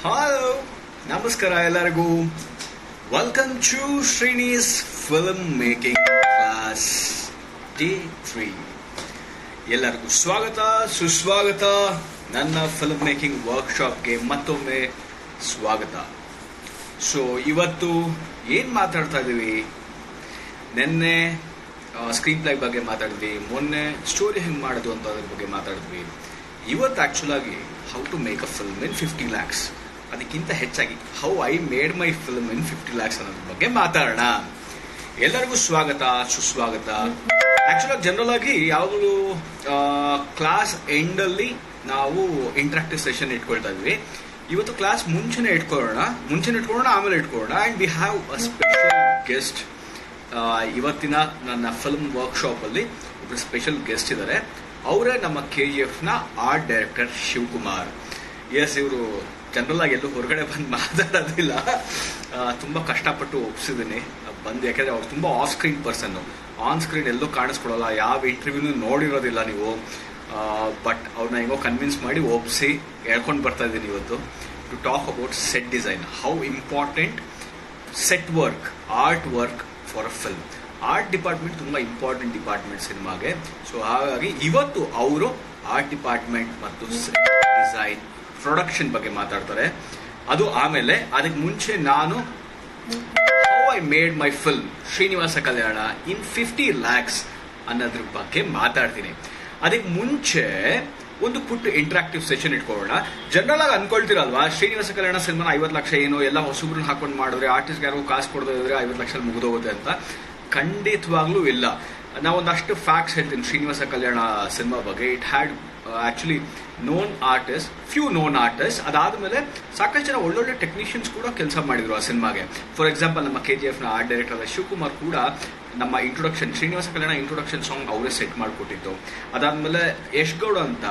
Hello, ನಮಸ್ಕಾರ ಎಲ್ಲರಿಗೂ. Welcome to Srini's film making class day 3. ಎಲ್ಲರಿಗೂ ಸ್ವಾಗತ ಸುಸ್ವಾಗತ. ನನ್ನ ಫಿಲ್ಮ್ ಮೇಕಿಂಗ್ ವರ್ಕ್ಶಾಪ್ಗೆ ಮತ್ತೊಮ್ಮೆ ಸ್ವಾಗತ. ಸೊ ಇವತ್ತು ಏನು ಮಾತಾಡ್ತಾ ಇದ್ದೀವಿ? ನಿನ್ನೆ ಸ್ಕ್ರೀನ್ ಪ್ಲೇ ಬಗ್ಗೆ ಮಾತಾಡಿದ್ವಿ, ಮೊನ್ನೆ ಸ್ಟೋರಿ ಹೆಂಗೆ ಮಾಡೋದು ಅಂತ ಅದ್ರ ಬಗ್ಗೆ ಮಾತಾಡಿದ್ವಿ. ಇವತ್ತು ಆ್ಯಕ್ಚುಲಾಗಿ how to make a film in 50 lakhs, ಅದಕ್ಕಿಂತ ಹೆಚ್ಚಾಗಿ how I made my film in 50 lakhs ಅನ್ನೋದ್ರ ಬಗ್ಗೆ ಮಾತಾಡೋಣ. ಎಲ್ಲರಿಗೂ ಸ್ವಾಗತ ಸುಸ್ವಾಗತ. ಆ್ಯಕ್ಚುಲಾಗಿ ಜನರಲ್ ಆಗಿ ಯಾವಾಗಲೂ ಕ್ಲಾಸ್ ಎಂಡಲ್ಲಿ ನಾವು ಇಂಟ್ರಾಕ್ಟಿವ್ ಸೆಷನ್ ಇಟ್ಕೊಳ್ತಾ ಇದ್ವಿ. ಇವತ್ತು ಕ್ಲಾಸ್ ಮುಂಚೆನೇ ಇಟ್ಕೊಳ್ಳೋಣ, ಆಮೇಲೆ ಇಟ್ಕೊಳ್ಳೋಣ. And we have a special guest. ಇವತ್ತಿನ ನನ್ನ ಫಿಲ್ಮ್ ವರ್ಕ್ಶಾಪಲ್ಲಿ ಒಬ್ಬರು ಸ್ಪೆಷಲ್ ಗೆಸ್ಟ್ ಇದ್ದಾರೆ. ಅವರೇ ನಮ್ಮ KGFನ ಆರ್ಟ್ ಡೈರೆಕ್ಟರ್ ಶಿವಕುಮಾರ್. ಎಸ್, ಇವರು ಜನರಲ್ ಆಗಿ ಎಲ್ಲೂ ಹೊರಗಡೆ ಬಂದು ಮಾತಾಡೋದಿಲ್ಲ. ತುಂಬ ಕಷ್ಟಪಟ್ಟು ಒಪ್ಸಿದ್ದೀನಿ ಬಂದು, ಯಾಕೆಂದರೆ ಅವ್ರು ತುಂಬ off screen person. On screen ಎಲ್ಲೂ ಕಾಣಿಸ್ಕೊಡೋಲ್ಲ, ಯಾವ ಇಂಟರ್ವ್ಯೂನು ನೋಡಿರೋದಿಲ್ಲ ನೀವು. ಬಟ್ ಅವ್ರನ್ನ ಹೆಂಗೋ ಕನ್ವಿನ್ಸ್ ಮಾಡಿ ಒಪ್ಸಿ ಹೇಳ್ಕೊಂಡು ಬರ್ತಾ ಇದ್ದೀನಿ ಇವತ್ತು to talk about set design. How important set work, art work for a film. Art department ತುಂಬ ಇಂಪಾರ್ಟೆಂಟ್ ಡಿಪಾರ್ಟ್ಮೆಂಟ್ ಸಿನಿಮಾಗೆ. ಸೊ ಹಾಗಾಗಿ ಇವತ್ತು ಅವರು ಆರ್ಟ್ ಡಿಪಾರ್ಟ್ಮೆಂಟ್ ಮತ್ತು ಸೆಟ್ ಡಿಸೈನ್, ಪ್ರೊಡಕ್ಷನ್ ಬಗ್ಗೆ ಮಾತಾಡ್ತಾರೆ. ಅದು ಆಮೇಲೆ. ಅದಕ್ಕೆ ಮುಂಚೆ ನಾನು how I made my film Srinivasa Kalyana in 50 lakhs ಅನ್ನೋದ್ರ ಬಗ್ಗೆ ಮಾತಾಡ್ತೀನಿ. ಅದಕ್ಕೆ ಮುಂಚೆ ಒಂದು ಪುಟ್ಟ ಇಂಟ್ರಾಕ್ಟಿವ್ ಸೆಷನ್ ಇಟ್ಕೊಳ್ಳೋಣ. ಜನರಲ್ ಆಗಿ ಅನ್ಕೊಳ್ತೀರಲ್ವಾ, ಶ್ರೀನಿವಾಸ ಕಲ್ಯಾಣ ಸಿನಿಮಾನ 50 ಲಕ್ಷ ಏನು, ಎಲ್ಲ ಹೊಸಬ್ರನ್ನ ಹಾಕೊಂಡು ಮಾಡಿದ್ರೆ, ಆರ್ಟಿಸ್ಟ್ ಯಾರಿಗೂ ಕಾಸು ಕೊಡೋದ್ರೆ 50 ಲಕ್ಷ ಮುಗಿದೋಗುತ್ತೆ ಅಂತ. ಖಂಡಿತವಾಗ್ಲೂ ಇಲ್ಲ. ನಾವೊಂದಷ್ಟು ಫ್ಯಾಕ್ಟ್ಸ್ ಹೇಳ್ತೀನಿ ಶ್ರೀನಿವಾಸ ಕಲ್ಯಾಣ ಸಿನಿಮಾ ಬಗ್ಗೆ. It had actually known artist, few known artist. ಅದಾದಮೇಲೆ ಸಾಕಷ್ಟು ಜನ ಒಳ್ಳೊಳ್ಳೆ ಟೆಕ್ನಿಷಿಯನ್ಸ್ ಕೂಡ ಕೆಲಸ ಮಾಡಿದ್ರು ಆ ಸಿನಿಮಾಗೆ. ಫಾರ್ ಎಕ್ಸಾಂಪಲ್, ನಮ್ಮ KGFನ ಆರ್ಟ್ ಡೈರೆಕ್ಟರ್ ಶಿವಕುಮಾರ್ ಕೂಡ ನಮ್ಮ introduction, Srinivasa Kalyana introduction song ಅವರೇ ಸೆಟ್ ಮಾಡಿಕೊಟ್ಟಿದ್ದು. ಅದಾದಮೇಲೆ ಯಶ್ ಗೌಡ ಅಂತ,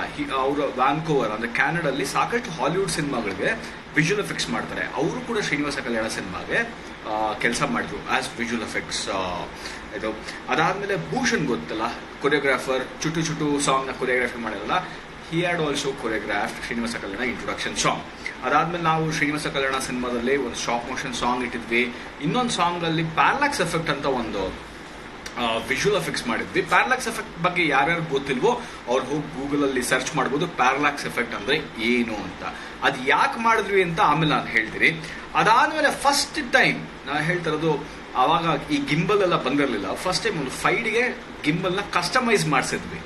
ಅವರು ವ್ಯಾನ್ಕೋವರ್ ಅಂದರೆ ಕ್ಯಾನಡಲ್ಲಿ ಸಾಕಷ್ಟು ಹಾಲಿವುಡ್ ಸಿನಿಮಾಗಳಿಗೆ ವಿಜುವಲ್ ಎಫೆಕ್ಟ್ಸ್ ಮಾಡ್ತಾರೆ. ಅವರು ಕೂಡ ಶ್ರೀನಿವಾಸ ಕಲ್ಯಾಣ ಸಿನಿಮಾಗೆ ಕೆಲಸ ಮಾಡಿದ್ರು ಆಸ್ ವಿಜುವಲ್ ಎಫೆಕ್ಟ್ಸ್ ಇದು. ಅದಾದಮೇಲೆ ಭೂಷಣ್ ಗೊತ್ತಲ್ಲ, ಕೊರಿಯೋಗ್ರಾಫರ್, ಚುಟು ಚುಟು ಸಾಂಗ್ನ ಕೊರಿಯೋಗ್ರಾಫಿ ಮಾಡಿರಲ್ಲ, he had also choreograph Srinivasa Kalyana introduction song. ಅದಾದ್ಮೇಲೆ ನಾವು ಶ್ರೀನಿವಾಸ ಕಲ್ಯಾಣ ಸಿನಿಮಾದಲ್ಲಿ ಒಂದು ಸ್ಟಾಪ್ ಮೋಷನ್ ಸಾಂಗ್ ಇಟ್ಟಿದ್ವಿ. ಇನ್ನೊಂದು ಸಾಂಗಲ್ಲಿ ಪ್ಯಾರಲಾಕ್ಸ್ ಎಫೆಕ್ಟ್ ಅಂತ ಒಂದು ವಿಜುವಲ್ ಎಫೆಕ್ಟ್ಸ್ ಮಾಡಿದ್ವಿ. ಪ್ಯಾರಲಾಕ್ಸ್ ಎಫೆಕ್ಟ್ ಬಗ್ಗೆ ಯಾರ್ಯಾರು ಗೊತ್ತಿಲ್ವೋ ಅವ್ರು ಹೋಗಿ ಗೂಗಲಲ್ಲಿ ಸರ್ಚ್ ಮಾಡ್ಬೋದು, ಪ್ಯಾರಲಾಕ್ಸ್ ಎಫೆಕ್ಟ್ ಅಂದರೆ ಏನು ಅಂತ. ಅದು ಯಾಕೆ ಮಾಡಿದ್ವಿ ಅಂತ ಆಮೇಲೆ ನಾನು ಹೇಳ್ತೀನಿ. ಅದಾದಮೇಲೆ ಫಸ್ಟ್ ಟೈಮ್ ನಾನು ಹೇಳ್ತಿರೋದು, ಆವಾಗ ಈ ಗಿಂಬಲ್ ಎಲ್ಲ ಬಂದಿರಲಿಲ್ಲ. ಫಸ್ಟ್ ಟೈಮ್ ಒಂದು ಫೈಡ್ಗೆ ಗಿಂಬಲ್ನ ಕಸ್ಟಮೈಸ್ ಮಾಡಿಸಿದ್ವಿ.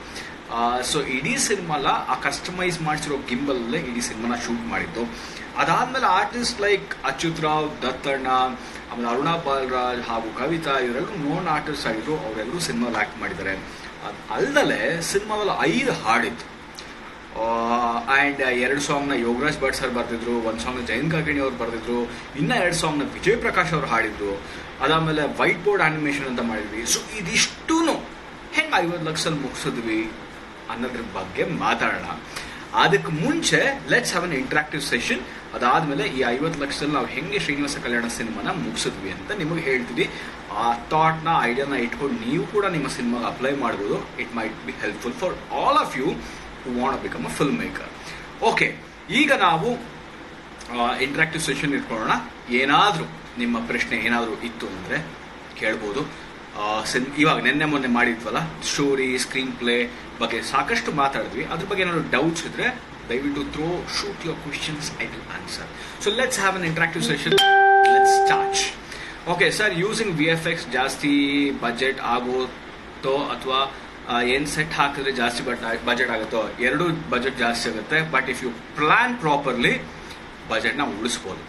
ಸೊ ಇಡೀ ಸಿನಿಮಾಲ ಆ ಕಸ್ಟಮೈಸ್ ಮಾಡಿಸಿರೋ ಗಿಂಬಲ್ಲೇ ಇಡೀ ಸಿನಿಮಾನ ಶೂಟ್ ಮಾಡಿದ್ದು. ಅದಾದಮೇಲೆ ಆರ್ಟಿಸ್ಟ್ ಲೈಕ್ ಅಚ್ಯುತ್ ರಾವ್, ದತ್ತಣ್ಣ, ಆಮೇಲೆ ಅರುಣಾ ಬಾಲರಾಜ್ ಹಾಗೂ ಕವಿತಾ, ಇವರೆಲ್ಲರೂ ನೋನ್ ಆರ್ಟಿಸ್ಟ್ ಆಗಿದ್ರು. ಅವರೆಲ್ಲರೂ ಸಿನಿಮಾದಲ್ಲಿ ಆ್ಯಕ್ಟ್ ಮಾಡಿದ್ದಾರೆ. ಅದು ಅಲ್ಲದೆ ಸಿನಿಮಾದಲ್ಲಿ 5 ಹಾಡಿತ್ತು. ಆ್ಯಂಡ್ 2 ಸಾಂಗ್ನ ಯೋಗರಾಜ್ ಭಟ್ ಸರ್ ಬರೆದಿದ್ರು, 1 ಸಾಂಗ್ನ ಜಯಂತ್ ಕಾಕಿಣಿ ಅವ್ರು ಬರೆದಿದ್ರು, ಇನ್ನೂ 2 ಸಾಂಗ್ನ ವಿಜಯ್ ಪ್ರಕಾಶ್ ಅವ್ರು ಹಾಡಿದ್ರು. ಅದಾದಮೇಲೆ ವೈಟ್ ಬೋರ್ಡ್ ಆನಿಮೇಷನ್ ಅಂತ ಮಾಡಿದ್ವಿ. ಸೊ ಇದಿಷ್ಟೂ ಹೆಂಗೆ 50 ಲಕ್ಷದಲ್ಲಿ ಮುಗಿಸಿದ್ವಿ ಅನ್ನೋದ್ರ ಬಗ್ಗೆ ಮಾತಾಡೋಣ. ಅದಕ್ಕೆ ಮುಂಚೆ let's have an interactive session. ಅದಾದಮೇಲೆ ಈ 50 ಲಕ್ಷದಲ್ಲಿ ನಾವು ಹೆಂಗೆ ಶ್ರೀನಿವಾಸ ಕಲ್ಯಾಣ ಸಿನಿಮಾನ ಮುಗಿಸಿದ್ವಿ ಅಂತ ನಿಮಗೆ ಹೇಳ್ತೀವಿ. ಆ ಥಾಟ್ನ, ಐಡಿಯಾನ ಇಟ್ಕೊಂಡು ನೀವು ಕೂಡ ನಿಮ್ಮ ಸಿನಿಮಾಗೆ ಅಪ್ಲೈ ಮಾಡ್ಬೋದು. It might be helpful for all of you who want become a filmmaker. Okay, ಈಗ ನಾವು ಇಂಟ್ರಾಕ್ಟಿವ್ ಸೆಷನ್ ಇಟ್ಕೊಳ್ಳೋಣ. ಏನಾದರೂ ನಿಮ್ಮ ಪ್ರಶ್ನೆ ಏನಾದರೂ ಇತ್ತು ಅಂದರೆ ಕೇಳ್ಬೋದು. ಇವಾಗ ನಿನ್ನೆ ಮೊನ್ನೆ ಮಾಡಿದ್ವಲ್ಲ, ಸ್ಟೋರಿ, ಸ್ಕ್ರೀನ್ ಪ್ಲೇ ಬಗ್ಗೆ ಸಾಕಷ್ಟು ಮಾತಾಡಿದ್ವಿ. ಅದ್ರ ಬಗ್ಗೆ ಏನಾದ್ರು ಡೌಟ್ಸ್ ಇದ್ರೆ ದಯವಿಟ್ಟು shoot your questions, I will answer. So let's have an interactive session. Let's start. Okay sir, using VFX ಜಾಸ್ತಿ ಬಜೆಟ್ ಆಗುತ್ತೋ ಅಥವಾ ಏನು ಸೆಟ್ ಹಾಕಿದ್ರೆ ಜಾಸ್ತಿ ಬಜೆಟ್ ಆಗುತ್ತೋ? 2 ಬಜೆಟ್ ಜಾಸ್ತಿ ಆಗುತ್ತೆ. But if you plan properly ಬಜೆಟ್ನ ಉಳಿಸ್ಬೋದು.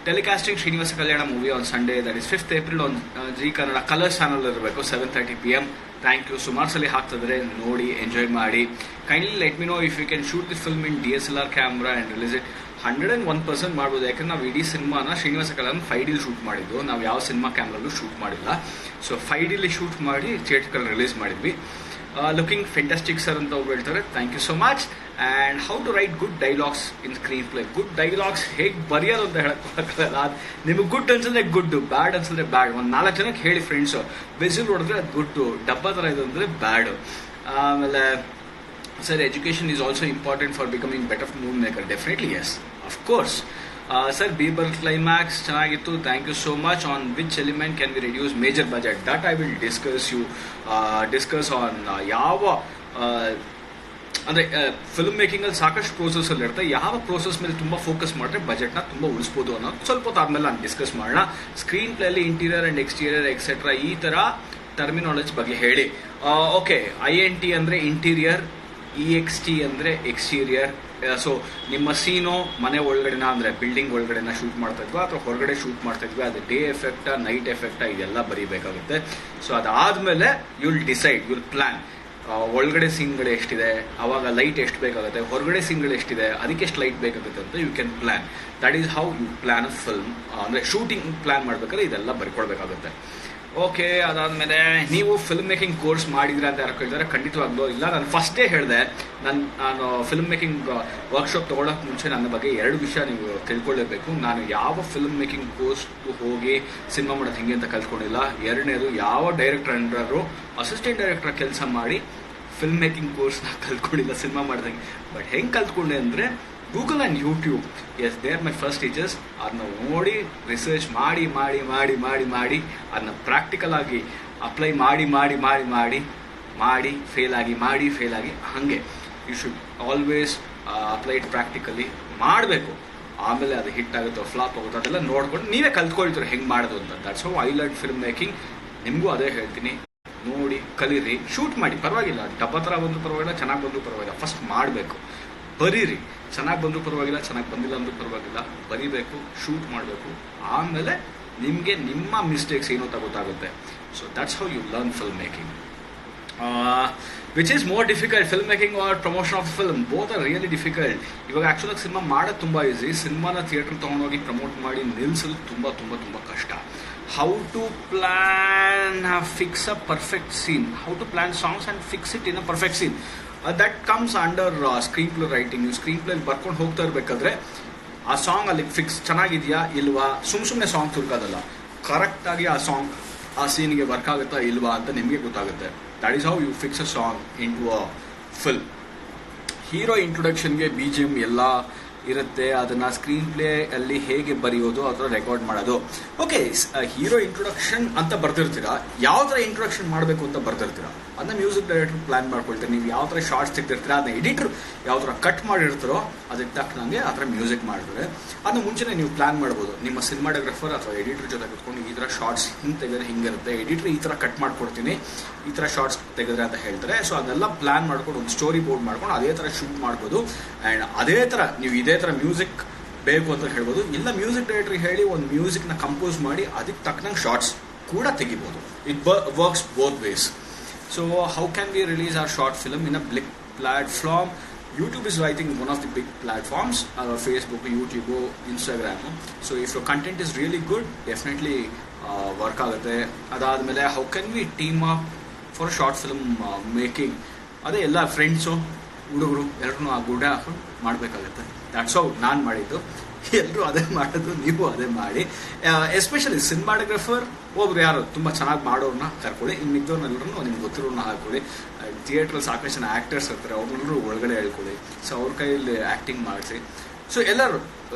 Telecasting Srinivasa Kalyana movie on Sunday, that is 5th April on Zee Kannada Colors channel ಇರಬೇಕು, 7:30 PM. Thank you. ಸುಮಾರು ಸಲ ಹಾಕ್ತಿದ್ರೆ ನೋಡಿ, ಎಂಜಾಯ್ ಮಾಡಿ. Kindly let me know if you can shoot the film in DSLR camera and release it. 101% ಮಾಡ್ಬೋದು. ಯಾಕಂದ್ರೆ ನಾವು ಇಡೀ ಸಿನಿಮಾನ ಶ್ರೀನಿವಾಸ ಕಲ್ಯಾಣ 5D ಶೂಟ್ ಮಾಡಿದ್ದು. ನಾವು ಯಾವ ಸಿನಿಮಾ ಕ್ಯಾಮ್ರಲ್ಲೂ ಶೂಟ್ ಮಾಡಿಲ್ಲ. ಸೊ 5D ಶೂಟ್ ಮಾಡಿ ಥಿಯೇಟರ್ಗಳಲ್ಲಿ ರಿಲೀಸ್ ಮಾಡಿದ್ವಿ. ಲುಕಿಂಗ್ ಫೆಂಟಾಸ್ಟಿಕ್ ಸರ್ ಅಂತ ಒಬ್ರು ಹೇಳ್ತಾರೆ. Thank you so much. And how to write good dialogues in screenplay. Good dialogues ಹೇಗೆ ಬರೆಯೋದು ಅಂತ ಹೇಳೋಕ್ಕಾಗಲ್ಲ. ನಿಮಗೆ ಗುಡ್ ಅನ್ಸಿದ್ರೆ ಗುಡ್, ಬ್ಯಾಡ್ ಅನ್ಸಿದ್ರೆ ಬ್ಯಾಡ್. ಒಂದು 4 ಜನಕ್ಕೆ ಹೇಳಿ ಫ್ರೆಂಡ್ಸು, ವಿಸಿಲ್ ಹೊಡೆದ್ರೆ ಅದು ಗುಡ್ಡು, ಡಬ್ಬ ಥರ ಇದು ಅಂದರೆ ಬ್ಯಾಡು. ಆಮೇಲೆ sir, education is also important for becoming better movie maker. Definitely yes, of course. Sir ಬೀಬರ್ ಕ್ಲೈಮ್ಯಾಕ್ಸ್ ಚೆನ್ನಾಗಿತ್ತು, thank you so much. On which element can we reduce major budget? That I will discuss on ಯಾವ ಅಂದರೆ film ಮೇಕಿಂಗಲ್ಲಿ ಸಾಕಷ್ಟು ಪ್ರೋಸೆಸ್ಸಲ್ಲಿ ಇರುತ್ತೆ, ಯಾವ process ಮೇಲೆ ತುಂಬ focus ಮಾಡಿದ್ರೆ ಬಜೆಟ್ನ ತುಂಬ ಉಳಿಸ್ಬೋದು ಅನ್ನೋದು ಸ್ವಲ್ಪ ಹೊತ್ತು ಆದಮೇಲೆ ನಾನು ಡಿಸ್ಕಸ್ ಮಾಡೋಣ. ಸ್ಕ್ರೀನ್ ಪ್ಲೇಲಿ ಇಂಟೀರಿಯರ್ ಆ್ಯಂಡ್ ಎಕ್ಸ್ಟೀರಿಯರ್ ಎಕ್ಸೆಟ್ರಾ ಈ ಥರ ಟರ್ಮಿನಾಲಜಿ ಬಗ್ಗೆ ಹೇಳಿ. ಓಕೆ, INT ಅಂದರೆ ಇಂಟೀರಿಯರ್, EXT ಅಂದರೆ ಎಕ್ಸ್ಟೀರಿಯರ್. ಸೊ ನಿಮ್ಮ ಸೀನು ಮನೆ ಒಳಗಡೆನ ಅಂದರೆ ಬಿಲ್ಡಿಂಗ್ ಒಳಗಡೆನ ಶೂಟ್ ಮಾಡ್ತಾ ಇದ್ವಾ ಅಥವಾ ಹೊರಗಡೆ ಶೂಟ್ ಮಾಡ್ತಾ ಇದ್ವಿ, ಅದು ಡೇ ಎಫೆಕ್ಟಾ ನೈಟ್ ಎಫೆಕ್ಟಾ ಇದೆಲ್ಲ ಬರೀಬೇಕಾಗುತ್ತೆ. ಸೊ ಅದಾದಮೇಲೆ ಯುಲ್ ಡಿಸೈಡ್, ಯುಲ್ ಪ್ಲ್ಯಾನ್ ಒಳಗಡೆ ಸೀನ್ಗಳು ಎಷ್ಟಿದೆ, ಆವಾಗ ಲೈಟ್ ಎಷ್ಟು ಬೇಕಾಗುತ್ತೆ, ಹೊರಗಡೆ ಸೀನ್ಗಳು ಎಷ್ಟಿದೆ, ಅದಕ್ಕೆ ಎಷ್ಟು ಲೈಟ್ ಬೇಕಾಗುತ್ತೆ ಅಂತ you can plan. That is how you plan a film. ಅಂದರೆ ಶೂಟಿಂಗ್ ಪ್ಲ್ಯಾನ್ ಮಾಡಬೇಕಾದ್ರೆ ಇದೆಲ್ಲ ಬರ್ಕೊಳ್ಬೇಕಾಗುತ್ತೆ. ಓಕೆ, ಅದಾದಮೇಲೆ ನೀವು ಫಿಲ್ಮ್ ಮೇಕಿಂಗ್ ಕೋರ್ಸ್ ಮಾಡಿದ್ರೆ ಅಂತ ಯಾರು ಕೇಳಿದರೆ ಖಂಡಿತವಾಗ್ಲೂ ಇಲ್ಲ. ನಾನು ಫಸ್ಟೇ ಹೇಳಿದೆ, ನಾನು ಫಿಲ್ಮ್ ಮೇಕಿಂಗ್ ವರ್ಕ್ಶಾಪ್ ತೊಗೊಳೋಕ್ಕೆ ಮುಂಚೆ ನನ್ನ ಬಗ್ಗೆ 2 ವಿಷಯ ನೀವು ತಿಳ್ಕೊಳ್ಳೇಬೇಕು. ನಾನು ಯಾವ ಫಿಲ್ಮ್ ಮೇಕಿಂಗ್ ಕೋರ್ಸ್ಗೂ ಹೋಗಿ ಸಿನಿಮಾ ಮಾಡೋದು ಹೆಂಗೆ ಅಂತ ಕಲ್ತ್ಕೊಂಡಿಲ್ಲ. 2ನೇದು, ಯಾವ ಡೈರೆಕ್ಟರ್ ಅಂಡರು ಅಸಿಸ್ಟೆಂಟ್ ಡೈರೆಕ್ಟರ್ ಕೆಲಸ ಮಾಡಿ ಫಿಲ್ಮ್ ಮೇಕಿಂಗ್ ಕೋರ್ಸ್ನ ಕಲ್ತ್ಕೊಂಡಿಲ್ಲ ಸಿನಿಮಾ ಮಾಡ್ದಂಗೆ. ಬಟ್ ಹೆಂಗೆ ಕಲ್ತ್ಕೊಂಡೆ ಅಂದರೆ Google and YouTube, yes they are my first teachers. ಅದನ್ನ ನೋಡಿ ರಿಸರ್ಚ್ ಮಾಡಿ ಮಾಡಿ ಮಾಡಿ ಮಾಡಿ ಮಾಡಿ ಅದನ್ನ ಪ್ರಾಕ್ಟಿಕಲ್ ಆಗಿ ಅಪ್ಲೈ ಮಾಡಿ ಮಾಡಿ ಮಾಡಿ ಮಾಡಿ ಮಾಡಿ ಫೇಲ್ ಆಗಿ ಹಾಗೆ you should always apply it practically ಮಾಡಬೇಕು. ಆಮೇಲೆ ಅದು ಹಿಟ್ ಆಗುತ್ತೋ ಫ್ಲಾಪ್ ಆಗುತ್ತೋ ಅದೆಲ್ಲ ನೋಡ್ಕೊಂಡು ನೀವೇ ಕಲ್ತ್ಕೊಳ್ತೀರ ಹೆಂಗೆ ಮಾಡೋದು ಅಂತ. That's how I learn film making. ನಿಮಗೂ ಅದೇ ಹೇಳ್ತೀನಿ, ನೋಡಿ ಕಲೀರಿ, ಶೂಟ್ ಮಾಡಿ, ಪರವಾಗಿಲ್ಲ, ಡಬ್ಬ ಥರ ಬಂದರೂ ಪರವಾಗಿಲ್ಲ, ಚೆನ್ನಾಗಿ ಬಂದರೂ ಪರವಾಗಿಲ್ಲ, ಫಸ್ಟ್ ಮಾಡಬೇಕು, ಬರೀರಿ. ಚೆನ್ನಾಗಿ ಬಂದರೂ ಪರವಾಗಿಲ್ಲ, ಚೆನ್ನಾಗಿ ಬಂದಿಲ್ಲ ಅಂದರೂ ಪರವಾಗಿಲ್ಲ, ಬರೀಬೇಕು, ಶೂಟ್ ಮಾಡಬೇಕು. ಆಮೇಲೆ ನಿಮಗೆ ನಿಮ್ಮ ಮಿಸ್ಟೇಕ್ಸ್ ಏನೋ ಗೊತ್ತಾಗುತ್ತೆ. So that's how you learn filmmaking. Which is more difficult, filmmaking or promotion of film? Both are really difficult. ಇವಾಗ ಆ್ಯಕ್ಚುಲಾಗಿ ಸಿನಿಮಾ ಮಾಡೋದು ತುಂಬ ಈಸಿ, ಸಿನಿಮಾನ ಥಿಯೇಟ್ರ್ ತೊಗೊಂಡೋಗಿ ಪ್ರಮೋಟ್ ಮಾಡಿ ನಿಲ್ಲಿಸೋದು ತುಂಬ ತುಂಬ ತುಂಬ ಕಷ್ಟ. How to plan fix a perfect scene, how to plan songs and fix it in a perfect scene, that comes under screenplay writing. ನೀವು ಸ್ಕ್ರೀನ್ ಪ್ಲೇಲಿ ಬರ್ಕೊಂಡು ಹೋಗ್ತಾ ಇರಬೇಕಾದ್ರೆ ಆ ಸಾಂಗ್ ಅಲ್ಲಿ ಫಿಕ್ಸ್ ಚೆನ್ನಾಗಿದೆಯಾ ಇಲ್ವಾ, ಸುಮ್ಮನೆ ಸಾಂಗ್ ತುರ್ಕೋದಲ್ಲ, ಕರೆಕ್ಟಾಗಿ ಆ ಸಾಂಗ್ ಆ ಸೀನ್ಗೆ ವರ್ಕ್ ಆಗುತ್ತಾ ಇಲ್ವಾ ಅಂತ ನಿಮಗೆ ಗೊತ್ತಾಗುತ್ತೆ. That is how you fix a song in to a film. Hero ಇಂಟ್ರೊಡಕ್ಷನ್ಗೆ BGM ಎಲ್ಲ ಇರುತ್ತೆ, ಅದನ್ನು ಸ್ಕ್ರೀನ್ ಪ್ಲೇ ಅಲ್ಲಿ ಹೇಗೆ ಬರೆಯೋದು ಅಥವಾ ರೆಕಾರ್ಡ್ ಮಾಡೋದು. ಓಕೆ, ಹೀರೋ ಇಂಟ್ರೊಡಕ್ಷನ್ ಅಂತ ಬರ್ತಿರ್ತೀರಾ, ಯಾವ ಥರ ಇಂಟ್ರೊಡಕ್ಷನ್ ಮಾಡಬೇಕು ಅಂತ ಬರ್ತಿರ್ತೀರಾ, ಅದನ್ನ ಮ್ಯೂಸಿಕ್ ಡೈರೆಕ್ಟರ್ ಪ್ಲ್ಯಾನ್ ಮಾಡ್ಕೊಳ್ತಾರೆ. ನೀವು ಯಾವ ಥರ ಶಾರ್ಟ್ಸ್ ತೆಗ್ದಿರ್ತೀರಾ, ಅದನ್ನ ಎಡಿಟರ್ ಯಾವ ಥರ ಕಟ್ ಮಾಡಿರ್ತಾರೋ ಅದಕ್ಕೆ ತಕ್ಕನಂಗೆ ಆ ಥರ ಮ್ಯೂಸಿಕ್ ಮಾಡ್ತಾರೆ. ಅದನ್ನ ಮುಂಚೆನೇ ನೀವು ಪ್ಲ್ಯಾನ್ ಮಾಡ್ಬೋದು. ನಿಮ್ಮ ಸಿನಿಮಾಟೋಗ್ರಫರ್ ಅಥವಾ ಎಡಿಟರ್ ಜೊತೆ ಕೂತ್ಕೊಂಡು ಈ ಥರ ಶಾರ್ಟ್ಸ್ ಹಿಂಗೆ ತೆಗೆದ್ರೆ ಹಿಂಗಿರುತ್ತೆ, ಎಡಿಟರ್ ಈ ಥರ ಕಟ್ ಮಾಡ್ಕೊಡ್ತೀನಿ, ಈ ಥರ ಶಾರ್ಟ್ಸ್ ತೆಗೆದ್ರೆ ಅಂತ ಹೇಳ್ತಾರೆ. ಸೊ ಅದೆಲ್ಲ ಪ್ಲ್ಯಾನ್ ಮಾಡ್ಕೊಂಡು ಒಂದು ಸ್ಟೋರಿ ಬೋರ್ಡ್ ಮಾಡ್ಕೊಂಡು ಅದೇ ಥರ ಶೂಟ್ ಮಾಡ್ಬೋದು. ಆ್ಯಂಡ್ ಅದೇ ಥರ ನೀವು ಇದೇ ಥರ ಮ್ಯೂಸಿಕ್ ಬೇಕು ಅಂತ ಹೇಳ್ಬೋದು. ಇಲ್ಲ ಮ್ಯೂಸಿಕ್ ಡೈರೆಕ್ಟ್ರಿಗೆ ಹೇಳಿ ಒಂದು ಮ್ಯೂಸಿಕ್ನ ಕಂಪೋಸ್ ಮಾಡಿ ಅದಕ್ಕೆ ತಕ್ಕನಂಗೆ ಶಾರ್ಟ್ಸ್ ಕೂಡ ತೆಗಿಬೋದು. It works both ways. So how can we release our short film in a big platform? YouTube is, I think, one of the big platforms. Facebook, YouTube, Instagram. So if your content is really good, definitely work ಆಗುತ್ತೆ. ಅದಾದಮೇಲೆ how can we team up for a short film making? ಅದೇ ಎಲ್ಲ friends ಹುಡುಗರು ಎಲ್ಲರೂ ಆ ಗುಡ್ಡ ಹಾಕೊಂಡು ಮಾಡಬೇಕಾಗುತ್ತೆ. ದ್ಯಾಟ್ಸ್ ಹೌ ನಾನು ಮಾಡಿದ್ದು. ಎಲ್ಲರೂ ಅದೇ ಮಾಡೋದು, ನೀವು ಅದೇ ಮಾಡಿ. ಎಸ್ಪೆಷಲಿ ಸಿನಿಮಾಟೋಗ್ರಫರ್ ಒಬ್ರು ಯಾರು ತುಂಬ ಚೆನ್ನಾಗಿ ಮಾಡೋರನ್ನ ಕರ್ಕೊಳ್ಳಿ, ಇನ್ನು ಮಿಕ್ಕವ್ರನ್ನೆಲ್ಲರೂ ನಿಮ್ಗೆ ಗೊತ್ತಿರೋನ್ನ ಹಾಕೊಳ್ಳಿ. ಥಿಯೇಟ್ರಲ್ಲಿ ಸಾಕಷ್ಟು ಜನ ಆ್ಯಕ್ಟರ್ಸ್ ಇರ್ತಾರೆ, ಅವ್ರನ್ನೆಲ್ಲರೂ ಒಳಗಡೆ ಹೇಳ್ಕೊಳ್ಳಿ. ಸೊ ಅವ್ರ ಕೈಯಲ್ಲಿ ಆ್ಯಕ್ಟಿಂಗ್ ಮಾಡಿಸಿ. ಸೊ ಎಲ್ಲರೂ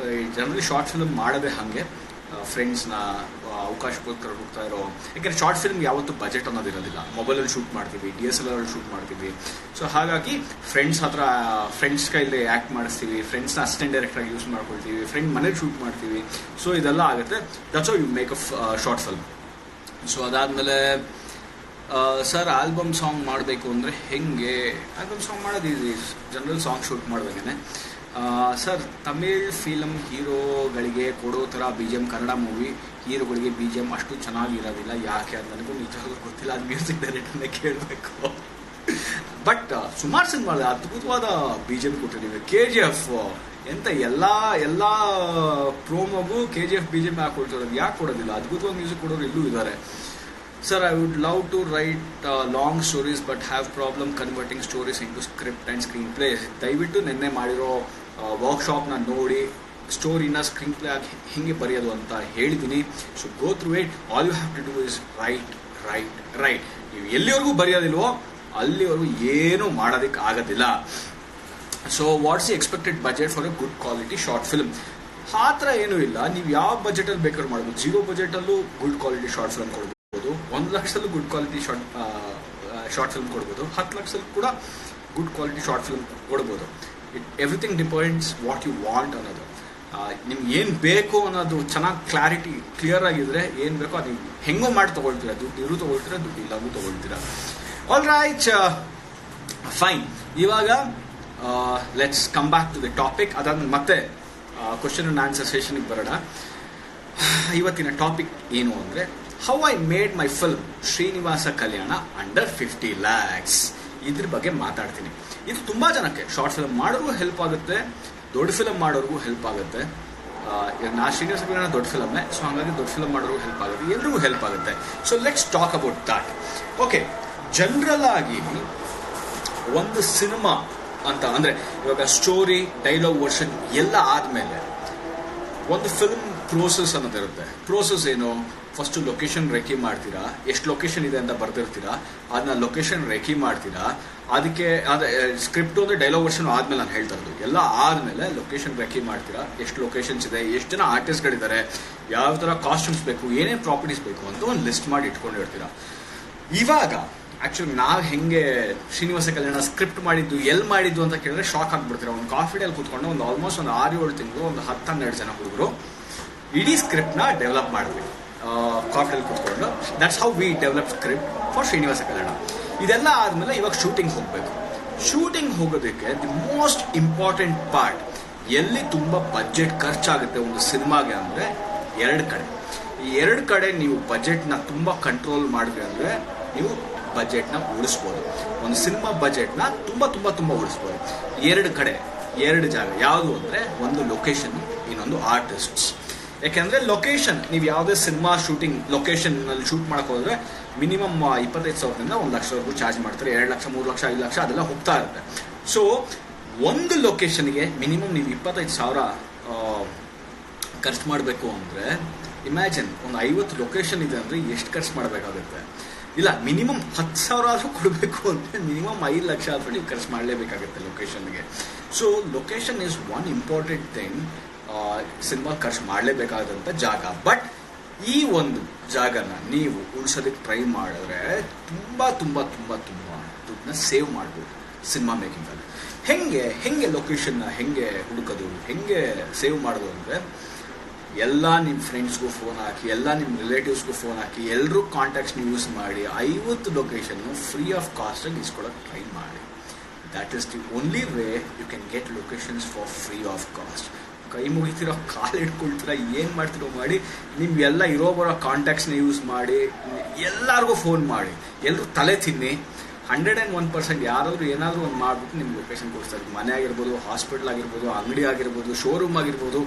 ಜನರಲಿ ಶಾರ್ಟ್ ಫಿಲ್ಮ್ ಮಾಡೋದೇ ಹಾಗೆ, ಫ್ರೆಂಡ್ಸ್ನ ಅವಕಾಶಕ್ಕೋಸ್ಕರ ಹೋಗ್ತಾ ಇರೋ. ಯಾಕೆಂದರೆ ಶಾರ್ಟ್ ಫಿಲ್ಮ್ ಯಾವತ್ತೂ ಬಜೆಟ್ ಅನ್ನೋದಿರೋದಿಲ್ಲ. ಮೊಬೈಲಲ್ಲಿ ಶೂಟ್ ಮಾಡ್ತೀವಿ, DSLR ಶೂಟ್ ಮಾಡ್ತೀವಿ. ಸೊ ಹಾಗಾಗಿ ಫ್ರೆಂಡ್ಸ್ ಕೈಯಲ್ಲಿ ಆ್ಯಕ್ಟ್ ಮಾಡಿಸ್ತೀವಿ, ಫ್ರೆಂಡ್ಸ್ನ ಅಸಿಸ್ಟೆಂಟ್ ಡೈರೆಕ್ಟ್ರಾಗಿ ಯೂಸ್ ಮಾಡ್ಕೊಳ್ತೀವಿ, ಫ್ರೆಂಡ್ ಮನೇಲಿ ಶೂಟ್ ಮಾಡ್ತೀವಿ. ಸೊ ಇದೆಲ್ಲ ಆಗುತ್ತೆ. That's how you make a short film. So ಅದಾದಮೇಲೆ ಸರ್ ಆಲ್ಬಮ್ ಸಾಂಗ್ ಮಾಡಬೇಕು ಅಂದರೆ ಹೆಂಗೆ? ಆಲ್ಬಮ್ ಸಾಂಗ್ ಮಾಡೋದು ಈಸಿ, ಜನರಲ್ ಸಾಂಗ್ ಶೂಟ್ ಮಾಡ್ಬೇಕೇನೆ. ಸರ್ ತಮಿಳ್ ಫಿಲಮ್ ಹೀರೋಗಳಿಗೆ ಕೊಡೋ ಥರ BGM ಕನ್ನಡ ಮೂವಿ ಹೀರೋಗಳಿಗೆ BGM ಅಷ್ಟು ಚೆನ್ನಾಗಿರೋದಿಲ್ಲ, ಯಾಕೆ ಅಂತ ನನಗೂ ನಿಜವಾಗ್ಲೂ ಗೊತ್ತಿಲ್ಲ. ಅದು ಮ್ಯೂಸಿಕ್ ಡೈರೆಕ್ಟರ್ನೇ ಕೇಳಬೇಕು. ಬಟ್ ಸುಮಾರು ಸಿನಿಮಾದ ಅದ್ಭುತವಾದ BGM ಕೊಟ್ಟಿದ್ದೀವಿ. KGF ಎಂತ ಎಲ್ಲ ಪ್ರೋಮೋಗೂ KGF BGM ಹಾಕೊಳ್ತಿರೋದು, ಯಾಕೆ ಕೊಡೋದಿಲ್ಲ? ಅದ್ಭುತವಾದ ಮ್ಯೂಸಿಕ್ ಕೊಡೋರು ಇಲ್ಲೂ ಇದ್ದಾರೆ. Sir, I would love to write long stories but have problem converting stories into script and screenplay. ದಯವಿಟ್ಟು ನಿನ್ನೆ ಮಾಡಿರೋ ವರ್ಕ್ಶಾಪ್ನ ನೋಡಿ ಸ್ಟೋರಿನ ಸ್ಕ್ರೀನ್ ಪ್ಲೇ ಆಗಿ ಹಿಂಗೆ ಬರೆಯೋದು ಅಂತ ಹೇಳಿದ್ದೀನಿ. So go through it. All you have to do is write. ನೀವು ಎಲ್ಲಿವರೆಗೂ ಬರೆಯೋದಿಲ್ವೋ ಅಲ್ಲಿವರೆಗೂ ಏನೂ ಮಾಡೋದಕ್ಕೆ ಆಗೋದಿಲ್ಲ. So what's the expected budget for a good quality short film? ಆ ಥರ ಏನೂ ಇಲ್ಲ. ನೀವು ಯಾವ ಬಜೆಟಲ್ಲಿ ಬೇಕಾದ್ರೂ ಮಾಡ್ಬೋದು. 0 ಬಜೆಟಲ್ಲೂ ಗುಡ್ ಕ್ವಾಲಿಟಿ ಶಾರ್ಟ್ ಫಿಲ್ಮ್ ಕೊಡ್ಬೋದು, 1 ಲಕ್ಷದಲ್ಲೂ ಗುಡ್ ಕ್ವಾಲಿಟಿ ಶಾರ್ಟ್ ಫಿಲ್ಮ್ ಕೊಡ್ಬೋದು, 10 ಲಕ್ಷದಲ್ಲೂ ಕೂಡ ಗುಡ್ ಕ್ವಾಲಿಟಿ ಶಾರ್ಟ್ ಫಿಲ್ಮ್ ಕೊಡ್ಬೋದು. Everything depends what you want ಅನ್ನೋದು. ನಿಮ್ಗೆ ಏನು ಬೇಕು ಅನ್ನೋದು ಚೆನ್ನಾಗಿ ಕ್ಲಾರಿಟಿ ಕ್ಲಿಯರ್ ಆಗಿದ್ರೆ ಏನು ಬೇಕೋ ಅದು ನೀವು ಹೆಂಗೋ ಮಾಡಿ ತೊಗೊಳ್ತೀರಾ. ದುಡ್ಡು ಇರು ತೊಗೊಳ್ತೀರಾ, ದುಡ್ಡು ಇಲ್ಲವೂ ತೊಗೊಳ್ತೀರಾ. All right, fine. ಇವಾಗ let's come back to the topic. ಅದಾದ್ಮೇಲೆ ಮತ್ತೆ ಕ್ವಶನ್ ಅಂಡ್ ಆನ್ಸರ್ ಸೆಷನ್ಗೆ ಬರೋಣ. ಇವತ್ತಿನ ಟಾಪಿಕ್ ಏನು ಅಂದರೆ how I made my film Srinivasa Kalyana under 50 lakhs. ಇದ್ರ ಬಗ್ಗೆ ಮಾತಾಡ್ತೀನಿ. ಇದು ತುಂಬ ಜನಕ್ಕೆ ಶಾರ್ಟ್ ಫಿಲ್ಮ್ ಮಾಡೋರ್ಗೂ ಹೆಲ್ಪ್ ಆಗುತ್ತೆ, ದೊಡ್ಡ ಫಿಲಮ್ ಮಾಡೋರ್ಗೂ ಹೆಲ್ಪ್ ಆಗುತ್ತೆ. ನಾ ಶ್ರೀನಿವಾಸ ಕಲ್ಯಾಣ ದೊಡ್ಡ ಫಿಲಮ್ಮೇ, ಸೊ ಹಾಗಾಗಿ ದೊಡ್ಡ ಫಿಲಮ್ ಮಾಡೋರ್ಗೂ ಹೆಲ್ಪ್ ಆಗುತ್ತೆ, ಎಲ್ರಿಗೂ ಹೆಲ್ಪ್ ಆಗುತ್ತೆ. So let's talk about that. Okay, general ಆಗಿ ಒಂದು ಸಿನಿಮಾ ಅಂತ ಅಂದರೆ ಇವಾಗ ಸ್ಟೋರಿ, ಡೈಲಾಗ್ ವರ್ಷನ್ ಎಲ್ಲ ಆದಮೇಲೆ ಒಂದು ಫಿಲ್ಮ್ ಪ್ರೋಸೆಸ್ ಅನ್ನೋದಿರುತ್ತೆ. ಪ್ರೋಸೆಸ್ ಏನು? ಫಸ್ಟು ಲೊಕೇಶನ್ ರೆಕಿ ಮಾಡ್ತೀರಾ, ಎಷ್ಟು ಲೊಕೇಶನ್ ಇದೆ ಅಂತ ಬರ್ದಿರ್ತೀರಾ, ಅದನ್ನ ಲೊಕೇಶನ್ ರೆಕಿ ಮಾಡ್ತೀರಾ. ಅದಕ್ಕೆ ಸ್ಕ್ರಿಪ್ಟು ಅಂದರೆ ಡೈಲಾಗ್ ವರ್ಷನ್ ಆದಮೇಲೆ ನಾನು ಹೇಳ್ತಾ ಇರೋದು. ಎಲ್ಲ ಆದಮೇಲೆ ಲೊಕೇಶನ್ ರೆಕಿ ಮಾಡ್ತೀರಾ, ಎಷ್ಟು ಲೊಕೇಶನ್ಸ್ ಇದೆ, ಎಷ್ಟು ಜನ ಆರ್ಟಿಸ್ಟ್ಗಳಿದ್ದಾರೆ, ಯಾವ ಥರ ಕಾಸ್ಟ್ಯೂಮ್ಸ್ ಬೇಕು, ಏನೇನು ಪ್ರಾಪರ್ಟೀಸ್ ಬೇಕು ಅಂತ ಒಂದು ಲಿಸ್ಟ್ ಮಾಡಿ ಇಟ್ಕೊಂಡಿರ್ತೀರಾ. ಇವಾಗ ಆ್ಯಕ್ಚುಲಿ ನಾವು ಹೆಂಗೆ ಶ್ರೀನಿವಾಸ ಕಲ್ಯಾಣ ಸ್ಕ್ರಿಪ್ಟ್ ಮಾಡಿದ್ದು, ಎಲ್ಲಿ ಮಾಡಿದ್ದು ಅಂತ ಕೇಳಿದ್ರೆ ಶಾಕ್ ಆಗಿಬಿಡ್ತೀರ. ಒಂದು ಕಾಫಿ ಡೇಲಿ ಕೂತ್ಕೊಂಡು ಒಂದು ಆಲ್ಮೋಸ್ಟ್ ಒಂದು 6-7 ತಿಂಗಳು, ಒಂದು 10-12 ಜನ ಹುಡುಗರು ಇಡೀ ಸ್ಕ್ರಿಪ್ಟ್ನ ಡೆವಲಪ್ ಮಾಡಿದ್ವಿ ಕಾಫಿ ಡೇಲಿ ಕೂತ್ಕೊಂಡು. That's how we develop script for Srinivasa Kalyana. ಇದೆಲ್ಲ ಆದಮೇಲೆ ಇವಾಗ ಶೂಟಿಂಗ್ ಹೋಗಬೇಕು. ಶೂಟಿಂಗ್ ಹೋಗೋದಕ್ಕೆ ದಿ ಮೋಸ್ಟ್ ಇಂಪಾರ್ಟೆಂಟ್ ಪಾರ್ಟ್, ಎಲ್ಲಿ ತುಂಬ ಬಜೆಟ್ ಖರ್ಚಾಗುತ್ತೆ ಒಂದು ಸಿನಿಮಾಗೆ ಅಂದರೆ 2 ಕಡೆ. ಈ 2 ಕಡೆ ನೀವು ಬಜೆಟ್ನ ತುಂಬ ಕಂಟ್ರೋಲ್ ಮಾಡಿದ್ರೆ ಅಂದರೆ ನೀವು ಬಜೆಟ್ನ ಉಳಿಸ್ಬೋದು. ಒಂದು ಸಿನಿಮಾ ಬಜೆಟ್ನ ತುಂಬ ಉಳಿಸ್ಬೋದು. 2 ಕಡೆ, 2 ಜಾಗ ಯಾವುದು ಅಂದರೆ ಒಂದು ಲೊಕೇಶನ್, ಇನ್ನೊಂದು ಆರ್ಟಿಸ್ಟ್ಸ್. ಯಾಕೆಂದರೆ ಲೊಕೇಶನ್, ನೀವು ಯಾವುದೇ ಸಿನಿಮಾ ಶೂಟಿಂಗ್ ಲೊಕೇಶನ್ನಲ್ಲಿ ಶೂಟ್ ಮಾಡೋಕೆ ಹೋದರೆ ಮಿನಿಮಮ್ 25,000ದಿಂದ 1 ಲಕ್ಷವರೆಗೂ ಚಾರ್ಜ್ ಮಾಡ್ತಾರೆ. 2 ಲಕ್ಷ, 3 ಲಕ್ಷ, 5 ಲಕ್ಷ ಅದೆಲ್ಲ ಹೋಗ್ತಾ ಇರುತ್ತೆ. ಸೊ ಒಂದು ಲೊಕೇಶನ್ಗೆ ಮಿನಿಮಮ್ ನೀವು 25,000 ಖರ್ಚು ಮಾಡಬೇಕು ಅಂದರೆ ಇಮ್ಯಾಜಿನ್, ಒಂದು 50 ಲೊಕೇಶನ್ ಇದೆ ಅಂದರೆ ಎಷ್ಟು ಖರ್ಚು ಮಾಡಬೇಕಾಗುತ್ತೆ? ಇಲ್ಲ, ಮಿನಿಮಮ್ 10,000 ಆದರೂ ಕೊಡಬೇಕು ಅಂದರೆ ಮಿನಿಮಮ್ 5 ಲಕ್ಷ ಆದರೂ ನೀವು ಖರ್ಚು ಮಾಡಲೇಬೇಕಾಗುತ್ತೆ ಲೊಕೇಶನ್ಗೆ. So location is one important thing. Cinema ಖರ್ಚು ಮಾಡಲೇಬೇಕಾದಂಥ ಜಾಗ. ಬಟ್ ಈ ಒಂದು ಜಾಗನ ನೀವು ಉಳಿಸೋದಕ್ಕೆ ಟ್ರೈ ಮಾಡಿದ್ರೆ ತುಂಬ ದುಡ್ಡನ್ನ ಸೇವ್ ಮಾಡ್ಬೋದು ಸಿನಿಮಾ ಮೇಕಿಂಗಲ್ಲಿ. ಹೆಂಗೆ ಲೊಕೇಶನ್ನ ಹೆಂಗೆ ಹುಡುಕೋದು, ಹೆಂಗೆ ಸೇವ್ ಮಾಡೋದು ಅಂದರೆ ಎಲ್ಲ ನಿಮ್ಮ ಫ್ರೆಂಡ್ಸ್ಗೂ ಫೋನ್ ಹಾಕಿ, ಎಲ್ಲ ನಿಮ್ಮ ರಿಲೇಟಿವ್ಸ್ಗೂ ಫೋನ್ ಹಾಕಿ, ಎಲ್ಲರೂ ಕಾಂಟ್ಯಾಕ್ಟ್ಸ್ನ ಯೂಸ್ ಮಾಡಿ 50 ಲೊಕೇಶನ್ನು ಫ್ರೀ ಆಫ್ ಕಾಸ್ಟಲ್ಲಿ ಇಸ್ಕೊಳಕ್ಕೆ ಟ್ರೈ ಮಾಡಿ. That is the only way you can get locations for free of cost. ಕೈ ಮುಗಿತೀರೋ, ಕಾಲು ಇಟ್ಕೊಳ್ತೀರೋ, ಏನು ಮಾಡ್ತಿರೋ ಮಾಡಿ, ನಿಮ್ಗೆಲ್ಲ ಬರೋ ಕಾಂಟ್ಯಾಕ್ಟ್ಸ್ನ ಯೂಸ್ ಮಾಡಿ, ಎಲ್ಲರಿಗೂ ಫೋನ್ ಮಾಡಿ, ಎಲ್ಲರೂ ತಲೆ ತಿನ್ನಿ. 101% ಯಾರಾದರೂ ಏನಾದರೂ ಒಂದು ಮಾಡಿಬಿಟ್ಟು ನಿಮ್ಗೆ ಲೊಕೇಶನ್ ಕೊಡ್ತಾರೆ. ಮನೆ ಆಗಿರ್ಬೋದು, ಹಾಸ್ಪಿಟಲ್ ಆಗಿರ್ಬೋದು, ಅಂಗಡಿ ಆಗಿರ್ಬೋದು, ಶೋರೂಮ್ ಆಗಿರ್ಬೋದು,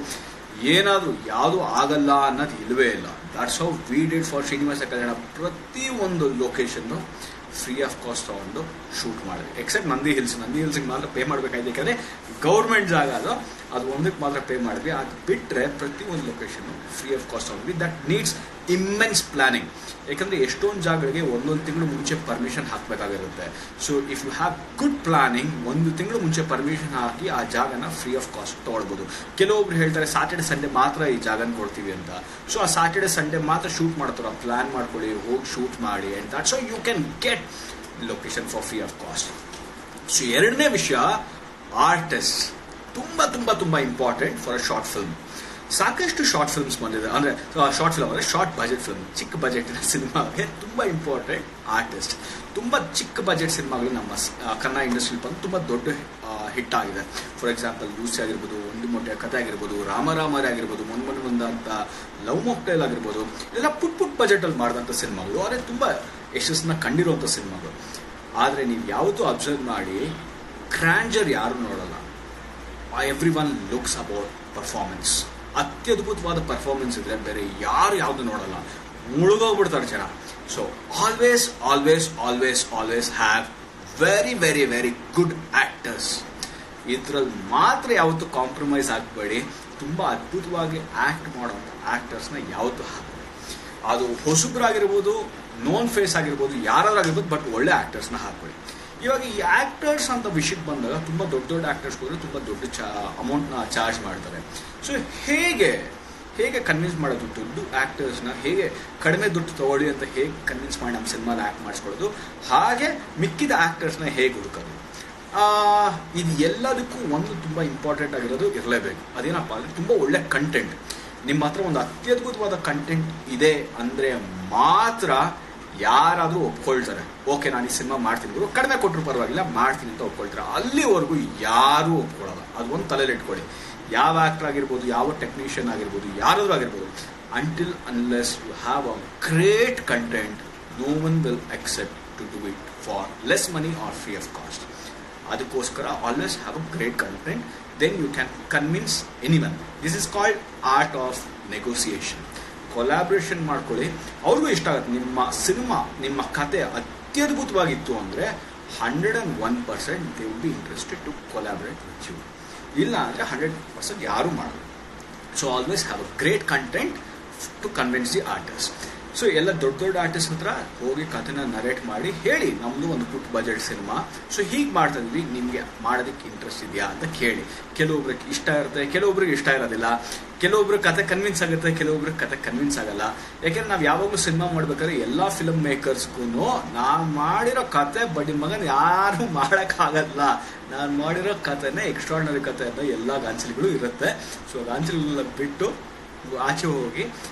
ಏನಾದರೂ ಯಾವುದೂ ಆಗಲ್ಲ ಅನ್ನೋದು ಇಲ್ಲವೇ ಇಲ್ಲ. That's how we did for Srinivasa Kalyana. ಪ್ರತಿಯೊಂದು ಲೊಕೇಶನ್ನು ಫ್ರೀ ಆಫ್ ಕಾಸ್ಟ್ ತೊಗೊಂಡು ಶೂಟ್ ಮಾಡಿದ್ವಿ. ಎಕ್ಸೆಪ್ಟ್ ನಂದಿ ಹಿಲ್ಸ್ಗೆ ಮಾತ್ರ ಪೇ ಮಾಡಬೇಕಾಯ್ತು, ಯಾಕಂದರೆ ಗೌರ್ಮೆಂಟ್ ಜಾಗ ಅದು ಒಂದಕ್ಕೆ ಮಾತ್ರ ಪೇ ಮಾಡಿದ್ವಿ. ಅದು ಬಿಟ್ಟರೆ ಪ್ರತಿಯೊಂದು ಲೊಕೇಶನ್ನು ಫ್ರೀ ಆಫ್ ಕಾಸ್ಟ್ ತೊಗೊಂಡ್ವಿ. That needs immense planning. ಯಾಕಂದರೆ ಎಷ್ಟೊಂದು ಜಾಗಗಳಿಗೆ 1 ತಿಂಗಳು ಮುಂಚೆ ಪರ್ಮಿಷನ್ ಹಾಕಬೇಕಾಗಿರುತ್ತೆ. So if you have good planning, 1 ತಿಂಗಳು ಮುಂಚೆ ಪರ್ಮಿಷನ್ ಹಾಕಿ ಆ ಜಾಗನ ಫ್ರೀ ಆಫ್ ಕಾಸ್ಟ್ ತೊಗೊಳ್ಬೋದು. ಕೆಲವೊಬ್ರು ಹೇಳ್ತಾರೆ ಸ್ಯಾಟರ್ಡೆ ಸಂಡೇ ಮಾತ್ರ ಈ ಜಾಗನ ಕೊಡ್ತೀವಿ ಅಂತ. ಸೊ ಆ ಸ್ಯಾಟರ್ಡೆ ಸಂಡೇ ಮಾತ್ರ ಶೂಟ್ ಮಾಡ್ತಾರೆ. ಪ್ಲಾನ್ ಮಾಡ್ಕೊಳ್ಳಿ, ಹೋಗಿ ಶೂಟ್ ಮಾಡಿ and that. So you can get location for free of cost. So 2ನೇ ವಿಷಯ, ಆರ್ಟಿಸ್ಟ್ ತುಂಬ important for a short film. ಸಾಕಷ್ಟು ಶಾರ್ಟ್ ಫಿಲ್ಮ್ಸ್ ಬಂದಿದೆ. ಅಂದರೆ ಶಾರ್ಟ್ ಫಿಲ್ಮ್ ಅಂದರೆ ಶಾರ್ಟ್ ಬಜೆಟ್ ಫಿಲ್ಮ್, ಚಿಕ್ಕ ಬಜೆಟಿನ ಸಿನಿಮಾಗೆ ತುಂಬ ಇಂಪಾರ್ಟೆಂಟ್ ಆರ್ಟಿಸ್ಟ್. ತುಂಬ ಚಿಕ್ಕ ಬಜೆಟ್ ಸಿನಿಮಾಗಳು ನಮ್ಮ ಕನ್ನಡ ಇಂಡಸ್ಟ್ರಿಲಿ ಬಂದು ತುಂಬ ದೊಡ್ಡ ಹಿಟ್ ಆಗಿದೆ. ಫಾರ್ ಎಕ್ಸಾಂಪಲ್ ಲೂಸಿ ಆಗಿರ್ಬೋದು, ಒಂದು ಮೊಟ್ಟೆ ಕಥೆ ಆಗಿರ್ಬೋದು, ರಾಮರೇ ಆಗಿರ್ಬೋದು, ಮೊನ್ನೆ ಅಂತ ಲವ್ ಮಾಕ್ಟೈಲ್ ಆಗಿರ್ಬೋದು, ಇದೆಲ್ಲ ಪುಟ್ ಬಜೆಟಲ್ಲಿ ಮಾಡಿದಂಥ ಸಿನಿಮಾಗಳು. ಆದರೆ ತುಂಬ ಯಶಸ್ಸನ್ನ ಕಂಡಿರುವಂಥ ಸಿನಿಮಾಗಳು. ಆದರೆ ನೀವು ಯಾವತ್ತೂ ಅಬ್ಸರ್ವ್ ಮಾಡಿ, ಗ್ರ್ಯಾಂಡರ್ ಯಾರು ನೋಡಲ್ಲ. Every one looks about performance. ಅತ್ಯದ್ಭುತವಾದ ಪರ್ಫಾರ್ಮೆನ್ಸ್ ಇದ್ರೆ ಬೇರೆ ಯಾವುದು ನೋಡಲ್ಲ, ಮುಳುಗೋಗ್ಬಿಡ್ತಾರೆ ಜನ. So always have very good actors. ಇದ್ರಲ್ಲಿ ಮಾತ್ರ ಯಾವತ್ತೂ ಕಾಂಪ್ರಮೈಸ್ ಆಗಬೇಡಿ. ತುಂಬ ಅದ್ಭುತವಾಗಿ ಆ್ಯಕ್ಟ್ ಮಾಡೋಂಥ ಆ್ಯಕ್ಟರ್ಸ್ನ ಯಾವತ್ತೂ ಹಾಕಬೇಡಿ. ಅದು ಹೊಸಬ್ರಾಗಿರ್ಬೋದು, ನೋನ್ ಫೇಸ್ ಆಗಿರ್ಬೋದು, ಯಾರಾದ್ರೂ ಆಗಿರ್ಬೋದು, ಬಟ್ ಒಳ್ಳೆ ಆ್ಯಕ್ಟರ್ಸ್ನ ಹಾಕಬೇಡಿ. ಇವಾಗ ಈ ಆ್ಯಕ್ಟರ್ಸ್ ಅಂತ ವಿಷಯಕ್ಕೆ ಬಂದಾಗ ತುಂಬ ದೊಡ್ಡ ದೊಡ್ಡ ಆ್ಯಕ್ಟರ್ಸ್ ಹೋದರೆ ತುಂಬ ದೊಡ್ಡ ಅಮೌಂಟ್ನ ಚಾರ್ಜ್ ಮಾಡ್ತಾರೆ. ಸೊ ಹೇಗೆ ಕನ್ವಿನ್ಸ್ ಮಾಡೋದು ದೊಡ್ಡ ಆ್ಯಕ್ಟರ್ಸ್ನ, ಹೇಗೆ ಕಡಿಮೆ ದುಡ್ಡು ತೊಗೊಳ್ಳಿ ಅಂತ ಹೇಗೆ ಕನ್ವಿನ್ಸ್ ಮಾಡಿ ನಮ್ಮ ಸಿನಿಮಾಲಿ ಆ್ಯಕ್ಟ್ ಮಾಡಿಸ್ಕೊಳ್ಳೋದು, ಹಾಗೆ ಮಿಕ್ಕಿದ ಆ್ಯಕ್ಟರ್ಸ್ನ ಹೇಗೆ ಹುಡುಕೋದು, ಇದು ಎಲ್ಲದಕ್ಕೂ ಒಂದು ತುಂಬ ಇಂಪಾರ್ಟೆಂಟ್ ಆಗಿರೋದು ಇರಲೇಬೇಕು. ಅದೇನಪ್ಪ ಅಂದರೆ ತುಂಬ ಒಳ್ಳೆ ಕಂಟೆಂಟ್. ನಿಮ್ಮ ಹತ್ರ ಒಂದು ಅತ್ಯದ್ಭುತವಾದ ಕಂಟೆಂಟ್ ಇದೆ ಅಂದರೆ ಮಾತ್ರ ಯಾರಾದರೂ ಒಪ್ಕೊಳ್ತಾರೆ. ಓಕೆ, ನಾನು ಈ ಸಿನಿಮಾ ಮಾಡ್ತೀನಿ, ಕಡಿಮೆ ಕೊಟ್ಟರು ಪರವಾಗಿಲ್ಲ ಮಾಡ್ತೀನಿ ಅಂತ ಒಪ್ಕೊಳ್ತಾರೆ. ಅಲ್ಲಿವರೆಗೂ ಯಾರೂ ಒಪ್ಕೊಳ್ಳಲ್ಲ. ಅದು ಒಂದು ತಲೆಯಲ್ಲಿ ಇಟ್ಕೊಳ್ಳಿ. ಯಾವ ಆ್ಯಕ್ಟರ್ ಆಗಿರ್ಬೋದು, ಯಾವ ಟೆಕ್ನಿಷಿಯನ್ ಆಗಿರ್ಬೋದು, ಯಾರಾದರೂ ಆಗಿರ್ಬೋದು, until unless you have a great content, no one will accept to do it for less money or free of cost. ಅದಕ್ಕೋಸ್ಕರ always have a great content, then you can convince anyone. This is called art of negotiation. Collaboration ಮಾಡ್ಕೊಳ್ಳಿ, ಅವ್ರಿಗೂ ಇಷ್ಟ ಆಗುತ್ತೆ. ನಿಮ್ಮ cinema, ನಿಮ್ಮ ಕತೆ ಅತ್ಯದ್ಭುತವಾಗಿತ್ತು ಅಂದರೆ 101% they will be interested to collaborate with you. ಇಲ್ಲ ಅಂದರೆ 100% ಯಾರೂ ಮಾಡಲ್ಲ. So always have a great content to convince the artist. So ಎಲ್ಲ ದೊಡ್ಡ ದೊಡ್ಡ ಆರ್ಟಿಸ್ಟ್ ಹತ್ರ ಹೋಗಿ ಕಥೆನ ನರೇಟ್ ಮಾಡಿ ಹೇಳಿ, ನಮ್ಮದು ಒಂದು ಪುಟ್ ಬಜೆಟ್ ಸಿನಿಮಾ, ಸೊ ಹೀಗೆ ಮಾಡ್ತಾ ಇದ್ವಿ, ನಿಮಗೆ ಮಾಡೋದಕ್ಕೆ ಇಂಟ್ರೆಸ್ಟ್ ಇದೆಯಾ ಅಂತ ಕೇಳಿ. ಕೆಲವೊಬ್ರಿಗೆ ಇಷ್ಟ ಇರುತ್ತೆ, ಕೆಲವೊಬ್ರಿಗೆ ಇಷ್ಟ ಇರೋದಿಲ್ಲ. ಕೆಲವೊಬ್ರಿಗೆ ಕತೆ ಕನ್ವಿನ್ಸ್ ಆಗುತ್ತೆ, ಕೆಲವೊಬ್ರಿಗೆ ಕತೆ ಕನ್ವಿನ್ಸ್ ಆಗಲ್ಲ. ಯಾಕೆಂದ್ರೆ ನಾವು ಯಾವಾಗಲೂ ಸಿನಿಮಾ ಮಾಡ್ಬೇಕಾದ್ರೆ ಎಲ್ಲ ಫಿಲಮ್ ಮೇಕರ್ಸ್ಗೂ ನಾವು ಮಾಡಿರೋ ಕತೆ ಬಡ್ಡಿ ಮಗನ ಯಾರು ಮಾಡೋಕ್ಕಾಗಲ್ಲ. ನಾನು ಮಾಡಿರೋ ಕಥೆನೇ ಎಕ್ಸ್ಟ್ರಾರ್ಡಿನರಿ ಕತೆ ಅಂತ ಎಲ್ಲ ಗಾಂಚಲಿಗಳು ಇರುತ್ತೆ. ಸೊ ಗಾಂಚಲಿಗಳೆಲ್ಲ ಬಿಟ್ಟು ಆಚೆ ಹೋಗಿ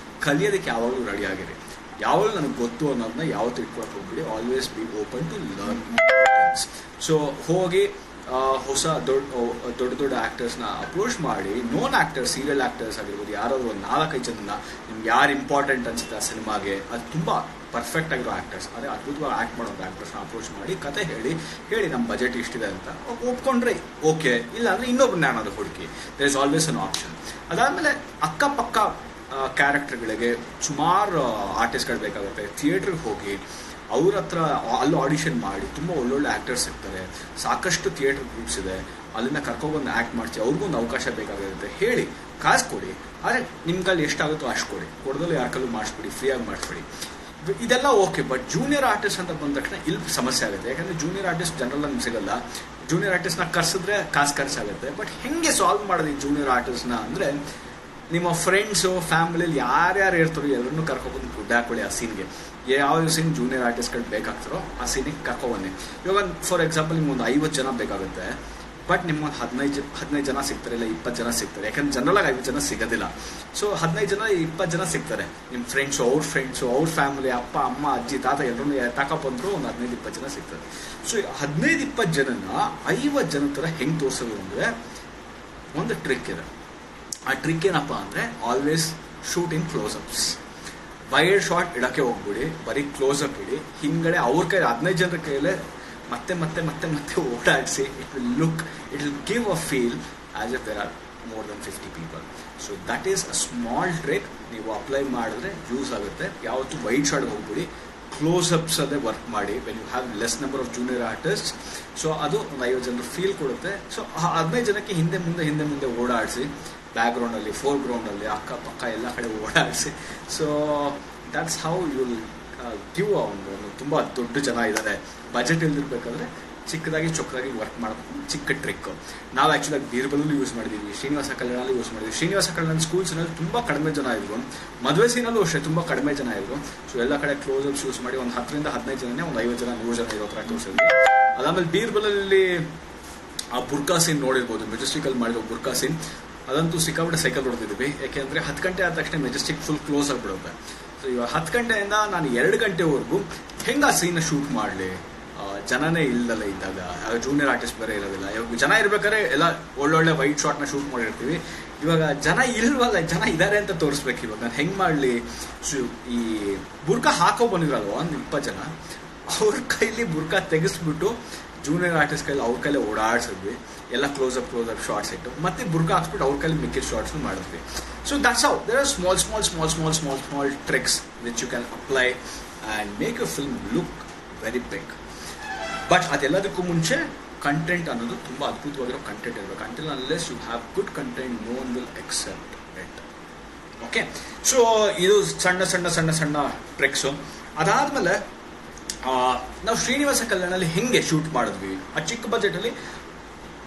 ಕಲಿಯೋದಕ್ಕೆ ಯಾವಾಗಲೂ ರೆಡಿ ಆಗಿರಿ. ಯಾವಾಗಲೂ ನನಗೆ ಗೊತ್ತು ಅನ್ನೋದನ್ನ ಯಾವತ್ತೂ ಇಟ್ಕೊಳಕ್ಕೆ ಹೋಗ್ಬಿಡಿ. Always be open to learn things. So ಹೋಗಿ ಹೊಸ ದೊಡ್ಡ ಆ್ಯಕ್ಟರ್ಸ್ನ ಅಪ್ರೋಚ್ ಮಾಡಿ, ನೋನ್ ಆ್ಯಕ್ಟರ್ಸ್, ಸೀರಿಯಲ್ ಆ್ಯಕ್ಟರ್ಸ್ ಆಗಿರ್ಬೋದು, ಯಾರಾದರೂ ಒಂದು 4-5 ಜನನ ನಿಮ್ಗೆ ಯಾರು ಇಂಪಾರ್ಟೆಂಟ್ ಅನಿಸುತ್ತೆ ಆ ಸಿನಿಮಾಗೆ, ಅದು ತುಂಬ ಪರ್ಫೆಕ್ಟ್ ಆಗಿರೋ ಆ್ಯಕ್ಟರ್ಸ್, ಅದೇ ಅದ್ಭುತವಾಗಿ ಆ್ಯಕ್ಟ್ ಮಾಡೋ ಆ್ಯಕ್ಟರ್ಸ್ನ ಅಪ್ರೋಚ್ ಮಾಡಿ ಕತೆ ಹೇಳಿ ನಮ್ಮ ಬಜೆಟ್ ಇಷ್ಟಿದೆ ಅಂತ ಒಪ್ಕೊಂಡ್ರೆ ಓಕೆ, ಇಲ್ಲಾಂದರೆ ಇನ್ನೊಬ್ಬರನ್ನ ಏನಾದರೂ ಹುಡುಕಿ. There is always an option. ಅದಾದಮೇಲೆ ಅಕ್ಕಪಕ್ಕ ಕ್ಯಾರೆಕ್ಟರ್ಗಳಿಗೆ ಸುಮಾರು ಆರ್ಟಿಸ್ಟ್ಗಳು ಬೇಕಾಗುತ್ತೆ. ಥಿಯೇಟ್ರಿಗೆ ಹೋಗಿ ಅವ್ರ ಹತ್ರ ಅಲ್ಲಿ ಆಡಿಷನ್ ಮಾಡಿ ತುಂಬ ಒಳ್ಳೊಳ್ಳೆ ಆ್ಯಕ್ಟರ್ಸ್ ಸಿಗ್ತಾರೆ. ಸಾಕಷ್ಟು ಥಿಯೇಟರ್ ಗ್ರೂಪ್ಸ್ ಇದೆ, ಅಲ್ಲಿಂದ ಕರ್ಕೊಬಂದು ಆ್ಯಕ್ಟ್ ಮಾಡ್ತೀವಿ. ಅವ್ರಿಗೊಂದು ಅವಕಾಶ ಬೇಕಾಗಿರುತ್ತೆ. ಹೇಳಿ, ಕಾಸು ಕೊಡಿ, ಆದರೆ ನಿಮ್ಗಲ್ಲಿ ಎಷ್ಟಾಗುತ್ತೋ ಅಷ್ಟು ಕೊಡಿ. ಕೊಡೋದಲ್ಲೂ ಯಾರ ಕಲ್ಲೂ ಮಾಡಿಸ್ಬಿಡಿ, ಫ್ರೀಯಾಗಿ ಮಾಡಿಸ್ಬಿಡಿ. ಇದೆಲ್ಲ ಓಕೆ. ಬಟ್ ಜೂನಿಯರ್ ಆರ್ಟಿಸ್ಟ್ ಅಂತ ಬಂದ ತಕ್ಷಣ ಇಲ್ಲಿ ಸಮಸ್ಯೆ ಆಗುತ್ತೆ. ಯಾಕಂದರೆ ಜೂನಿಯರ್ ಆರ್ಟಿಸ್ಟ್ ಜನರಲ್ ನಮ್ಗೆ ಸಿಗಲ್ಲ. ಜೂನಿಯರ್ ಆರ್ಟಿಸ್ಟ್ನ ಕರ್ಸಿದ್ರೆ ಕಾಸು ಖರ್ಚಾಗುತ್ತೆ. ಬಟ್ ಹೇಗೆ ಸಾಲ್ವ್ ಮಾಡೋದು ಈ ಜೂನಿಯರ್ ಆರ್ಟಿಸ್ಟ್ನ ಅಂದರೆ, ನಿಮ್ಮ ಫ್ರೆಂಡ್ಸು, ಫ್ಯಾಮಿಲಿಯಲ್ಲಿ ಯಾರ್ಯಾರು ಇರ್ತಾರೋ ಎಲ್ಲರನ್ನೂ ಕರ್ಕೊಬಂದು ದುಡ್ಡು ಹಾಕೊಳ್ಳಿ ಆ ಸೀನ್ಗೆ. ಯಾವ ಸೀನ್ ಜೂನಿಯರ್ ಆರ್ಟಿಸ್ಟ್ಗಳು ಬೇಕಾಗ್ತಾರೋ ಆ ಸೀನಿಗೆ ಕರ್ಕೊಬನ್ನಿ. ಇವಾಗ ಫಾರ್ ಎಕ್ಸಾಂಪಲ್ ನಿಮ್ಗೊಂದು 50 ಜನ ಬೇಕಾಗುತ್ತೆ, ಬಟ್ ನಿಮ್ಗೊಂದು 15 ಜನ ಸಿಗ್ತಾರೆ, ಇಲ್ಲ 20 ಜನ ಸಿಗ್ತಾರೆ. ಯಾಕಂದ್ರೆ ಜನರಲಾಗಿ 50 ಜನ ಸಿಗೋದಿಲ್ಲ. ಸೊ 15 ಜನ 20 ಜನ ಸಿಗ್ತಾರೆ. ನಿಮ್ಮ ಫ್ರೆಂಡ್ಸು, ಅವ್ರ ಫ್ಯಾಮಿಲಿ, ಅಪ್ಪ ಅಮ್ಮ ಅಜ್ಜಿ ತಾತ ಎಲ್ಲರೂ ತಗೊಬಂದ್ರು ಒಂದು 15-20 ಜನ ಸಿಗ್ತಾರೆ. ಸೊ 15-20 ಜನನ 50 ಜನ ಥರ ಹೆಂಗೆ ತೋರಿಸೋದು ಅಂದರೆ ಒಂದು ಟ್ರಿಕ್ ಇದೆ. ಆ ಟ್ರಿಕ್ ಏನಪ್ಪ ಅಂದರೆ, ಆಲ್ವೇಸ್ ಶೂಟ್ ಇನ್ ಕ್ಲೋಸಪ್ಸ್. ವೈಡ್ ಶಾಟ್ ಇಡೋಕ್ಕೆ ಹೋಗ್ಬಿಡಿ, ಬರೀ ಕ್ಲೋಸಪ್ ಇಡಿ. ಹಿಂಗಡೆ ಅವ್ರ ಕೈ 15 ಜನರ ಕೈಯಲ್ಲೇ ಮತ್ತೆ ಓಡಾಡಿಸಿ. It will give a feel as if there are more than 50 people. So that is a small trick. ನೀವು ಅಪ್ಲೈ ಮಾಡಿದ್ರೆ ಯೂಸ್ ಆಗುತ್ತೆ. ಯಾವತ್ತೂ ವೈಡ್ ಶಾಟ್ಗೆ ಹೋಗ್ಬಿಡಿ, ಕ್ಲೋಸಪ್ಸ್ ಅದೇ ವರ್ಕ್ ಮಾಡಿ. When you have less number of junior artist, so ಅದು ಒಂದು 50 ಜನರು ಫೀಲ್ ಕೊಡುತ್ತೆ. ಸೊ 15 ಜನಕ್ಕೆ ಹಿಂದೆ ಮುಂದೆ ಓಡಾಡಿಸಿ, ಬ್ಯಾಕ್ಗ್ರೌಂಡಲ್ಲಿ, ಫೋರ್ಗ್ರೌಂಡಲ್ಲಿ, ಅಕ್ಕಪಕ್ಕ ಎಲ್ಲ ಕಡೆ ಓಡಾಡಿಸಿ. So that's how you will give ಒಂದು ತುಂಬ ದೊಡ್ಡ ಜನ ಇದ್ದಾರೆ. ಬಜೆಟ್ ಇಲ್ದಿರ್ಬೇಕಾದ್ರೆ ಚಿಕ್ಕದಾಗಿ ಚೊಕ್ಕದಾಗಿ ವರ್ಕ್ ಮಾಡಬೇಕು. ಚಿಕ್ಕ ಟ್ರಿಕ್ ನಾವು ಆ್ಯಕ್ಚುಲಾಗಿ ಬೀರ್ಬಲಲ್ಲಿ ಯೂಸ್ ಮಾಡಿದ್ದೀವಿ, ಶ್ರೀನಿವಾಸ ಕಲ್ಯಾಣಲ್ಲಿ ಯೂಸ್ ಮಾಡಿದ್ವಿ. ಶ್ರೀನಿವಾಸ ಕಲ್ಯಾಣ ಸ್ಕೂಲ್ಸ್ನಲ್ಲಿ ತುಂಬ ಕಡಿಮೆ ಜನ ಇದ್ರು, ಮದುವೆ ಸೀನಲ್ಲೂ ಅಷ್ಟೇ ತುಂಬ ಕಡಿಮೆ ಜನ ಇದ್ರು. ಸೊ ಎಲ್ಲ ಕಡೆ ಕ್ಲೋಸಪ್ಸ್ ಯೂಸ್ ಮಾಡಿ ಒಂದು 10-15 ಜನನೇ ಒಂದು 50 ಜನ 100 ಜನ ಇರೋ ಥರ ತೋರಿಸಿದ್ವಿ. ಅದಾದಮೇಲೆ ಬೀರ್ಬಲಲ್ಲಿ ಆ ಬುರ್ಕಾ ಸೀನ್ ನೋಡಿರ್ಬೋದು, ಮೆಜೆಸ್ಟಿಕಲ್ಲಿ ಮಾಡಿರೋ ಬುರ್ಕಾ ಸೀನ್, ಅದಂತೂ ಸಿಕ್ಕಾಬಿಟ್ಟೆ ಸೈಕಲ್ ಹೊಡೆದಿದ್ವಿ. ಯಾಕೆಂದರೆ 10 ಗಂಟೆ ಆದ ತಕ್ಷಣ ಮೆಜೆಸ್ಟಿಕ್ ಫುಲ್ ಕ್ಲೋಸ್ ಆಗಿಬಿಡುತ್ತೆ. ಸೊ ಇವಾಗ 10 ಗಂಟೆಯಿಂದ ನಾನು 2 ಗಂಟೆವರೆಗೂ ಹೆಂಗೆ ಆ ಸೀನ ಶೂಟ್ ಮಾಡಲಿ, ಜನನೇ ಇಲ್ಲದಲ್ಲ ಇದ್ದಾಗ. ಜೂನಿಯರ್ ಆರ್ಟಿಸ್ಟ್ ಬೇರೆ ಇರೋದಿಲ್ಲ. ಇವಾಗ ಜನ ಇರ್ಬೇಕಾದ್ರೆ ಎಲ್ಲ ಒಳ್ಳೊಳ್ಳೆ ವೈಟ್ ಶಾಟ್ನ ಶೂಟ್ ಮಾಡಿರ್ತೀವಿ. ಇವಾಗ ಜನ ಇಲ್ವಲ್ಲ, ಜನ ಇದ್ದಾರೆ ಅಂತ ತೋರಿಸ್ಬೇಕು. ಇವಾಗ ನಾನು ಹೆಂಗೆ ಮಾಡಲಿ? ಸೊ ಈ ಬುರ್ಕಾ ಹಾಕೋ ಬಂದಿರಲ್ವ ಒಂದು 20 ಜನ, ಅವ್ರ ಕೈಲಿ ಬುರ್ಕಾ ತೆಗೆಸ್ಬಿಟ್ಟು ಜೂನಿಯರ್ ಆರ್ಟಿಸ್ಟ್ ಕೈಲಿ ಅವ್ರ ಕೈಲೇ ಓಡಾಡಿಸಿದ್ವಿ. ಎಲ್ಲ ಕ್ಲೋಸಪ್ ಶಾರ್ಟ್ಸ್ ಇಟ್ಟು ಮತ್ತೆ ಬುರ್ಕಾ ಹಾಕ್ಸ್ಬಿಟ್ಟು ಅವ್ರ ಕೈಲಿ ಮಿಕ್ಕಿದ ಶಾರ್ಟ್ಸ್ನು ಮಾಡಿದ್ವಿ. So that's how there are small tricks which you can apply and make you film look very big. But ಅದೆಲ್ಲದಕ್ಕೂ ಮುಂಚೆ ಕಂಟೆಂಟ್ ಅನ್ನೋದು ತುಂಬ ಅದ್ಭುತವಾಗಿರೋ ಕಂಟೆಂಟ್ ಇರಬೇಕು. Until unless you have good content, no one will except it. Okay, so ಇದು ಸಣ್ಣ tricks. ಅದಾದಮೇಲೆ ನಾವು ಶ್ರೀನಿವಾಸ ಕಲ್ಯಾಣಲ್ಲಿ ಹೆಂಗೆ ಶೂಟ್ ಮಾಡಿದ್ವಿ, ಆ ಚಿಕ್ಕ ಬಜೆಟಲ್ಲಿ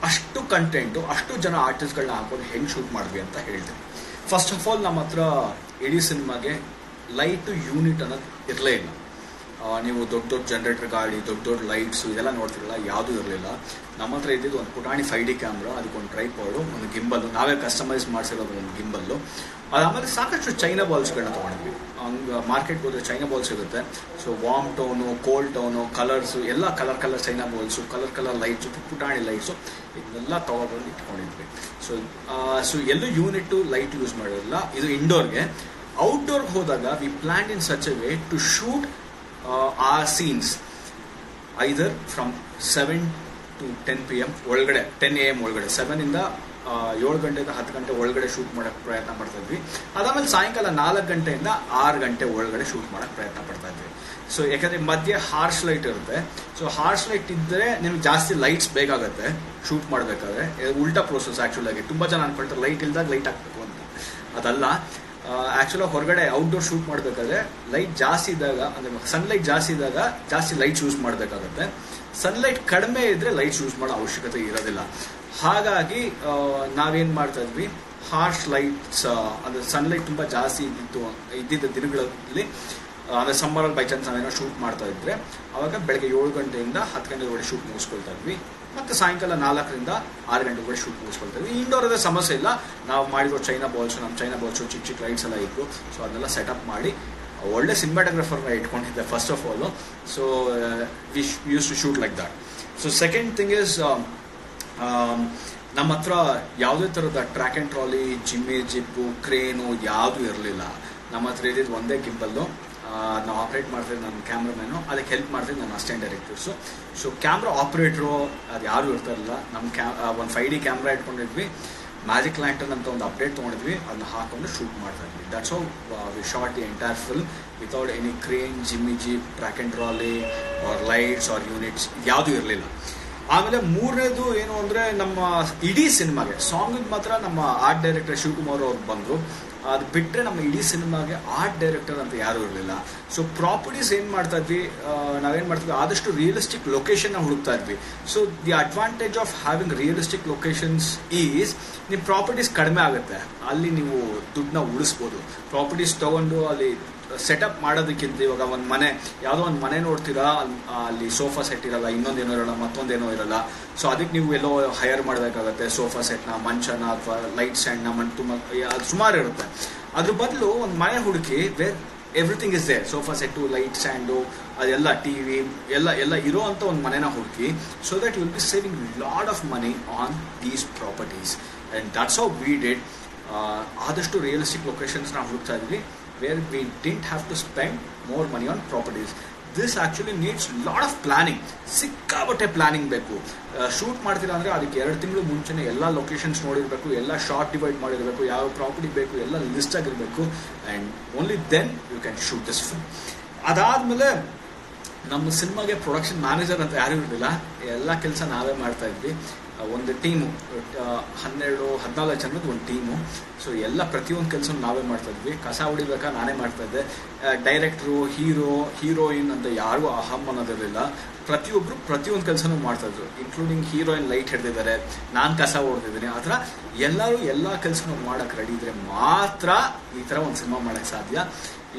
ಅಷ್ಟು ಕಂಟೆಂಟು, ಅಷ್ಟು ಜನ ಆರ್ಟಿಸ್ಟ್ಗಳನ್ನ ಹಾಕೊಂಡು ಹೆಂಗೆ ಶೂಟ್ ಮಾಡಿದ್ವಿ ಅಂತ ಹೇಳ್ತೀನಿ. ಫಸ್ಟ್ ಆಫ್ ಆಲ್ ನಮ್ಮ ಹತ್ರ ಇಡೀ ಸಿನಿಮಾಗೆ ಲೈಟು ಯೂನಿಟ್ ಅನ್ನೋದು ಇರಲೇ ಇಲ್ಲ. ನೀವು ದೊಡ್ಡ ದೊಡ್ಡ ಜನರೇಟರ್ ಗಾಡಿ, ದೊಡ್ಡ ದೊಡ್ಡ ಲೈಟ್ಸು ಇದೆಲ್ಲ ನೋಡ್ತಿರಲ್ಲ, ಯಾವುದೂ ಇರಲಿಲ್ಲ. ನಮ್ಮ ಹತ್ರ ಇದ್ದಿದ್ದು ಒಂದು ಪುಟಾಣಿ 5D ಕ್ಯಾಮ್ರಾ, ಅದಕ್ಕೊಂದು ಟ್ರೈಪಾಡು, ಒಂದು ಗಿಂಬಲ್ಲು, ನಾವೇ ಕಸ್ಟಮೈಸ್ ಮಾಡಿಸಿರೋದು ಒಂದು ಗಿಂಬಲ್ಲು. ಅದಾದಮೇಲೆ ಸಾಕಷ್ಟು ಚೈನಾ ಬಾಲ್ಸ್ಗಳನ್ನ ತೊಗೊಂಡಿದ್ವಿ. ಹಂಗೆ ಮಾರ್ಕೆಟ್ಗೆ ಹೋದರೆ ಚೈನಾ ಬಾಲ್ಸ್ ಸಿಗುತ್ತೆ. So warm tone, cold tone, colours ಎಲ್ಲ colour China balls, colour lights, ಪುಟಾಣಿ ಲೈಟ್ಸು ಇದನ್ನೆಲ್ಲ ತೊಗೊಬಂದು ಇಟ್ಕೊಂಡಿದ್ವಿ. ಸೊ ಎಲ್ಲೂ ಯೂನಿಟ್ಟು ಲೈಟ್ ಯೂಸ್ ಮಾಡಿರಲಿಲ್ಲ. ಇದು ಇಂಡೋರ್ಗೆ. ಔಟ್ಡೋರ್ಗೆ ಹೋದಾಗ we plan in such a way to shoot ಆ scenes either from 7 to 10 PM ಒಳಗಡೆ, 10 AM ಒಳಗಡೆ, 7 7 ಗಂಟೆಯಿಂದ 10 ಗಂಟೆ ಒಳಗಡೆ ಶೂಟ್ ಮಾಡೋಕ್ಕೆ ಪ್ರಯತ್ನ ಪಡ್ತಾ ಇದ್ವಿ. ಅದಾದಮೇಲೆ ಸಾಯಂಕಾಲ 4 ಗಂಟೆಯಿಂದ 6 ಗಂಟೆ ಒಳಗಡೆ ಶೂಟ್ ಮಾಡೋಕ್ಕೆ ಪ್ರಯತ್ನ ಪಡ್ತಾ ಇದ್ವಿ. ಸೊ ಯಾಕಂದರೆ ಮಧ್ಯೆ ಹಾರ್ಶ್ ಲೈಟ್ ಇರುತ್ತೆ. ಸೊ ಹಾರ್ಶ್ ಲೈಟ್ ಇದ್ದರೆ ನಿಮ್ಗೆ ಜಾಸ್ತಿ ಲೈಟ್ಸ್ ಬೇಕಾಗುತ್ತೆ ಶೂಟ್ ಮಾಡಬೇಕಾದ್ರೆ. ಉಲ್ಟಾ ಪ್ರೋಸೆಸ್ ಆ್ಯಕ್ಚುಲಾಗಿ. ತುಂಬ ಜನ ಅನ್ಕೊಳ್ತಾರೆ ಲೈಟ್ ಇಲ್ದಾಗ ಲೈಟ್ ಹಾಕಬೇಕು ಅಂತ. ಅದಲ್ಲ, ಆ್ಯಕ್ಚುಲಾಗಿ ಹೊರಗಡೆ ಔಟ್ಡೋರ್ ಶೂಟ್ ಮಾಡಬೇಕಾದ್ರೆ ಲೈಟ್ ಜಾಸ್ತಿ ಇದ್ದಾಗ, ಅಂದರೆ ಸನ್ಲೈಟ್ ಜಾಸ್ತಿ ಇದ್ದಾಗ ಜಾಸ್ತಿ ಲೈಟ್ಸ್ ಯೂಸ್ ಮಾಡಬೇಕಾಗುತ್ತೆ. ಸನ್ಲೈಟ್ ಕಡಿಮೆ ಇದ್ದರೆ ಲೈಟ್ಸ್ ಯೂಸ್ ಮಾಡೋ ಅವಶ್ಯಕತೆ ಇರೋದಿಲ್ಲ. ಹಾಗಾಗಿ ನಾವೇನು ಮಾಡ್ತಾ ಇದ್ವಿ, ಹಾರ್ಶ್ ಲೈಟ್ಸ್, ಅಂದರೆ ಸನ್ಲೈಟ್ ತುಂಬ ಜಾಸ್ತಿ ಇದ್ದಿದ್ದ ದಿನಗಳಲ್ಲಿ, ಅಂದರೆ ಸಮ್ಮರಲ್ಲಿ ಬೈ ಚಾನ್ಸ್ ನಾವೇನೋ ಶೂಟ್ ಮಾಡ್ತಾ ಇದ್ದರೆ ಆವಾಗ ಬೆಳಗ್ಗೆ 7 ಗಂಟೆಯಿಂದ 10 ಗಂಟೆವರೆಗೆ ಶೂಟ್ ಮುಗಿಸ್ಕೊಳ್ತಾ ಇದ್ವಿ. ಮತ್ತು ಸಾಯಂಕಾಲ 4 ರಿಂದ 6 ಗಂಟೆವರೆಗೆ ಶೂಟ್ ಮುಗಿಸ್ಕೊಳ್ತಾ ಇದ್ವಿ. ಇಂಡೋರದ ಸಮಸ್ಯೆ ಇಲ್ಲ. ನಾವು ಮಾಡಿರೋ ಚೈನಾ ಬಾಲ್ಸು, ನಮ್ಮ ಚೈನಾ ಬಾಲ್ಸು ಚಿಕ್ಕ ಲೈಟ್ಸ್ ಎಲ್ಲ ಇತ್ತು. ಸೊ ಅದನ್ನೆಲ್ಲ ಸೆಟಪ್ ಮಾಡಿ ಒಳ್ಳೆ ಸಿನಿಮಾಟೋಗ್ರಫರ್ನ ಇಟ್ಕೊಂಡಿದ್ದೆ first of all. So we use to shoot like that. So second thing is, ನಮ್ಮ ಹತ್ರ ಯಾವುದೇ ಥರದ track and trolley, jib, crane ಯಾವುದೂ ಇರಲಿಲ್ಲ. ನಮ್ಮ ಹತ್ರ ಇದ್ದಿದ್ದು ಒಂದೇ ಗಿಂಬಲ್ಲು. ನಾವು ಆಪ್ರೇಟ್ ಮಾಡ್ತಿದ್ದು ನನ್ನ ಕ್ಯಾಮ್ರಾಮ್ಯಾನು, ಅದಕ್ಕೆ ಹೆಲ್ಪ್ ಮಾಡ್ತಿದ್ದು ನನ್ನ assistant directors. So camera operator ಅದು ಯಾರೂ ಇರ್ತಾರಿಲ್ಲ. ನಮ್ಮ ಒಂದು 5D ಕ್ಯಾಮ್ರಾ ಇಟ್ಕೊಂಡಿದ್ವಿ. ಮ್ಯಾಜಿಕ್ ಲ್ಯಾಂಟರ್ನ್ ಅಂತ ಒಂದು ಅಪ್ಡೇಟ್ ತೊಗೊಂಡಿದ್ವಿ, ಅದನ್ನ ಹಾಕೊಂಡು ಶೂಟ್ ಮಾಡ್ತಾ ಇದ್ವಿ. That's how we shot the entire film without any crane, jib, track and trolley or lights or units ಯಾವುದೂ ಇರಲಿಲ್ಲ. ಆಮೇಲೆ ಮೂರನೇದು ಏನು ಅಂದರೆ, ನಮ್ಮ ಇಡೀ ಸಿನಿಮಾಗೆ ಸಾಂಗಿಗೆ ಮಾತ್ರ ನಮ್ಮ ಆರ್ಟ್ ಡೈರೆಕ್ಟರ್ ಶಿವಕುಮಾರ್ ಅವ್ರು ಬಂದರು. ಅದು ಬಿಟ್ಟರೆ ನಮ್ಮ ಇಡೀ ಸಿನಿಮಾಗೆ ಆರ್ಟ್ ಡೈರೆಕ್ಟರ್ ಅಂತ ಯಾರೂ ಇರಲಿಲ್ಲ. ಸೊ ಪ್ರಾಪರ್ಟೀಸ್ ಏನು ಮಾಡ್ತಾ ಇದ್ವಿ, ನಾವೇನು ಮಾಡ್ತಿದ್ವಿ, ಆದಷ್ಟು ರಿಯಲಿಸ್ಟಿಕ್ ಲೊಕೇಶನ್ನ ಹುಡುಕ್ತಾ ಇದ್ವಿ. So the advantage of having realistic locations is, ನಿಮ್ಮ ಪ್ರಾಪರ್ಟೀಸ್ ಕಡಿಮೆ ಆಗುತ್ತೆ, ಅಲ್ಲಿ ನೀವು ದುಡ್ಡನ್ನ ಉಳಿಸ್ಬೋದು. ಪ್ರಾಪರ್ಟೀಸ್ ತೊಗೊಂಡು ಅಲ್ಲಿ ಸೆಟಪ್ ಮಾಡೋದಕ್ಕಿಂತ, ಇವಾಗ ಒಂದು ಮನೆ, ಯಾವುದೋ ಒಂದು ಮನೆ ನೋಡ್ತೀರಾ, ಅಲ್ಲಿ ಸೋಫಾ ಸೆಟ್ ಇರಲ್ಲ, ಇನ್ನೊಂದೇನೋ ಇರಲ್ಲ, ಮತ್ತೊಂದೇನೋ ಇರಲ್ಲ. ಸೊ ಅದಕ್ಕೆ ನೀವು ಎಲ್ಲೋ ಹೈಯರ್ ಮಾಡಬೇಕಾಗತ್ತೆ ಸೋಫಾ ಸೆಟ್ನ, ಮಂಚನ, ಅಥವಾ ಲೈಟ್ ಸ್ಟ್ಯಾಂಡ್ನ, ಅದು ಸುಮಾರು ಇರುತ್ತೆ. ಅದ್ರ ಬದಲು ಒಂದು ಮನೆ ಹುಡುಕಿ where everything is there, sofa set, light stand, ಅದೆಲ್ಲ TV ಎಲ್ಲ ಇರೋ ಅಂಥ ಒಂದು ಮನೆನ ಹುಡುಕಿ. So that you will be saving lot of money on these properties. And that's how we did. ಆದಷ್ಟು ರಿಯಲಿಸ್ಟಿಕ್ ಲೊಕೇಶನ್ಸ್ನ ಹುಡುಕ್ತಾ ಇದ್ವಿ, where we didn't have to spend more money on properties. This actually needs lot of planning. ಸಿಕ್ಕಾಬಟ್ಟೆ planning ಬೇಕು. Shoot ಮಾಡ್ತೀರಾ ಅಂದರೆ ಅದಕ್ಕೆ 2 ತಿಂಗಳು ಮುಂಚೆನೇ ಎಲ್ಲ ಲೊಕೇಶನ್ಸ್ ನೋಡಿರಬೇಕು, ಎಲ್ಲ ಶಾರ್ಟ್ ಡಿವೈಡ್ ಮಾಡಿರಬೇಕು, ಯಾವ ಪ್ರಾಪರ್ಟಿ ಬೇಕು ಎಲ್ಲ ಲಿಸ್ಟ್ ಆಗಿರಬೇಕು. And only then you can shoot this film. ಅದಾದಮೇಲೆ ನಮ್ಮ ಸಿನಿಮಾಗೆ ಪ್ರೊಡಕ್ಷನ್ ಮ್ಯಾನೇಜರ್ ಅಂತ ಯಾರೂ ಇರಲಿಲ್ಲ. ಎಲ್ಲ ಕೆಲಸ ನಾವೇ ಮಾಡ್ತಾ ಇದ್ವಿ. ಒಂದು ಟೀಮು, 12-14 ಜನರದ್ದು ಒಂದು ಟೀಮು. ಸೊ ಎಲ್ಲ ಪ್ರತಿಯೊಂದು ಕೆಲಸ ನಾವೇ ಮಾಡ್ತಾಯಿದ್ವಿ. ಕಸ ಹೊಡಿಬೇಕಾ ನಾನೇ ಮಾಡ್ತಾಯಿದ್ದೆ. ಡೈರೆಕ್ಟ್ರು, ಹೀರೋಯಿನ್ ಅಂತ ಯಾರಿಗೂ ಅಹಂ ಅನ್ನೋದಿರಲಿಲ್ಲ. ಪ್ರತಿಯೊಬ್ಬರು ಪ್ರತಿಯೊಂದು ಕೆಲಸನೂ ಮಾಡ್ತಾಯಿದ್ರು, ಇನ್ಕ್ಲೂಡಿಂಗ್ ಹೀರೋಯಿನ್ ಲೈಟ್ ಹಿಡಿದಿದ್ದಾರೆ, ನಾನು ಕಸ ಹೊಡೆದಿದ್ದೀನಿ. ಆ ಥರ ಎಲ್ಲರೂ ಎಲ್ಲ ಕೆಲಸನೂ ಮಾಡೋಕ್ಕೆ ರೆಡಿ ಇದ್ದರೆ ಮಾತ್ರ ಈ ಥರ ಒಂದು ಸಿನಿಮಾ ಮಾಡೋಕ್ಕೆ ಸಾಧ್ಯ.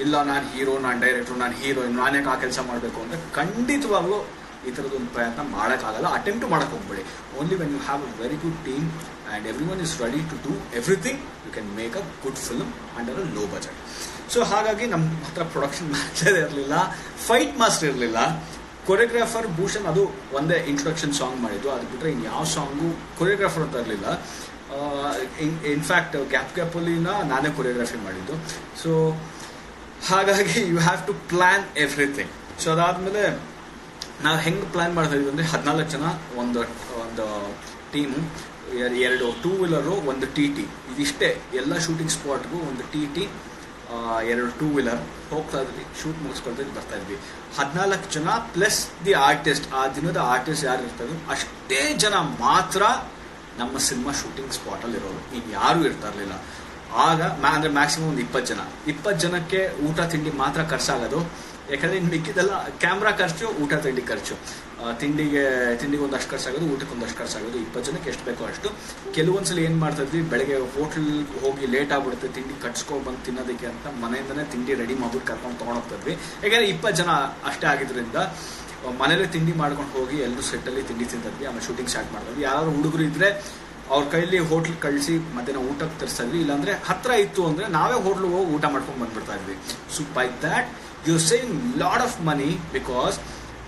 ಇಲ್ಲ ನಾನು ಹೀರೋ, ನಾನು ಡೈರೆಕ್ಟ್ರು, ನಾನು ಹೀರೋಯಿನ್, ನಾನೇ ಆ ಕೆಲಸ ಮಾಡಬೇಕು ಅಂದರೆ ಖಂಡಿತವಾಗ್ಲೂ ಈ ಥರದೊಂದು ಪ್ರಯತ್ನ ಮಾಡೋಕ್ಕಾಗಲ್ಲ. ಅಟೆಂಪ್ಟು ಮಾಡೋಕ್ಕೆ ಹೋಗ್ಬೇಡಿ. Only when you have a very good team and every one is ready to do everything, you can make a good film under a low budget. So ಹಾಗಾಗಿ ನಮ್ಮ ಹತ್ರ ಪ್ರೊಡಕ್ಷನ್ ಮ್ಯಾನೇಜರ್ ಇರಲಿಲ್ಲ, ಫೈಟ್ ಮಾಸ್ಟರ್ ಇರಲಿಲ್ಲ, choreographer Bhushan ಅದು ಒಂದೇ introduction song ಮಾಡಿದ್ದು. ಅದು ಬಿಟ್ಟರೆ ಇನ್ನು ಯಾವ ಸಾಂಗು ಕೊರಿಯೋಗ್ರಾಫರ್ ಅಂತ ಇರಲಿಲ್ಲ. ಇನ್ಫ್ಯಾಕ್ಟ್ ಗ್ಯಾಪಲ್ಲಿನ ನಾನೇ ಕೊರಿಯೋಗ್ರಫಿ ಮಾಡಿದ್ದು. ಸೊ ಹಾಗಾಗಿ you have to plan everything. So ಅದಾದಮೇಲೆ ನಾವು ಹೆಂಗೆ ಪ್ಲ್ಯಾನ್ ಮಾಡ್ತಾ ಇದ್ವಿ ಅಂದರೆ, 14 ಜನ ಒಂದು ಟೀಮು, 2 ಟೂ ವೀಲರು, ಒಂದು TT, ಇದಿಷ್ಟೇ. ಎಲ್ಲ ಶೂಟಿಂಗ್ ಸ್ಪಾಟ್ಗೂ ಒಂದು TT, 2 ಟೂ ವೀಲರ್ ಹೋಗ್ತಾ ಇದ್ವಿ, ಶೂಟ್ ಮುಗಿಸ್ಕೊಳ್ತಾ ಬರ್ತಾ ಇದ್ವಿ. 14 ಜನ ಪ್ಲಸ್ ದಿ ಆರ್ಟಿಸ್ಟ್. ಆ ದಿನದ ಆರ್ಟಿಸ್ಟ್ ಯಾರು ಇರ್ತಾರೋ ಅಷ್ಟೇ ಜನ ಮಾತ್ರ ನಮ್ಮ ಸಿನಿಮಾ ಶೂಟಿಂಗ್ ಸ್ಪಾಟಲ್ಲಿ ಇರೋರು, ಈಗ ಯಾರೂ ಇರ್ತಾ ಇರಲಿಲ್ಲ. ಆಗ ಅಂದರೆ ಮ್ಯಾಕ್ಸಿಮಮ್ ಒಂದು 20 ಜನ. 20 ಜನಕ್ಕೆ ಊಟ ತಿಂಡಿ ಮಾತ್ರ ಖರ್ಚಾಗೋದು. ಯಾಕಂದರೆ ಇನ್ನು ಮಿಕ್ಕಿದೆಲ್ಲ ಕ್ಯಾಮ್ರಾ ಖರ್ಚು, ಊಟ ತಿಂಡಿ ಖರ್ಚು. ತಿಂಡಿಗೆ ಒಂದಷ್ಟು ಖರ್ಚಾಗೋದು, ಊಟಕ್ಕೆ ಒಂದಷ್ಟು ಖರ್ಚಾಗೋದು. 20 ಜನಕ್ಕೆ ಎಷ್ಟು ಬೇಕೋ ಅಷ್ಟು. ಕೆಲವೊಂದ್ಸಲ ಏನು ಮಾಡ್ತಾಯಿದ್ವಿ, ಬೆಳಗ್ಗೆ ಹೋಟ್ಲ್ ಹೋಗಿ ಲೇಟ್ ಆಗ್ಬಿಡುತ್ತೆ, ತಿಂಡಿ ಕಟ್ಸ್ಕೊಂಡು ತಿನ್ನೋದಕ್ಕೆ ಅಂತ ಮನೆಯಿಂದನೇ ತಿಂಡಿ ರೆಡಿ ಮಾಡ್ಬಿಟ್ಟು ಕರ್ಕೊಂಡು ತೊಗೊಂಡೋಗ್ತಿದ್ವಿ. ಯಾಕಂದರೆ 20 ಜನ ಅಷ್ಟೇ ಆಗಿದ್ದರಿಂದ ಮನೇಲಿ ತಿಂಡಿ ಮಾಡ್ಕೊಂಡು ಹೋಗಿ ಎಲ್ಲರೂ ಸೆಟ್ಟಲ್ಲಿ ತಿಂಡಿ ತಿಂತಿದ್ವಿ. ಆಮೇಲೆ ಶೂಟಿಂಗ್ ಸ್ಟಾರ್ಟ್ ಮಾಡ್ತಿದ್ವಿ. ಯಾರು ಹುಡುಗರು ಇದ್ದರೆ ಅವ್ರ ಕೈಲಿ ಹೋಟ್ಲಿಗೆ ಕಳಿಸಿ ಮತ್ತೆ ನಾವು ಊಟಕ್ಕೆ ತರಿಸ್ತಾ ಇದ್ವಿ. ಇಲ್ಲಾಂದರೆ ಹತ್ತಿರ ಇತ್ತು ಅಂದರೆ ನಾವೇ ಹೋಟ್ಲಿಗೆ ಹೋಗಿ ಊಟ ಮಾಡ್ಕೊಂಡು ಬಂದ್ಬಿಡ್ತಾ ಇದ್ವಿ. So by that you saving lot of money. Because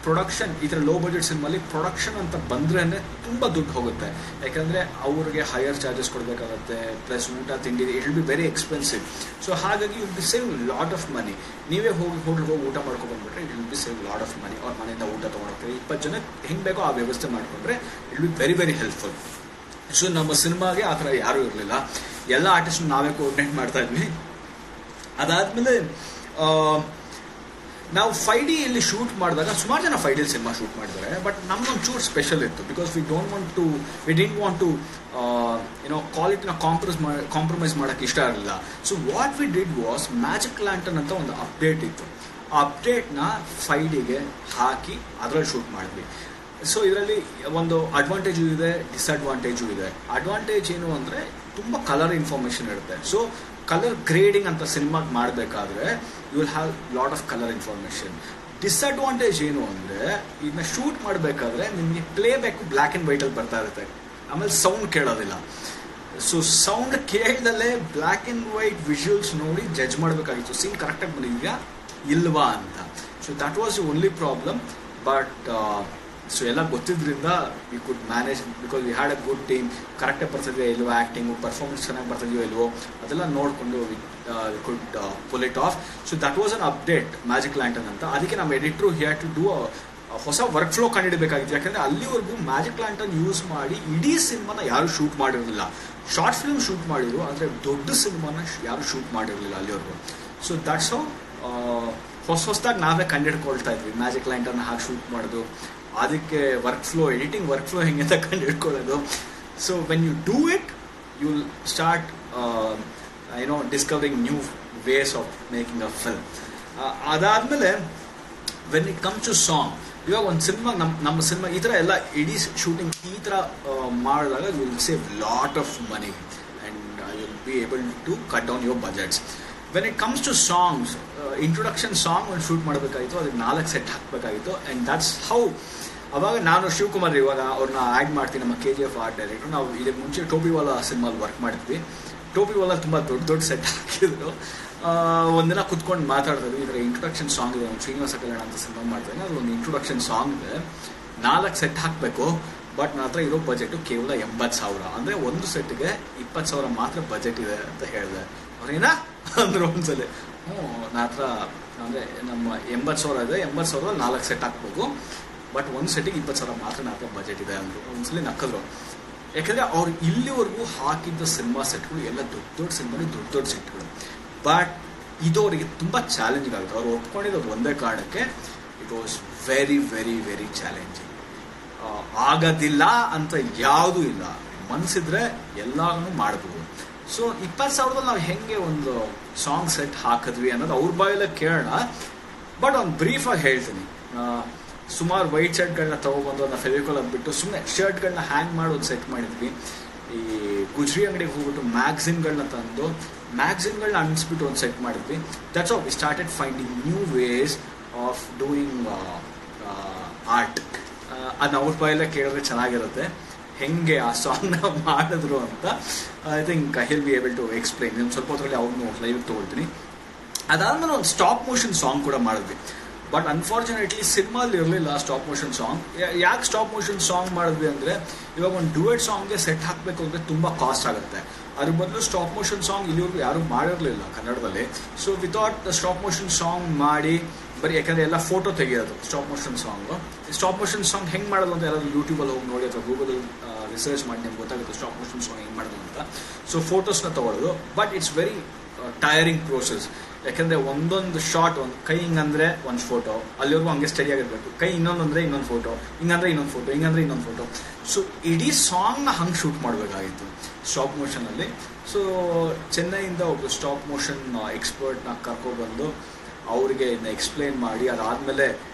production, ಈ ಥರ ಲೋ ಬಜೆಟ್ ಸಿನಿಮಲ್ಲಿ ಪ್ರೊಡಕ್ಷನ್ ಅಂತ ಬಂದ್ರೇ ತುಂಬ ದುಡ್ಡು ಹೋಗುತ್ತೆ. ಯಾಕಂದರೆ ಅವ್ರಿಗೆ ಹೈಯರ್ ಚಾರ್ಜಸ್ ಕೊಡಬೇಕಾಗತ್ತೆ, ಪ್ಲಸ್ ಊಟ ತಿಂಡಿ it will be very expensive. So ಹಾಗಾಗಿ you will be save lot of money. ನೀವೇ ಹೋಟ್ಲಿಗೆ ಹೋಗಿ ಊಟ ಮಾಡ್ಕೊಂಡು ಬಂದುಬಿಟ್ರೆ it will be save lot of money. ಅವ್ರ ಮನೆಯಿಂದ ಊಟ ತೊಗೊಂಡೋಗ್ತಾರೆ. 20 ಜನಕ್ಕೆ ಹೆಂಗೆ ಬೇಕೋ ಆ ವ್ಯವಸ್ಥೆ ಮಾಡಿಕೊಂಡ್ರೆ it will be very very helpful. So ನಮ್ಮ ಸಿನಿಮಾಗೆ ಆ ಥರ ಯಾರೂ ಇರಲಿಲ್ಲ. ಎಲ್ಲ ಆರ್ಟಿಸ್ಟ್ ನಾವೇ ಕೋಆರ್ಡಿನೇಟ್ ಮಾಡ್ತಾ ಇದ್ವಿ. ಅದಾದಮೇಲೆ ನಾವು 5D ಇಲ್ಲಿ ಶೂಟ್ ಮಾಡಿದಾಗ ಸುಮಾರು ಜನ 5D ಸಿನಿಮಾ ಶೂಟ್ ಮಾಡಿದ್ದಾರೆ. ಬಟ್ ನಮ್ಗೊಂದು ಚೂರು ಸ್ಪೆಷಲ್ ಇತ್ತು. Because we didn't want to ಕ್ವಾಲಿಟಿನ ಕಾಂಪ್ರಮೈಸ್ ಮಾಡೋಕ್ಕೆ ಇಷ್ಟ ಇರಲಿಲ್ಲ. So what we did was magic lantern ಅಂತ ಒಂದು ಅಪ್ಡೇಟ್ ಇತ್ತು. ಆ ಅಪ್ಡೇಟ್ನ 5Dಗೆ ಹಾಕಿ ಅದರಲ್ಲಿ ಶೂಟ್ ಮಾಡಿದ್ವಿ. ಸೊ ಇದರಲ್ಲಿ ಒಂದು ಅಡ್ವಾಂಟೇಜು ಇದೆ, ಡಿಸ್ಅಡ್ವಾಂಟೇಜು ಇದೆ. ಅಡ್ವಾಂಟೇಜ್ ಏನು ಅಂದರೆ ತುಂಬ ಕಲರ್ ಇನ್ಫಾರ್ಮೇಷನ್ ಇರುತ್ತೆ. ಸೊ ಕಲರ್ ಗ್ರೇಡಿಂಗ್ ಅಂತ ಸಿನಿಮಾಗೆ ಮಾಡಬೇಕಾದ್ರೆ you will have lot of colour information. Disadvantage ಏನು ಅಂದರೆ ಇದನ್ನ ಶೂಟ್ ಮಾಡಬೇಕಾದ್ರೆ ನಿಮಗೆ ಪ್ಲೇಬ್ಯಾಕು ಬ್ಲ್ಯಾಕ್ ಆ್ಯಂಡ್ ವೈಟಲ್ಲಿ ಬರ್ತಾ ಇರುತ್ತೆ. ಆಮೇಲೆ ಸೌಂಡ್ ಕೇಳೋದಿಲ್ಲ. ಸೊ ಸೌಂಡ್ ಕೇಳ್ದಲ್ಲೇ ಬ್ಲ್ಯಾಕ್ ಆ್ಯಂಡ್ ವೈಟ್ ವಿಜುವಲ್ಸ್ ನೋಡಿ ಜಡ್ಜ್ ಮಾಡಬೇಕಾಗಿತ್ತು, ಸೀನ್ ಕರೆಕ್ಟಾಗಿ ಬಂದಿದೆಯಾ ಇಲ್ವಾ ಅಂತ. So that was the only problem. But so ಎಲ್ಲ ಗೊತ್ತಿದ್ದರಿಂದ we could manage. Because we had a good team. ಕರೆಕ್ಟಾಗಿ ಬರ್ತಿದೆಯೋ ಇಲ್ವೋ, ಆ್ಯಕ್ಟಿಂಗು ಪರ್ಫಾರ್ಮೆನ್ಸ್ ಚೆನ್ನಾಗಿ ಬರ್ತಿದೆಯೋ ಇಲ್ವೋ ಅದೆಲ್ಲ ನೋಡಿಕೊಂಡು we could pull it off. So that was an update magic lantern ಅಂತ. ಅದಕ್ಕೆ ನಮ್ಮ ಎಡಿಟ್ರು ಹ್ಯಾಡ್ ಟು ಡೂ ಹೊಸ ವರ್ಕ್ ಫ್ಲೋ ಕಂಡುಹಿಡಬೇಕಾಗಿತ್ತು. ಯಾಕಂದರೆ ಅಲ್ಲಿವರೆಗೂ ಮ್ಯಾಜಿಕ್ ಲ್ಯಾಂಟರ್ನ್ ಯೂಸ್ ಮಾಡಿ ಇಡೀ ಸಿನಿಮಾನ ಯಾರೂ ಶೂಟ್ ಮಾಡಿರಲಿಲ್ಲ. ಶಾರ್ಟ್ ಫಿಲ್ಮ್ ಶೂಟ್ ಮಾಡಿದ್ರು, ಆದರೆ ದೊಡ್ಡ ಸಿನಿಮಾನ ಯಾರೂ ಶೂಟ್ ಮಾಡಿರಲಿಲ್ಲ ಅಲ್ಲಿವರೆಗೂ. ಸೊ ದಟ್ಸ್ ಹೌ ಹೊಸದಾಗಿ ನಾವೇ ಕಂಡುಹಿಡ್ಕೊಳ್ತಾ ಇದ್ವಿ ಮ್ಯಾಜಿಕ್ ಲ್ಯಾಂಟರ್ನ ಹಾಗೆ ಶೂಟ್ ಮಾಡೋದು. ಅದಕ್ಕೆ ಎಡಿಟಿಂಗ್ ವರ್ಕ್ ಫ್ಲೋ ಹೆಂಗೆ ಅಂತ ಕಂಡು ಹಿಡ್ಕೊಳ್ಳೋದು. So when you do it you will start discovering new ways of making a film. ಅದಾದಮೇಲೆ when it comes to song, ಇವಾಗ ಒಂದು ಸಿನಿಮಾ ನಮ್ಮ ಸಿನಿಮಾ ಈ ಥರ ಎಲ್ಲ ಇಡೀ ಶೂಟಿಂಗ್ ಈ ಥರ ಮಾಡಿದಾಗ you will save lot of money and you will be able to cut down your budgets. When it comes to songs, introduction song ಒಂದು ಶೂಟ್ ಮಾಡಬೇಕಾಗಿತ್ತು, ಅದಕ್ಕೆ 4 ಸೆಟ್ ಹಾಕಬೇಕಾಗಿತ್ತು. ಆ್ಯಂಡ್ ದಟ್ಸ್ ಹೌ ಅವಾಗ ನಾನು ಶಿವಕುಮಾರ್ ಇವಾಗ ಅವ್ರನ್ನ ಆ್ಯಡ್ ಮಾಡ್ತೀನಿ, ನಮ್ಮ KGF ಆರ್ಟ್ ಡೈರೆಕ್ಟ್ರು. ನಾವು ಇದಕ್ಕೆ ಮುಂಚೆ ಟೋಪಿವಾಲಾ ಸಿನಿಮಾಲ್ಲಿ ವರ್ಕ್ ಮಾಡಿದ್ವಿ. ಟೋಪಿವಾಲಾ ತುಂಬ ದೊಡ್ಡ ಸೆಟ್ ಹಾಕಿದ್ರು. ಒಂದಿನ ಕುತ್ಕೊಂಡು ಮಾತಾಡ್ತಿದ್ವಿ, ಈ ಥರ ಇಂಟ್ರೊಡಕ್ಷನ್ ಸಾಂಗ್ ಇದೆ, ಶ್ರೀನಿವಾಸ ಕಲ್ಯಾಣ ಅಂತ ಸಿನಿಮಾ ಮಾಡ್ತಾನೆ, ಅದು ಒಂದು ಇಂಟ್ರೊಡಕ್ಷನ್ ಸಾಂಗ್ ಇದೆ, 4 ಸೆಟ್ ಹಾಕಬೇಕು. ಬಟ್ ನನ್ನ ಹತ್ರ ಇರೋ ಬಜೆಟು ಕೇವಲ 80,000. ಅಂದರೆ ಒಂದು ಸೆಟ್ಗೆ 20,000 ಮಾತ್ರ ಬಜೆಟ್ ಇದೆ ಅಂತ ಹೇಳಿದೆ. ಅವ್ರೇನಾ ಅಂದರು ಒಂದ್ಸಲ. ನನ್ನ ಹತ್ರ ಅಂದರೆ ನಮ್ಮ 80,000 ಇದೆ, 80,000 4 ಸೆಟ್ ಹಾಕ್ಬೇಕು, ಬಟ್ ಒಂದು ಸೆಟ್ಟಿಗೆ 20,000 ಮಾತ್ರ ನನ್ನ ಹತ್ರ ಬಜೆಟ್ ಇದೆ ಅಂದರು. ಒಂದ್ಸಲ ನಕ್ಕದ್ರು. ಯಾಕೆಂದರೆ ಅವ್ರು ಇಲ್ಲಿವರೆಗೂ ಹಾಕಿದ್ದ ಸಿನಿಮಾ ಸೆಟ್ಗಳು ಎಲ್ಲ ದೊಡ್ಡ ಸಿನಿಮಾಲಿ ದೊಡ್ಡ ಸೆಟ್ಗಳು. ಬಟ್ ಇದು ಅವರಿಗೆ ತುಂಬ ಚಾಲೆಂಜಿಂಗ್ ಆಗುತ್ತೆ. ಅವ್ರು ಒಪ್ಕೊಂಡಿದ್ದು ಒಂದೇ ಕಾರಣಕ್ಕೆ, it was very very very challenging. ಆಗೋದಿಲ್ಲ ಅಂತ ಯಾವುದೂ ಇಲ್ಲ, ಮನಸ್ಸಿದ್ರೆ ಎಲ್ಲಾನು ಮಾಡ್ಬೋದು. ಸೊ 20,000ದಲ್ಲಿ ನಾವು ಹೆಂಗೆ ಒಂದು ಸಾಂಗ್ ಸೆಟ್ ಹಾಕಿದ್ವಿ ಅನ್ನೋದು ಅವ್ರ ಬಾಯಲ್ಲೇ ಕೇಳೋಣ. ಬಟ್ ಒಂದು ಬ್ರೀಫಾಗಿ ಹೇಳ್ತೀನಿ. ಸುಮಾರು ವೈಟ್ ಶರ್ಟ್ಗಳನ್ನ ತೊಗೊಬಂದು ಅದನ್ನ ಫೆವಿಕಾಲ್ ಅಂದ್ಬಿಟ್ಟು ಸುಮ್ಮನೆ ಶರ್ಟ್ಗಳನ್ನ ಹ್ಯಾಂಗ್ ಮಾಡಿ ಒಂದು ಸೆಟ್ ಮಾಡಿದ್ವಿ. ಈ ಗುಜ್ರಿ ಅಂಗಡಿಗೆ ಹೋಗ್ಬಿಟ್ಟು ಮ್ಯಾಗ್ಝಿನ್ಗಳನ್ನ ತಂದು ಮ್ಯಾಗ್ಝಿನ್ಗಳನ್ನ ಅಂಟಿಸ್ಬಿಟ್ಟು ಒಂದು ಸೆಟ್ ಮಾಡಿದ್ವಿ. That's how we started finding new ways of doing art. ಅದನ್ನ ಅವ್ರ ಬಾಯಲ್ಲೇ ಕೇಳಿದ್ರೆ ಚೆನ್ನಾಗಿರುತ್ತೆ ಹೆಂಗೆ ಆ ಸಾಂಗ್ನ ಮಾಡಿದ್ರು ಅಂತ. I think I will be able to explain. ನಾನು ಸ್ವಲ್ಪ ಹೊತ್ತರಲ್ಲಿ ಅವ್ರನ್ನ ಲೈವ್ ತೊಗೊಳ್ತೀನಿ. ಅದಾದ್ಮೇಲೆ ಒಂದು ಸ್ಟಾಪ್ ಮೋಷನ್ ಸಾಂಗ್ ಕೂಡ ಮಾಡಿದ್ವಿ. ಬಟ್ ಅನ್ಫಾರ್ಚುನೇಟ್ಲಿ ಸಿನಿಮಾಲ್ಲಿ ಇರಲಿಲ್ಲ ಸ್ಟಾಪ್ ಮೋಷನ್ ಸಾಂಗ್. ಯಾಕೆ ಸ್ಟಾಪ್ ಮೋಷನ್ ಸಾಂಗ್ ಮಾಡಿದ್ವಿ ಅಂದರೆ, ಇವಾಗ ಒಂದು ಡ್ಯುಯೆಟ್ ಸಾಂಗ್ಗೆ ಸೆಟ್ ಹಾಕಬೇಕು ಅಂದರೆ ತುಂಬ ಕಾಸ್ಟ್ ಆಗುತ್ತೆ. ಅದ್ರ ಬದಲು ಸ್ಟಾಪ್ ಮೋಷನ್ ಸಾಂಗ್ ಇಲ್ಲಿವರೆಗೂ ಯಾರೂ ಮಾಡಿರಲಿಲ್ಲ ಕನ್ನಡದಲ್ಲಿ. So without stop motion song ಮಾಡಿ ಬರೀ, ಯಾಕಂದರೆ ಎಲ್ಲ ಫೋಟೋ ತೆಗೆಯೋದು stop motion song. Stop motion song ಹೆಂಗೆ ಮಾಡೋದು ಅಂತ ಯಾರಾದರೂ ಯೂಟ್ಯೂಬಲ್ಲಿ ಹೋಗಿ ನೋಡಿ ಅಥವಾ ಗೂಗಲಲ್ಲಿ ರಿಸರ್ಚ್ ಮಾಡಿ ನಿಮ್ಗೆ ಗೊತ್ತಾಗುತ್ತೆ ಸ್ಟಾಪ್ ಮೋಷನ್ ಸಾಂಗ್ ಹೆಂಗೆ ಮಾಡೋದು ಅಂತ. ಸೊ ಫೋಟೋಸ್ನ ತೊಗೊಳ್ಳೋದು. But it's very tiring process. ಯಾಕೆಂದರೆ ಒಂದೊಂದು ಶಾಟ್, ಒಂದು ಕೈ ಹಿಂಗಂದರೆ ಒಂದು ಫೋಟೋ, ಅಲ್ಲಿವರೆಗೂ ಹಂಗೆ ಸ್ಟಡಿ ಆಗಿರಬೇಕು. ಕೈ ಇನ್ನೊಂದು ಅಂದರೆ ಇನ್ನೊಂದು ಫೋಟೋ, ಹಿಂಗಂದರೆ ಇನ್ನೊಂದು ಫೋಟೋ, ಹಿಂಗಂದರೆ ಇನ್ನೊಂದು ಫೋಟೋ. ಸೊ ಇಡೀ ಸಾಂಗ್ನ ಹಂಗೆ ಶೂಟ್ ಮಾಡಬೇಕಾಗಿತ್ತು ಸ್ಟಾಪ್ ಮೋಷನಲ್ಲಿ. ಸೊ ಚೆನ್ನೈಯಿಂದ ಒಬ್ಬರು ಸ್ಟಾಪ್ ಮೋಷನ್ ಎಕ್ಸ್ಪರ್ಟ್ನ ಕರ್ಕೊಬಂದು ಅವರಿಗೆ ಇದನ್ನ ಎಕ್ಸ್ಪ್ಲೇನ್ ಮಾಡಿ ಅದಾದಮೇಲೆ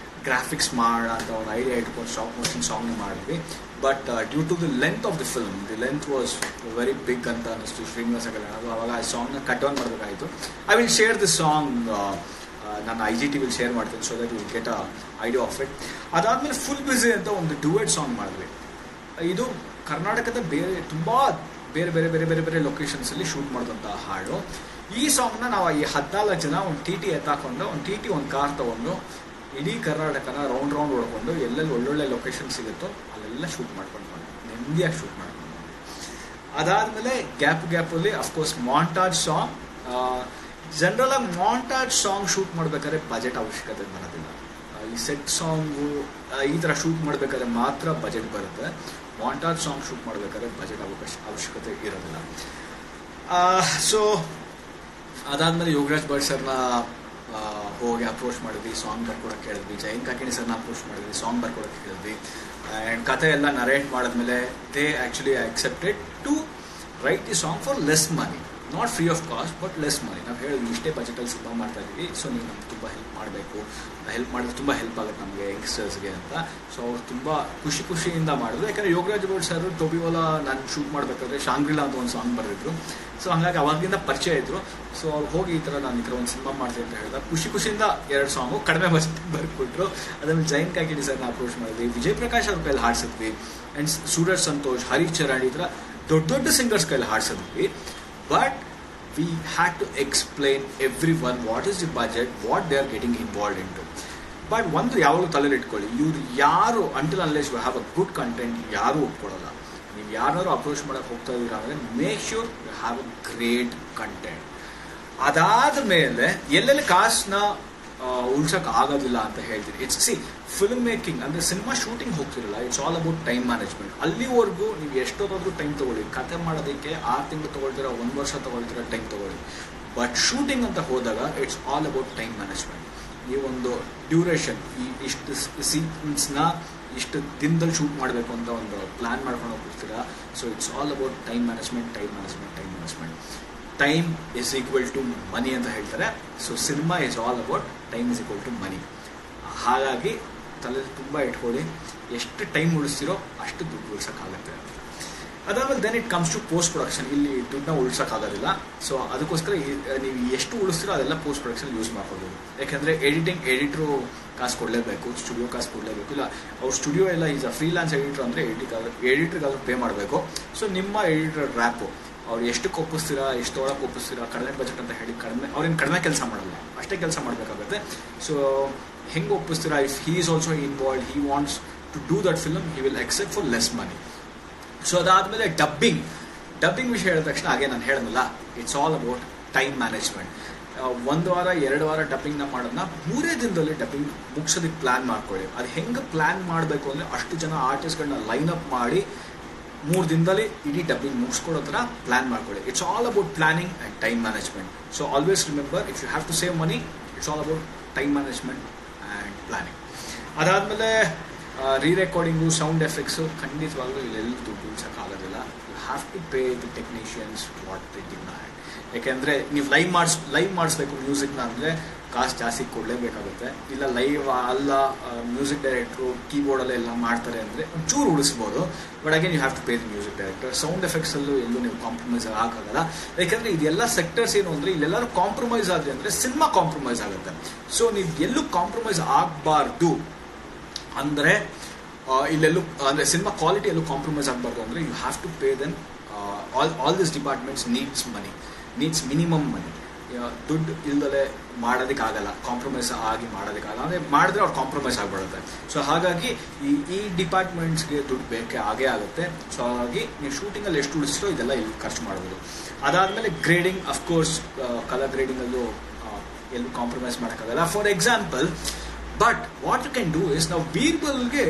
ಗ್ರಾಫಿಕ್ಸ್ ಮಾಡೋಣ ಅಂತ ಒಂದು ಐಡಿಯಾ ಇಟ್ಕೊಂಡು ಸ್ಟಾಪ್ ಮೋಷನ್ ಸಾಂಗ್ ಮಾಡಿದ್ವಿ. But due to the length of the film, the length was very big ಅಂತ ಅನ್ನಿಸ್ತು ಶ್ರೀನಿವಾಸ ಕಲ್ಯಾಣ್. ಅದು ಅವಾಗ ಆ ಸಾಂಗ್ನ ಕಟ್ ಆನ್ ಮಾಡಬೇಕಾಯಿತು. I will share this song, ನಾನು IGT ವಿಲ್ ಶೇರ್ ಮಾಡ್ತೀನಿ, so that you get a idea of it. ಅದಾದಮೇಲೆ ಫುಲ್ ಬ್ಯುಸಿ ಅಂತ ಒಂದು ಡ್ಯುಯೆಟ್ ಸಾಂಗ್ ಮಾಡಿದ್ವಿ. ಇದು ಕರ್ನಾಟಕದ ತುಂಬ ಬೇರೆ ಬೇರೆ ಬೇರೆ ಬೇರೆ ಬೇರೆ ಲೊಕೇಶನ್ಸಲ್ಲಿ ಶೂಟ್ ಮಾಡಿದಂಥ ಹಾಡು. ಈ ಸಾಂಗ್ನ ನಾವು ಈ 14 ಜನ ಒಂದು TT ಎತ್ತಾಕೊಂಡು, ಒಂದು TT ಒಂದು ಕಾರ್ ತೊಗೊಂಡು ಇಡೀ ಕರ್ನಾಟಕನ ರೌಂಡ್ ಹೊಡ್ಕೊಂಡು ಎಲ್ಲೆಲ್ಲಿ ಒಳ್ಳೊಳ್ಳೆ ಲೊಕೇಶನ್ ಸಿಗುತ್ತೋ ಅಲ್ಲೆಲ್ಲ ಶೂಟ್ ಮಾಡ್ಕೊಂಡು ನೆಮ್ಮದಿಯಾಗಿ ಶೂಟ್ ಮಾಡ್ಕೊಂಡು. ಅದಾದಮೇಲೆ ಗ್ಯಾಪಲ್ಲಿ ಅಫ್ಕೋರ್ಸ್ ಮಾಂಟಾಜ್ ಸಾಂಗ್. ಜನರಲಾಗಿ ಮಾಂಟಾಜ್ ಸಾಂಗ್ ಶೂಟ್ ಮಾಡಬೇಕಾದ್ರೆ ಬಜೆಟ್ ಅವಶ್ಯಕತೆ ಬರೋದಿಲ್ಲ. ಈ ಸೆಟ್ ಸಾಂಗು ಈ ಥರ ಶೂಟ್ ಮಾಡಬೇಕಾದ್ರೆ ಮಾತ್ರ ಬಜೆಟ್ ಬರುತ್ತೆ. ಮಾಂಟಾಜ್ ಸಾಂಗ್ ಶೂಟ್ ಮಾಡಬೇಕಾದ್ರೆ ಬಜೆಟ್ ಅವಶ್ಯಕತೆ ಇರೋದಿಲ್ಲ. ಸೊ ಅದಾದಮೇಲೆ ಯೋಗರಾಜ್ ಭಟ್ ಸರ್ನ ಹೋಗಿ ಅಪ್ರೋಚ್ ಮಾಡಿದ್ವಿ, ಸಾಂಗ್ ಬರ್ಕೊಡೋಕೆ ಹೇಳಿದ್ವಿ. ಜಯಂತ್ ಕಾಕಿಣಿ ಸರ್ನ ಅಪ್ರೋಚ್ ಮಾಡಿದ್ವಿ, ಸಾಂಗ್ ಬರ್ಕೊಡೋಕೆ ಹೇಳಿದ್ವಿ. ಆ್ಯಂಡ್ ಕತೆ ಎಲ್ಲ ನರೇಟ್ ಮಾಡಿದ್ಮೇಲೆ they actually accepted to write the song for less money, not free of cost but less money. ನಾವು ಹೇಳಿದ್ವಿ ಇಷ್ಟೇ ಬಜೆಟಲ್ಲಿ ಸಿನಿಮಾ ಮಾಡ್ತಾ ಇದ್ದೀವಿ, ಸೊ ನೀವು ನಮ್ಗೆ ತುಂಬ ಹೆಲ್ಪ್ ಮಾಡಬೇಕು, ಹೆಲ್ಪ್ ಮಾಡಿದ್ರೆ ತುಂಬ ಹೆಲ್ಪ್ ಆಗುತ್ತೆ ನಮಗೆ ಯಂಗ್ಸ್ಟರ್ಸ್ಗೆ ಅಂತ. ಸೊ ಅವ್ರು ತುಂಬ ಖುಷಿಯಿಂದ ಮಾಡಿದ್ರು. ಯಾಕಂದರೆ ಯೋಗರಾಜ್ ಭಟ್ ಸರ್ ಟೋಬಿವಾಲಾ ನಾನು ಶೂಟ್ ಮಾಡಬೇಕಾದ್ರೆ ಶಾಂಗ್ರಿಲಾ ಅಂತ ಒಂದು ಸಾಂಗ್ ಬರೆದಿದ್ರು. ಸೊ ಹಾಗಾಗಿ ಅವಾಗಿಂದ ಪರಿಚಯ ಇದ್ದರು. ಸೊ ಅವ್ರು ಹೋಗಿ ಈ ಥರ ಒಂದು ಸಿನಿಮಾ ಮಾಡ್ತೀನಿ ಅಂತ ಹೇಳಿದಾಗ ಖುಷಿಯಿಂದ 2 ಸಾಂಗು ಕಡಿಮೆ ಬಜೆಟ್ ಬರ್ಕೊಟ್ರು. ಅದನ್ನು ಜಯಂತ್ ಕಾಕಿಣಿ ಸರ್ನ ಅಪ್ರೋಚ್ ಮಾಡಿದ್ವಿ, ವಿಜಯ್ ಪ್ರಕಾಶ್ ಅವ್ರ ಕೈಲಿ ಹಾಡ್ಸಿದ್ವಿ, ಆ್ಯಂಡ್ ಸೂರಜ್ ಸಂತೋಷ್, ಹರಿಚರಣ್ ಈ ಥರ ದೊಡ್ಡ ಸಿಂಗರ್ಸ್ ಕೈಲಿ ಹಾಡ್ಸಿದ್ವಿ. But we had to explain everyone what is the budget, what they are getting involved into. But ಒಂದು ಯಾವಾಗಲೂ ತಲೆಯಲ್ಲಿ ಇಟ್ಕೊಳ್ಳಿ, ಇವ್ರು ಯಾರು until unless you have a good content ಯಾರೂ ಒಪ್ಕೊಳ್ಳಲ್ಲ. ನೀವು ಯಾರು ಅಪ್ರೋಚ್ ಮಾಡೋಕ್ಕೆ ಹೋಗ್ತಾ ಇದ್ದೀರಾ ಅಂದರೆ make sure you have a great content. ಅದಾದ ಮೇಲೆ ಎಲ್ಲೆಲ್ಲಿ ಕಾಸನ್ನ ಉಳ್ಸೋಕೆ ಆಗೋದಿಲ್ಲ ಅಂತ ಹೇಳ್ತೀರಿ. ಇಟ್ಸ್ ಫಿಲ್ಮ್ ಮೇಕಿಂಗ್ ಅಂದರೆ ಸಿನಿಮಾ ಶೂಟಿಂಗ್ ಹೋಗ್ತಿರಲ್ಲ, it's all about time management. ಅಲ್ಲಿವರೆಗೂ ನೀವು ಎಷ್ಟೊತ್ತಾದರೂ ಟೈಮ್ ತೊಗೊಳ್ಳಿ. ಕತೆ ಮಾಡೋದಕ್ಕೆ 6 ತಿಂಗಳು ತೊಗೊಳ್ತೀರಾ, 1 ವರ್ಷ ತೊಗೊಳ್ತೀರಾ, ಟೈಮ್ ತೊಗೊಳ್ಳಿ. ಬಟ್ ಶೂಟಿಂಗ್ ಅಂತ ಹೋದಾಗ it's all about time management. ನೀವೊಂದು ಡ್ಯೂರೇಷನ್, ಇಷ್ಟು ಸೀಕ್ವೆನ್ಸ್ನ ಇಷ್ಟು ದಿನದಲ್ಲಿ ಶೂಟ್ ಮಾಡಬೇಕು ಅಂತ ಒಂದು ಪ್ಲ್ಯಾನ್ ಮಾಡ್ಕೊಂಡು ಹೋಗ್ಬಿಡ್ತೀರಾ. So it's all about time management. Time is equal to money ಅಂತ ಹೇಳ್ತಾರೆ. So cinema is all about time is equal to money. ಹಾಗಾಗಿ ತಲೆ ತುಂಬ ಇಟ್ಕೊಳ್ಳಿ, ಎಷ್ಟು ಟೈಮ್ ಉಳಿಸ್ತಿರೋ ಅಷ್ಟು ದುಡ್ಡು ಉಳಿಸೋಕ್ಕಾಗುತ್ತೆ. ಅದಾದಮೇಲೆ then it comes to post production. ಇಲ್ಲಿ ದುಡ್ಡನ್ನ ಉಳಿಸೋಕ್ಕಾಗೋದಿಲ್ಲ. ಸೊ ಅದಕ್ಕೋಸ್ಕರ ನೀವು ಎಷ್ಟು ಉಳಿಸ್ತಿರೋ ಅದೆಲ್ಲ ಪೋಸ್ಟ್ ಪ್ರೊಡಕ್ಷನ್ ಯೂಸ್ ಮಾಡ್ಕೊಬೋದು. ಯಾಕೆಂದರೆ ಎಡಿಟ್ರು ಕಾಸು ಕೊಡಲೇಬೇಕು, ಸ್ಟುಡಿಯೋ ಕಾಸು ಕೊಡಲೇಬೇಕು. ಇಲ್ಲ ಅವ್ರ ಸ್ಟುಡಿಯೋ ಎಲ್ಲ ಈಸ್ ಅ ಫ್ರೀಲಾನ್ಸ್ ಎಡಿಟ್ರ್ ಅಂದರೆ ಎಡಿಟ್ರಿಗಾದ್ರೂ ಪೇ ಮಾಡಬೇಕು. ಸೊ ನಿಮ್ಮ ಎಡಿಟರ್ ರ್ಯಾಪು ಅವ್ರು ಎಷ್ಟಕ್ಕೆ ಒಪ್ಪಿಸ್ತೀರಾ, ಎಷ್ಟು ತೊಗೊಳಕ್ಕೆ ಒಪ್ಪಿಸ್ತೀರಾ, ಕಡಿಮೆ ಬಜೆಟ್ ಅಂತ ಹೇಳಿ ಅವ್ರೇನು ಕಡಿಮೆ ಕೆಲಸ ಮಾಡಲ್ಲ, ಅಷ್ಟೇ ಕೆಲಸ ಮಾಡಬೇಕಾಗುತ್ತೆ. ಸೊ ಹೆಂಗೆ ಒಪ್ಪಿಸ್ತೀರಾ, if he is also involve, he wants to do that film, he will except for less money. So ಅದಾದಮೇಲೆ ಡಬ್ಬಿಂಗ್ ವಿಷಯ ಹೇಳಿದ ತಕ್ಷಣ ಹಾಗೆ ನಾನು ಹೇಳೋದಿಲ್ಲ, it's all about time management. 1 ವಾರ 2 ವಾರ ಡಬ್ಬಿಂಗ್ನ ಮಾಡೋದನ್ನ 3 ದಿನದಲ್ಲಿ ಡಬ್ಬಿಂಗ್ ಮುಗಿಸೋದಕ್ಕೆ ಪ್ಲ್ಯಾನ್ ಮಾಡ್ಕೊಳ್ಳಿ. ಅದು ಹೆಂಗೆ ಪ್ಲ್ಯಾನ್ ಮಾಡಬೇಕು ಅಂದರೆ ಅಷ್ಟು ಜನ ಆರ್ಟಿಸ್ಟ್ಗಳನ್ನ ಲೈನಪ್ ಮಾಡಿ 3 ದಿನದಲ್ಲಿ ಇಡೀ ಡಬ್ಬಿಂಗ್ ಮುಗಿಸ್ಕೊಡೋ ಥರ ಪ್ಲ್ಯಾನ್ ಮಾಡ್ಕೊಳ್ಳಿ. It's all about planning and time management. So always remember, if you have to save money, it's all about time management and planning. ಅದಾದಮೇಲೆ ರೀರೆಕಾರ್ಡಿಂಗು, ಸೌಂಡ್ ಎಫೆಕ್ಟ್ಸು ಖಂಡಿತವಾಗ್ಲೂ ಇಲ್ಲೆಲ್ಲೂ ದುಡ್ಡು ಉಳಿಸೋಕ್ಕಾಗೋದಿಲ್ಲ. You have to pay the technicians what they demand. ಯಾಕೆಂದರೆ ನೀವು live ಮಾಡಿಸ್ಬೇಕು ಮ್ಯೂಸಿಕ್ನ ಅಂದರೆ cost ಜಾಸ್ತಿ ಕೊಡಲೇಬೇಕಾಗುತ್ತೆ. ಇಲ್ಲ ಲೈವ್ ಅಲ್ಲ, ಮ್ಯೂಸಿಕ್ ಡೈರೆಕ್ಟ್ರು ಕೀಬೋರ್ಡಲ್ಲೇ ಎಲ್ಲ ಮಾಡ್ತಾರೆ ಅಂದರೆ ಒಂಚೂರು ಉಳಿಸ್ಬೋದು. But again you have to pay the music director. Sound ಎಫೆಕ್ಟ್ಸಲ್ಲೂ ಎಲ್ಲೂ ನೀವು ಕಾಂಪ್ರಮೈಸ್ ಆಗೋಲ್ಲ. ಯಾಕೆಂದರೆ ಇದೆಲ್ಲ ಸೆಕ್ಟರ್ಸ್ ಏನು ಅಂದರೆ ಇಲ್ಲೆಲ್ಲರೂ ಕಾಂಪ್ರಮೈಸ್ ಆದರೆ ಅಂದರೆ ಸಿನಿಮಾ ಕಾಂಪ್ರಮೈಸ್ ಆಗುತ್ತೆ. ಸೊ ನೀವು ಎಲ್ಲೂ ಕಾಂಪ್ರಮೈಸ್ ಆಗಬಾರ್ದು ಅಂದರೆ ಇಲ್ಲೆಲ್ಲೂ ಅಂದರೆ ಸಿನಿಮಾ ಕ್ವಾಲಿಟಿ ಎಲ್ಲೂ ಕಾಂಪ್ರಮೈಸ್ ಆಗಬಾರ್ದು ಅಂದರೆ you have to pay then all this departments needs minimum money. ದುಡ್ಡು ಇಲ್ದಲೇ ಮಾಡೋದಕ್ಕಾಗಲ್ಲ, ಕಾಂಪ್ರಮೈಸ್ ಆಗಿ ಮಾಡೋದಕ್ಕಾಗಲ್ಲ. ಅಂದರೆ ಮಾಡಿದ್ರೆ ಅವ್ರು ಕಾಂಪ್ರಮೈಸ್ ಆಗಿಬಿಡುತ್ತೆ. ಸೊ ಹಾಗಾಗಿ ಈ ಡಿಪಾರ್ಟ್ಮೆಂಟ್ಸ್ಗೆ ದುಡ್ಡು ಬೇಕೇ ಆಗೇ ಆಗುತ್ತೆ. ಸೊ ಹಾಗಾಗಿ ನೀವು ಶೂಟಿಂಗಲ್ಲಿ ಎಷ್ಟು ಉಳಿಸಿರೋ ಇದೆಲ್ಲ ಇಲ್ಲಿ ಖರ್ಚು ಮಾಡ್ಬೋದು. ಅದಾದಮೇಲೆ ಗ್ರೇಡಿಂಗ್, ಅಫ್ಕೋರ್ಸ್ ಕಲರ್ ಗ್ರೇಡಿಂಗಲ್ಲೂ ಎಲ್ಲೂ ಕಾಂಪ್ರಮೈಸ್ ಮಾಡೋಕ್ಕಾಗಲ್ಲ. For example, but what you can do is, ನಾವು ಬೀರ್ಬಲ್ಗೆ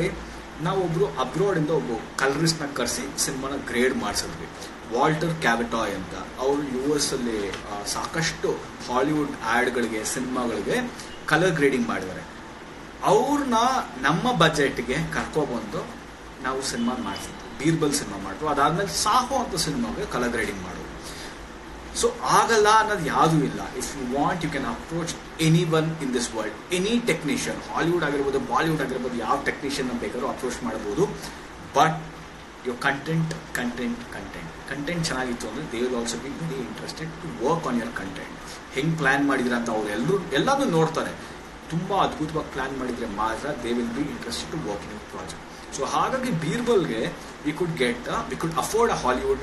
ನಾವೊಬ್ಬರು ಅಬ್ರಾಡಿಂದ ಒಬ್ಬ ಕಲರಿಸ್ಟ್ನ ಕರೆಸಿ ಸಿನಿಮಾನ ಗ್ರೇಡ್ ಮಾಡಿಸಿದ್ವಿ. ವಾಲ್ಟರ್ ಕ್ಯಾವಿಟಾಯ್ ಅಂತ. ಅವರು US ಅಲ್ಲಿ ಸಾಕಷ್ಟು ಹಾಲಿವುಡ್ ಆ್ಯಡ್ಗಳಿಗೆ, ಸಿನಿಮಾಗಳಿಗೆ ಕಲರ್ ಗ್ರೇಡಿಂಗ್ ಮಾಡಿದ್ದಾರೆ. ಅವ್ರನ್ನ ನಮ್ಮ ಬಜೆಟ್ಗೆ ಕರ್ಕೊಬಂದು ನಾವು ಸಿನಿಮಾ ಮಾಡಿಸಿದ್ವಿ, ಬೀರ್ಬಲ್ ಸಿನಿಮಾ ಮಾಡಿದ್ರು. ಅದಾದಮೇಲೆ ಸಾಹೋ ಅಂತ ಸಿನಿಮಾಗೆ ಕಲರ್ ಗ್ರೇಡಿಂಗ್ ಮಾಡೋದು. ಸೊ ಆಗಲ್ಲ ಅನ್ನೋದು ಯಾವುದೂ ಇಲ್ಲ. If you want you can approach any one in this world, any technician, Hollywood ಆಗಿರ್ಬೋದು, ಬಾಲಿವುಡ್ ಆಗಿರ್ಬೋದು, ಯಾವ ಟೆಕ್ನಿಷಿಯನ್ ಬೇಕಾದ್ರೂ ಅಪ್ರೋಚ್ ಮಾಡ್ಬೋದು. ಬಟ್ your content ಚೆನ್ನಾಗಿತ್ತು ಅಂದರೆ they will also be very interested to work on your content. ಹೆಂಗೆ ಪ್ಲ್ಯಾನ್ ಮಾಡಿದ್ರೆ ಅಂತ ಅವ್ರು ಎಲ್ಲದೂ ನೋಡ್ತಾರೆ. ತುಂಬ ಅದ್ಭುತವಾಗಿ ಪ್ಲ್ಯಾನ್ ಮಾಡಿದರೆ ಮಾತ್ರ they will be interested to work in your project. So ಹಾಗಾಗಿ ಬೀರ್ಬಲ್ಗೆ we could afford a Hollywood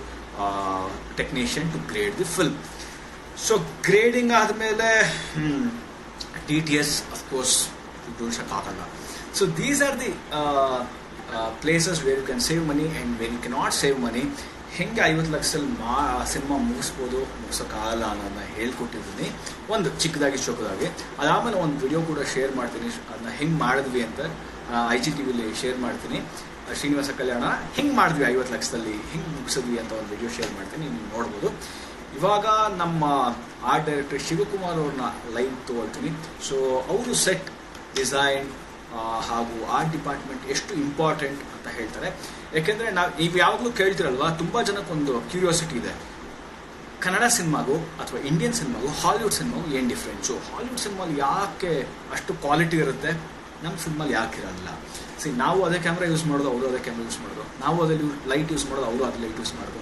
technician to grade the film. So grading ಆದಮೇಲೆ TTS ಅಫ್ಕೋರ್ಸ್ ಉಳಿಸೋಕ್ಕಾಗಲ್ಲ. So these are the places where you can save money and where you cannot save money. ಹೆಂಗೆ 50 ಲಕ್ಷದಲ್ಲಿ cinema ಮುಗಿಸೋಕ್ಕಾಗಲ್ಲ ಅನ್ನೋದನ್ನ ಹೇಳ್ಕೊಟ್ಟಿದ್ದೀನಿ ಒಂದು ಚಿಕ್ಕದಾಗಿ ಚೊಕ್ಕದಾಗಿ. ಅದಾದಮೇಲೆ ಒಂದು video ಕೂಡ share ಮಾಡ್ತೀನಿ, ಅದನ್ನ ಹೆಂಗೆ ಮಾಡಿದ್ವಿ ಅಂತ IGTVಲಿ ಶೇರ್ ಮಾಡ್ತೀನಿ. ಶ್ರೀನಿವಾಸ ಕಲ್ಯಾಣ ಹೆಂಗೆ ಮಾಡಿದ್ವಿ 50 ಲಕ್ಷದಲ್ಲಿ ಹೆಂಗೆ ಮುಗಿಸಿದ್ವಿ ಅಂತ ಒಂದು ವಿಡಿಯೋ ಶೇರ್ ಮಾಡ್ತೀನಿ, ನೀವು ನೋಡ್ಬೋದು. ಇವಾಗ ನಮ್ಮ ಆರ್ಟ್ ಡೈರೆಕ್ಟರ್ ಶಿವಕುಮಾರ್ ಅವ್ರನ್ನ ಲೈವ್ ತೊಗೊಳ್ತೀನಿ. ಸೊ ಅವರು ಸೆಟ್ ಡಿಸೈನ್ ಹಾಗೂ ಆರ್ಟ್ ಡಿಪಾರ್ಟ್ಮೆಂಟ್ ಎಷ್ಟು ಇಂಪಾರ್ಟೆಂಟ್ ಅಂತ ಹೇಳ್ತಾರೆ. ಯಾಕೆಂದರೆ ನೀವು ಯಾವಾಗಲೂ ಕೇಳ್ತಿರಲ್ವಾ, ತುಂಬ ಜನಕ್ಕೊಂದು ಕ್ಯೂರಿಯಾಸಿಟಿ ಇದೆ, ಕನ್ನಡ ಸಿನಿಮಾಗೂ ಅಥವಾ ಇಂಡಿಯನ್ ಸಿನಿಮಾಗೂ ಹಾಲಿವುಡ್ ಸಿನಿಮಾಗೂ ಏನು ಡಿಫ್ರೆನ್ಸು, ಹಾಲಿವುಡ್ ಸಿನಿಮಾಲಿ ಯಾಕೆ ಅಷ್ಟು ಕ್ವಾಲಿಟಿ ಇರುತ್ತೆ, ನಮ್ಮ ಸಿನಿಮಾಲಿ ಯಾಕೆ ಇರಲ್ಲ. ನಾವು ಅದೇ ಕ್ಯಾಮ್ರಾ ಯೂಸ್ ಮಾಡೋದು, ಅವರು ಅದೇ ಕ್ಯಾಮ್ರಾ ಯೂಸ್ ಮಾಡೋದು, ನಾವು ಅದೇ ಲೈಟ್ ಯೂಸ್ ಮಾಡೋದು, ಅವರು ಅದೇ ಲೈಟ್ ಯೂಸ್ ಮಾಡೋದು,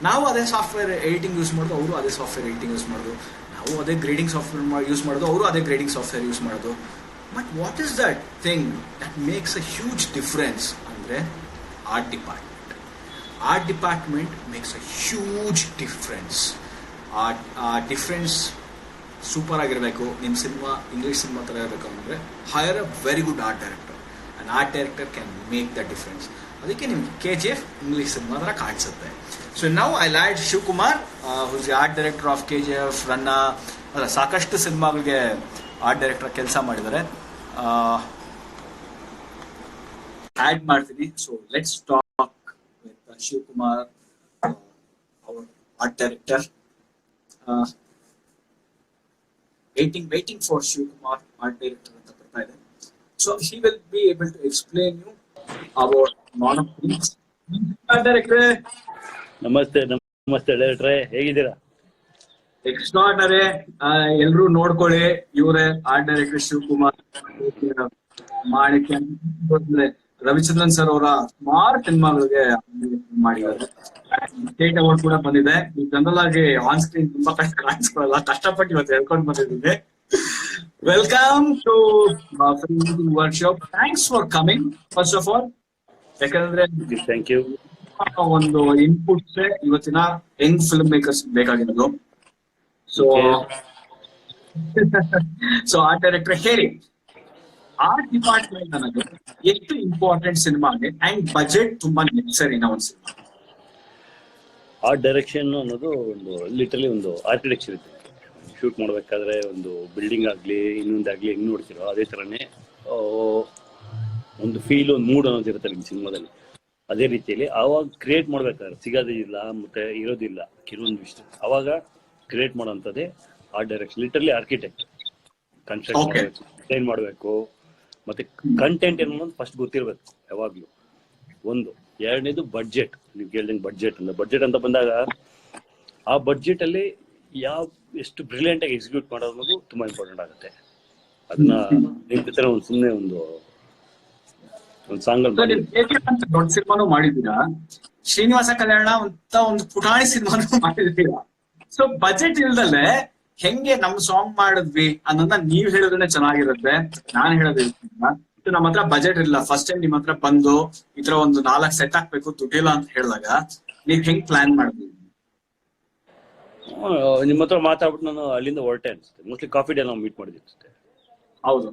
ನಾವು ಅದೇ ಸಾಫ್ಟ್ವೇರ್ ಎಡಿಟಿಂಗ್ ಯೂಸ್ ಮಾಡೋದು, ಅವರು ಅದೇ ಸಾಫ್ಟ್ವೇರ್ ಎಡಿಟಿಂಗ್ ಯೂಸ್ ಮಾಡೋದು, ನಾವು ಅದೇ ಗ್ರೇಡಿಂಗ್ ಸಾಫ್ಟ್ವೇರ್ ಯೂಸ್ ಮಾಡೋದು, ಅವರು ಅದೇ ಗ್ರೇಡಿಂಗ್ ಸಾಫ್ಟ್ವೇರ್ ಯೂಸ್ ಮಾಡೋದು. But what is that thing that makes a huge difference? Andre art department. Art department makes a huge difference. Difference super ಆಗಿರಬೇಕು. ನಿಮ್ಮ ಸಿನಿಮಾ ಇಂಗ್ಲೀಷ್ ಸಿನಿಮಾ ಥರ ಇರಬೇಕು ಅಂದರೆ hire a very good art director. And art director can make the difference. ಅದಕ್ಕೆ ನಿಮ್ಗೆ KGF English cinema ಥರ ಕಾಣಿಸುತ್ತೆ. So now I lad Shivakumar who's the art director of KGF, ರನ್ನ ಅಲ್ಲ ಸಾಕಷ್ಟು ಸಿನಿಮಾಗಳಿಗೆ ಆರ್ಟ್ ಡೈರೆಕ್ಟರ್ ಕೆಲಸ ಮಾಡಿದ್ದಾರೆ. ಆಡ್ ಮಾಡ್ತೀನಿ. So let's talk with Shivakumar, our art director. waiting for Shivakumar art director ಅಂತ ಬರ್ತಾ ಇದೆ. So he will be able to explain you about lot of things. Art director ನಮಸ್ತೆ ಡೈರೆಕ್ಟ್ರೆ, ಹೇಗಿದ್ದೀರಾ? ಎಕ್ಸ್ಟ್ರಾರ್ಡನರಿ. ಎಲ್ರು ನೋಡ್ಕೊಳ್ಳಿ, ಇವರೇ ಆರ್ಟ್ ಡೈರೆಕ್ಟರ್ ಶಿವಕುಮಾರ್. ಮಾಡಿದ್ರೆ ರವಿಚಂದ್ರನ್ ಸರ್ ಅವರ ಸುಮಾರು ಸಿನಿಮಾಗಳಿಗೆ ಮಾಡಿದ್ದಾರೆ. ಸ್ಟೇಟ್ ಅವಾರ್ಡ್ ಕೂಡ ಬಂದಿದೆ. ಈ ಜನರಲ್ ಆಗಿ ಆನ್ ಸ್ಕ್ರೀನ್ ತುಂಬಾ ಕಾಣಿಸ್ಕೊಳ್ಳಲ್ಲ, ಕಷ್ಟಪಟ್ಟು ಇವತ್ತು ಹೇಳ್ಕೊಂಡು ಬಂದಿದ್ದೀನಿ. Welcome to workshop. Thanks for coming first of all. ಯಾಕಂದ್ರೆ ಥ್ಯಾಂಕ್ ಯು. ಒಂದು ಇನ್ಪುಟ್ಸ್ ಇವತ್ತಿನ ಯಂಗ್ ಫಿಲ್ಮ್ ಮೇಕರ್ಸ್ ಬೇಕಾಗಿರೋದು. ಸೊ ಆರ್ಟ್ ಡೈರೆಕ್ಟರ್ ಹೇಳಿ, ಆರ್ಟ್ ಡಿಪಾರ್ಟ್ಮೆಂಟ್ ಅನ್ನೋದು ಎಷ್ಟು ಇಂಪಾರ್ಟೆಂಟ್ ಸಿನಿಮಾಗೆ ಅಂಡ್ ಬಜೆಟ್ ತುಂಬಾ ನೆಸೆಸರಿನ ಒಂದು ಸಿನಿಮಾ? ಆರ್ಟ್ ಡೈರೆಕ್ಷನ್ ಅನ್ನೋದು ಒಂದು ಲಿಟರಲಿ ಒಂದು ಆರ್ಕಿಟೆಕ್ಚರ್ ಇದೆ. ಶೂಟ್ ಮಾಡ್ಬೇಕಾದ್ರೆ ಒಂದು ಬಿಲ್ಡಿಂಗ್ ಆಗ್ಲಿ ಇನ್ನೊಂದಾಗ್ಲಿ ಹೆಂಗ್ ನೋಡ್ತಿರೋ ಅದೇ ತರನೇ ಒಂದು ಫೀಲ್, ಒಂದು ಮೂಡ್ ಅನ್ನೋದು ಇರುತ್ತೆ ನಿಮ್ಮ ಸಿನಿಮಾದಲ್ಲಿ. ಅದೇ ರೀತಿಯಲ್ಲಿ ಅವಾಗ ಕ್ರಿಯೇಟ್ ಮಾಡ್ಬೇಕಾದ್ರೆ ಸಿಗೋದಿಲ್ಲ ಮತ್ತೆ ಇರೋದಿಲ್ಲ ಕೆಲವೊಂದು ವಿಷಯ, ಅವಾಗ ಕ್ರಿಯೇಟ್ ಮಾಡೋಂಥದ್ದೇ art direction. Literally architect construct ಮಾಡಬೇಕು, ಡಿಸೈನ್ ಮಾಡಬೇಕು, ಮತ್ತೆ ಕಂಟೆಂಟ್ ಏನನ್ನೋದು ಫಸ್ಟ್ ಗೊತ್ತಿರ್ಬೇಕು ಯಾವಾಗ್ಲೂ. ಒಂದು ಎರಡನೇದು ಬಡ್ಜೆಟ್. ನೀವು ಕೇಳ್ದಂಗೆ ಬಡ್ಜೆಟ್ ಅಂತ ಬಂದಾಗ ಆ ಬಡ್ಜೆಟ್ ಅಲ್ಲಿ ಎಷ್ಟು ಬ್ರಿಲಿಯಂಟ್ ಆಗಿ ಎಕ್ಸಿಕ್ಯೂಟ್ ಮಾಡೋದು ಅನ್ನೋದು ತುಂಬಾ ಇಂಪಾರ್ಟೆಂಟ್ ಆಗುತ್ತೆ. ಅದನ್ನ ನಿಮ್ ಜೊತೆ ಒಂದು ಸುಮ್ಮನೆ ಒಂದು ಸಾಂಗ್ ದೊಡ್ಡ ಸಿನಿಮಾನು ಮಾಡಿದ್ದೀರಾ, ಶ್ರೀನಿವಾಸ ಕಲ್ಯಾಣ ಅಂತ ಒಂದು ಪುಟಾಣಿ ಸಿನಿಮಾನು ಮಾಡಿದ್ದೀರಾ. ಸೊ ಬಜೆಟ್ ಇಲ್ದಲ್ಲೇ ಹೆಂಗೆ ನಮ್ ಸಾಂಗ್ ಮಾಡಿದ್ವಿ ಅನ್ನೋದನ್ನ ನೀವ್ ಹೇಳಿದ್ರೆ ಚೆನ್ನಾಗಿರುತ್ತೆ, ನಾನು ಹೇಳೋದಿಲ್ಲ. ನಮ್ಮ ಹತ್ರ ಬಜೆಟ್ ಇಲ್ಲ, ಫಸ್ಟ್ ಟೈಮ್ ನಿಮ್ ಹತ್ರ ಬಂದು ಈ ತರ ಒಂದು 4 ಸೆಟ್ ಹಾಕ್ಬೇಕು ದುಡ್ಡಿಲ್ಲ ಅಂತ ಹೇಳಿದಾಗ ನೀವ್ ಹೆಂಗ್ ಪ್ಲಾನ್ ಮಾಡಿದ್ವಿ? ನಿಮ್ಮ ಹತ್ರ ಮಾತಾಡ್ಬಿಟ್ಟು ನಾನು ಅಲ್ಲಿಂದ ಹೊರಟೆ ಅನ್ಸುತ್ತೆ. ಮೋಸ್ಟ್ಲಿ ಕಾಫಿ ಡೇ ನಾವು ಮೀಟ್ ಮಾಡಿದ್ವಿ ಅನ್ಸುತ್ತೆ. ಹೌದು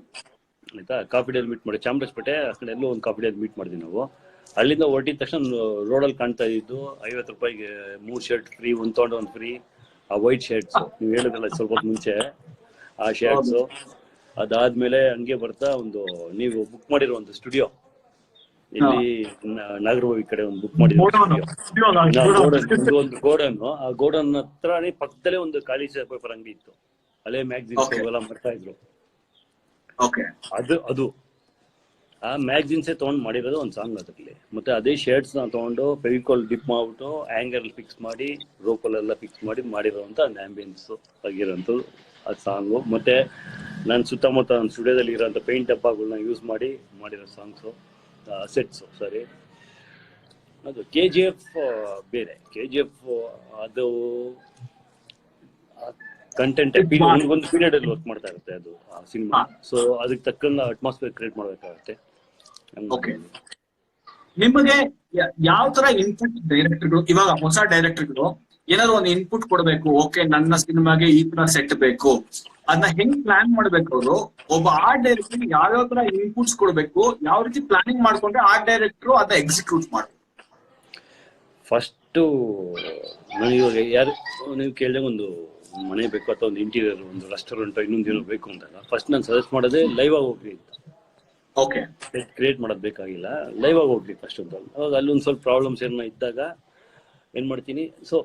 ಆಯ್ತಾ, ಕಾಫಿ ಡೇ ಮೀಟ್ ಮಾಡಿ ಚಾಮರಾಜಪೇಟೆ ಆ ಕಡೆ ಎಲ್ಲೋ ಒಂದು ಕಾಫಿ ಡೇ ಮೀಟ್ ಮಾಡಿದ್ವಿ ನಾವು. ಅಲ್ಲಿಂದ ಹೊರಟಿದ ತಕ್ಷಣ ರೋಡಲ್ಲಿ ಕಾಣ್ತಾ ಇದ್ದು 50 ರೂಪಾಯಿಗೆ 3 ಶರ್ಟ್ ಫ್ರೀ, ಒಂದು ತಗೊಂಡು ಒಂದು ಫ್ರೀ. ಆ ವೈಟ್ ಶರ್ಟ್ಸ್ ನೀವು ಹೇಳಿದ್ರಲ್ಲ ಸ್ವಲ್ಪ ಹೊತ್ತು ಮುಂಚೆ, ಆ ಶರ್ಟ್ಸ್. ಅದಾದ್ಮೇಲೆ ಹಂಗೆ ಬರ್ತಾ ಒಂದು ನೀವು ಬುಕ್ ಮಾಡಿರೋ ಒಂದು ಸ್ಟುಡಿಯೋ ಇಲ್ಲಿ ನಾಗರಹೋಗಿ ಕಡೆ ಒಂದು ಬುಕ್ ಮಾಡಿರೋ ಒಂದು ಗೋಡನ್. ಆ ಗೋಡನ್ ಹತ್ರ ಪಕ್ಕದಲ್ಲೇ ಒಂದು ಖಾಲಿ ಪೇಪರ್ ಅಂಗಡಿ ಇತ್ತು, ಅಲ್ಲೇ ಮ್ಯಾಗ್ಝಿನ್ಸ್ ಎಲ್ಲ ಮಾಡ್ತಾ ಇದ್ರು. ಅದು ಆ ಮ್ಯಾಗ್ಝಿನ್ಸೇ ತೊಗೊಂಡು ಮಾಡಿರೋದು ಒಂದು ಸಾಂಗ್ ಅದರಲ್ಲಿ. ಮತ್ತೆ ಅದೇ ಶರ್ಟ್ಸ್ನ ತೊಗೊಂಡು ಫೆವಿಕಾಲ್ ಡಿಪ್ ಮಾಡ್ಬಿಟ್ಟು ಆ್ಯಂಗಲ್ ಫಿಕ್ಸ್ ಮಾಡಿ ರೋಪಲ್ಲೆಲ್ಲ ಫಿಕ್ಸ್ ಮಾಡಿ ಮಾಡಿರೋಂಥ ಒಂದು ಆ್ಯಂಬಿಯನ್ಸ್ ಆಗಿರೋಂಥದ್ದು ಆ ಸಾಂಗು. ಮತ್ತೆ ನಾನು ಸುತ್ತಮುತ್ತ ನನ್ನ ಸ್ಟುಡಿಯೋದಲ್ಲಿ ಇರೋಂಥ ಪೇಂಟ್ ಡಬ್ಬಗಳನ್ನ ಯೂಸ್ ಮಾಡಿ ಮಾಡಿರೋ ಸಾಂಗ್ಸು, ಸೆಟ್ಸು. ಸಾರಿ, ಅದು KGF ಬೇರೆ. KGF ಅದು ಕಂಟೆಂಟ್ ಒಂದು ಪೀರಿಯಡ್ ಅಲ್ಲಿ ವರ್ಕ್ ಮಾಡ್ತಾ ಇರುತ್ತೆ ಅದು ಸಿನಿಮಾ. ಸೊ ಅದಕ್ಕೆ ತಕ್ಕಂಗ ಅಟ್ಮಾಸ್ಫಿಯರ್ ಕ್ರಿಯೇಟ್ ಮಾಡ್ಬೇಕಾಗುತ್ತೆ. ನಿಮಗೆ ಯಾವ ತರ ಇನ್ಪುಟ್ ಡೈರೆಕ್ಟರ್ಗಳು, ಇವಾಗ ಹೊಸ ಡೈರೆಕ್ಟರ್ಗಳು ಏನಾದ್ರು ಒಂದು ಇನ್ಪುಟ್ ಕೊಡ್ಬೇಕು, ಓಕೆ ನನ್ನ ಸಿನಿಮಾಗೆ ಈ ತರ ಸೆಟ್ ಬೇಕು, ಅದನ್ನ ಹೆಂಗ್ ಪ್ಲಾನ್ ಮಾಡ್ಬೇಕು ಅವರು? ಒಬ್ಬ ಆರ್ಟ್ ಡೈರೆಕ್ಟರ್ ಯಾವ್ಯಾವ ತರ ಇನ್ಪುಟ್ಸ್ ಕೊಡ್ಬೇಕು, ಯಾವ ರೀತಿ ಪ್ಲಾನಿಂಗ್ ಮಾಡ್ಕೊಂಡ್ರೆ ಆರ್ಟ್ ಡೈರೆಕ್ಟರ್ ಅದನ್ನ ಎಕ್ಸಿಕ್ಯೂಟ್ ಮಾಡ್ಬೇಕು? ಫಸ್ಟು ನಾನು ಇವಾಗ ಯಾರು ನೀವು ಕೇಳಿದಾಗ ಒಂದು ಮನೆ ಬೇಕು ಅಥವಾ ಒಂದು ಇಂಟೀರಿಯರ್, ಒಂದು ರೆಸ್ಟೋರೆಂಟ್, ಇನ್ನೊಂದೇನೋ ಬೇಕು ಅಂದಾಗ ಫಸ್ಟ್ ನಾನು ಸಜೆಸ್ಟ್ ಮಾಡೋದೇ ಲೈವ್ ಆಗಿ ಹೋಗ್ರಿ ಅಂತ. ಓಕೆ, ಕ್ರಿಯೇಟ್ ಮಾಡೋದು ಬೇಕಾಗಿಲ್ಲ, ಲೈವ್ ಆಗಿ ಹೋಗ್ರಿ ಫಸ್ಟ್ ಅಂತ. ಅವಾಗ ಅಲ್ಲೊಂದು ಸ್ವಲ್ಪ ಪ್ರಾಬ್ಲಮ್ಸ್ ಏನೋ ಇದ್ದಾಗ ಏನ್ ಮಾಡ್ತೀನಿ, ಸೊ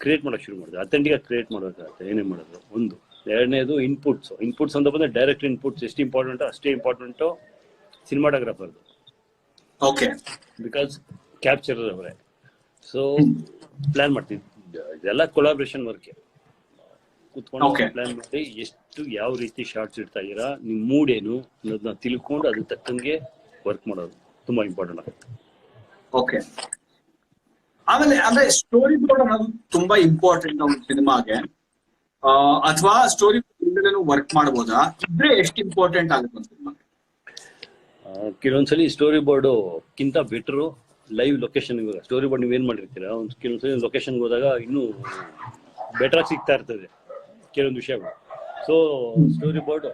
ಕ್ರಿಯೇಟ್ ಮಾಡೋಕೆ ಶುರು ಮಾಡಿದೆ. ಅಥೆಂಟಿಕ್ ಆಗಿ ಕ್ರಿಯೇಟ್ ಮಾಡಬೇಕಾಗುತ್ತೆ ಏನೇ ಮಾಡಿದ್ರು. ಒಂದು ಎರಡನೇದು ಇನ್ಪುಟ್ಸ್ ಅಂತ ಬಂದ್ರೆ ಡೈರೆಕ್ಟ್ ಇನ್ಪುಟ್ಸ್ ಎಷ್ಟು ಇಂಪಾರ್ಟೆಂಟೋ ಅಷ್ಟೇ ಇಂಪಾರ್ಟೆಂಟು ಸಿನಿಮಾಟೋಗ್ರಾಫರ್ದು. ಓಕೆ, ಬಿಕಾಸ್ ಕ್ಯಾಪ್ಚರ್ ಅವರೇ. ಸೊ ಪ್ಲಾನ್ ಮಾಡ್ತೀನಿ, ಇದೆಲ್ಲ ಕೊಲಾಬ್ರೇಷನ್ ವರ್ಕ್. ಕುತ್ಕೊಂಡು ಪ್ಲಾನ್ ಮಾಡಿ ಎಷ್ಟು ಯಾವ ರೀತಿ ಶಾರ್ಟ್ಸ್ ಇಡ್ತಾ ಇದೀರಾ, ನಿಮ್ ಮೂಡ್ ಏನು ಅನ್ನೋದನ್ನ ತಿಳ್ಕೊಂಡು ಅದ್ರ ತಕ್ಕಂಗೆ ವರ್ಕ್ ಮಾಡೋದು ತುಂಬಾ ಇಂಪಾರ್ಟೆಂಟ್ ಆಗುತ್ತೆ. ಓಕೆ, ಆಮೇಲೆ ಅಂದ್ರೆ ಸ್ಟೋರಿ ಬೋರ್ಡ್ ಅನ್ನೋದು ತುಂಬಾ ಇಂಪಾರ್ಟೆಂಟ್ ಒಂದು ಸಿನಿಮಾಗೆ, ಅಥವಾ ಸ್ಟೋರಿ ವರ್ಕ್ ಮಾಡಬಹುದಾ? ಇದ್ರೆ ಎಷ್ಟು ಇಂಪಾರ್ಟೆಂಟ್ ಆಗುತ್ತೆ ಒಂದು ಸಿನಿಮಾಗೆ? ಕೆಲವೊಂದ್ಸಲಿ ಸ್ಟೋರಿ ಬೋರ್ಡ್ ಕಿಂತ better live location. Story board ನೀವೇನ್ ಮಾಡಿರ್ತೀರಾ, ಒಂದು ಕೆಲವೊಂದ್ಸಲಿ ಲೊಕೇಶನ್ಗೆ ಹೋದಾಗ ಇನ್ನೂ ಬೆಟರ್ ಆಗಿ ಸಿಗ್ತಾ ಇರ್ತದೆ ಕೆಲವೊಂದು ವಿಷಯಗಳು. So story board